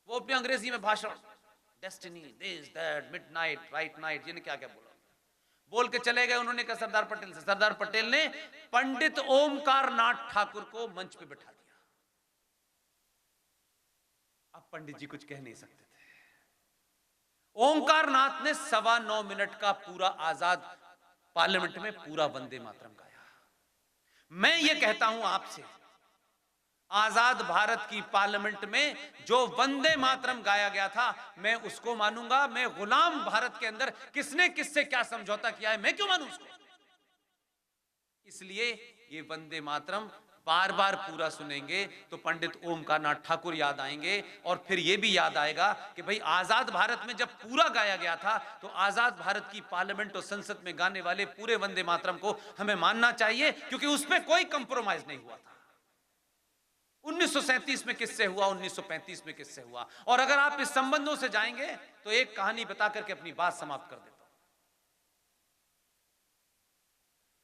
[SPEAKER 3] वो अपनी अंग्रेजी में भाषण, destiny, this that, midnight, right night, ये क्या क्या बोला, बोल के चले गए। उन्होंने कहा सरदार पटेल से, सरदार पटेल ने पंडित ओमकार नाथ ठाकुर को मंच पे बिठा दिया। अब पंडित जी कुछ कह नहीं सकते थे। ओमकार नाथ ने 9.25 मिनट का पूरा आजाद पार्लियामेंट में पूरा वंदे मातरम गाया। मैं ये कहता हूं आपसे, आजाद भारत की पार्लियामेंट में जो वंदे मातरम गाया गया था, मैं उसको मानूंगा। मैं गुलाम भारत के अंदर किसने किससे क्या समझौता किया है, मैं क्यों मानूं उसको? इसलिए ये वंदे मातरम बार बार पूरा सुनेंगे तो पंडित ओमकार नाथ ठाकुर याद आएंगे, और फिर ये भी याद आएगा कि भाई आजाद भारत में जब पूरा गाया गया था तो आजाद भारत की पार्लियामेंट और संसद में गाने वाले पूरे वंदे मातरम को हमें मानना चाहिए, क्योंकि उसमें कोई कंप्रोमाइज नहीं हुआ था। 1937 में किससे हुआ, 1935 में किससे हुआ। और अगर आप इस संबंधों से जाएंगे तो एक कहानी बता करके अपनी बात समाप्त कर देता हूं।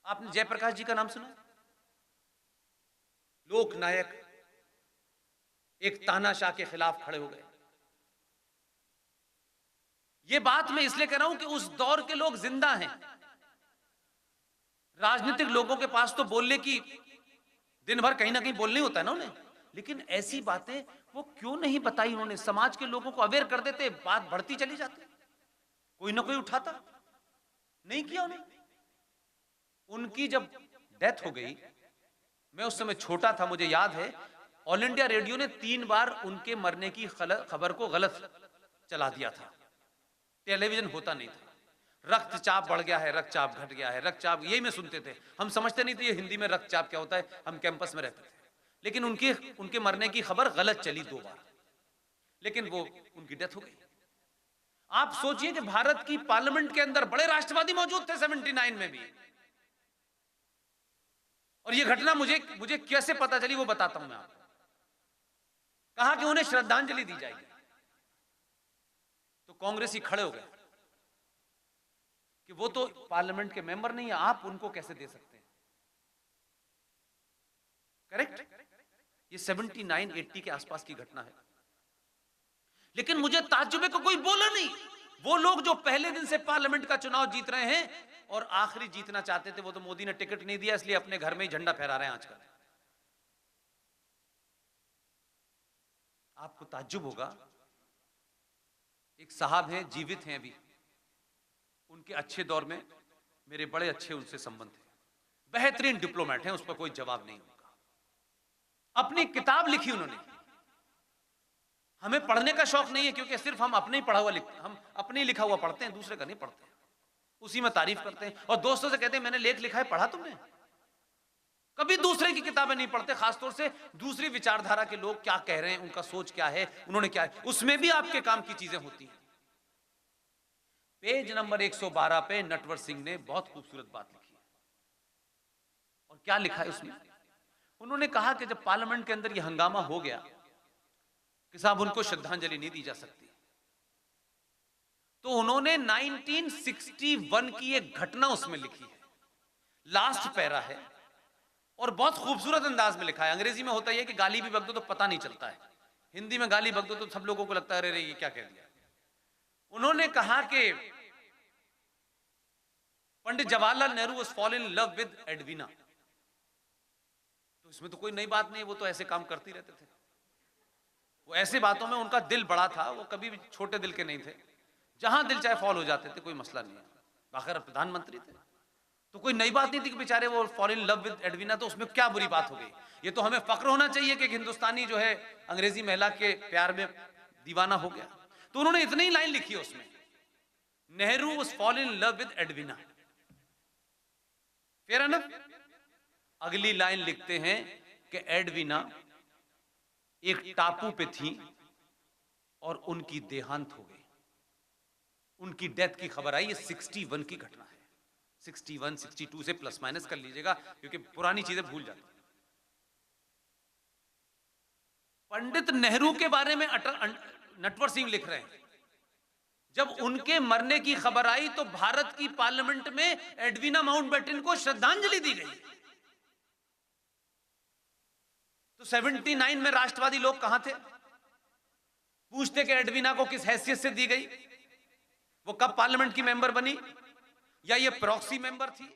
[SPEAKER 3] आपने जयप्रकाश जी का नाम सुना? लोकनायक, एक तानाशाह के खिलाफ खड़े हो गए। यह बात मैं इसलिए कह रहा हूं कि उस दौर के लोग जिंदा हैं। राजनीतिक लोगों के पास तो बोलने की, दिन भर कहीं ना कहीं बोलने होता है ना उन्हें, लेकिन ऐसी बातें वो क्यों नहीं बताई उन्होंने? समाज के लोगों को अवेयर कर देते, बात बढ़ती चली जाती, कोई ना कोई उठाता, नहीं किया उन्हें। उनकी जब डेथ हो गई, मैं उस समय छोटा था, मुझे याद है, ऑल इंडिया रेडियो ने 3 बार उनके मरने की खबर को गलत चला दिया था। टेलीविजन होता नहीं था। रक्तचाप बढ़ गया है, रक्तचाप घट गया है, रक्तचाप, यही में सुनते थे हम, समझते नहीं थे ये हिंदी में रक्तचाप क्या होता है, हम कैंपस में रहते थे। लेकिन उनके मरने की खबर गलत चली 2 बार, लेकिन वो उनकी डेथ हो गई। आप सोचिए कि भारत की पार्लियामेंट के अंदर बड़े राष्ट्रवादी मौजूद थे 79 में भी, और ये घटना मुझे कैसे पता चली वो बताता हूं मैं आपको। कहा कि उन्हें श्रद्धांजलि दी जाएगी, तो कांग्रेसी खड़े हो गए कि वो तो पार्लियामेंट के मेंबर नहीं है, आप उनको कैसे दे सकते हैं? करेक्ट? ये 79-80 के आसपास की घटना है। लेकिन मुझे ताज्जुब है कि कोई बोला नहीं। वो लोग जो पहले दिन से पार्लियामेंट का चुनाव जीत रहे हैं और आखिरी जीतना चाहते थे, वो तो मोदी ने टिकट नहीं दिया, इसलिए अपने घर में ही झंडा फहरा रहे हैं आजकल। आपको ताज्जुब होगा, एक साहब हैं, जीवित हैं अभी, उनके अच्छे दौर में मेरे बड़े अच्छे उनसे संबंध थे। बेहतरीन डिप्लोमेट हैं, उस पर कोई जवाब नहीं होगा। अपनी किताब लिखी उन्होंने। हमें पढ़ने का शौक नहीं है, क्योंकि सिर्फ हम अपने ही पढ़ा हुआ लिखते, हम अपने ही लिखा हुआ पढ़ते हैं, दूसरे का नहीं पढ़ते हैं, उसी में तारीफ करते हैं और दोस्तों से कहते हैं मैंने लेख लिखा है, पढ़ा तुमने? कभी दूसरे की किताबें नहीं पढ़ते, खासतौर से दूसरी विचारधारा के लोग क्या कह रहे हैं, उनका सोच क्या है, उन्होंने क्या है, उसमें भी आपके काम की चीजें होती हैं। पेज नंबर 112 पे नटवर सिंह ने बहुत खूबसूरत बात लिखी है। और क्या लिखा है उसमें? उन्होंने कहा कि जब पार्लियामेंट के अंदर यह हंगामा हो गया कि साहब उनको श्रद्धांजलि नहीं दी जा सकती, तो उन्होंने 1961 की एक घटना उसमें लिखी है। लास्ट पैरा है और बहुत खूबसूरत अंदाज में लिखा है। अंग्रेजी में होता है कि गाली भी बक दो तो पता नहीं चलता है, हिंदी में गाली बक दो तो सब लोगों को लगता है अरे ये क्या कह दिया। उन्होंने कहा कि Pandit Jawaharlal Nehru was fall in love with Edwina. तो इसमें तो कोई नई बात नहीं, वो तो ऐसे काम करती रहते थे, वो ऐसे बातों में उनका दिल बड़ा था, वो कभी भी छोटे दिल के नहीं थे, जहां दिल चाहे फॉल हो जाते थे, कोई मसला नहीं है। आखिर प्रधानमंत्री थे तो कोई नई बात नहीं थी कि बेचारे वो fall in love with Edwina, तो उसमें क्या बुरी बात हो गई। ये तो हमें फक्र होना चाहिए कि हिंदुस्तानी जो है अंग्रेजी महिला के प्यार में दीवाना हो गया। तो उन्होंने इतनी ही लाइन लिखी है उसमें, Nehru was fall in love with Edwina. Fair enough. अगली लाइन लिखते हैं कि एडवीना एक टापू पे थी और उनकी देहांत हो गई, उनकी डेथ की खबर आई। ये 61 की घटना है, 61 62 से प्लस माइनस कर लीजिएगा क्योंकि पुरानी चीजें भूल जाती। पंडित नेहरू के बारे में नटवर सिंह लिख रहे हैं, जब उनके मरने की खबर आई तो भारत की पार्लियामेंट में एडवीना माउंटबेटन को श्रद्धांजलि दी गई। तो 79 में राष्ट्रवादी लोग कहां थे? पूछते कि एडवीना को किस हैसियत से दी गई, वो कब पार्लियामेंट की मेंबर बनी, या ये प्रॉक्सी मेंबर थी?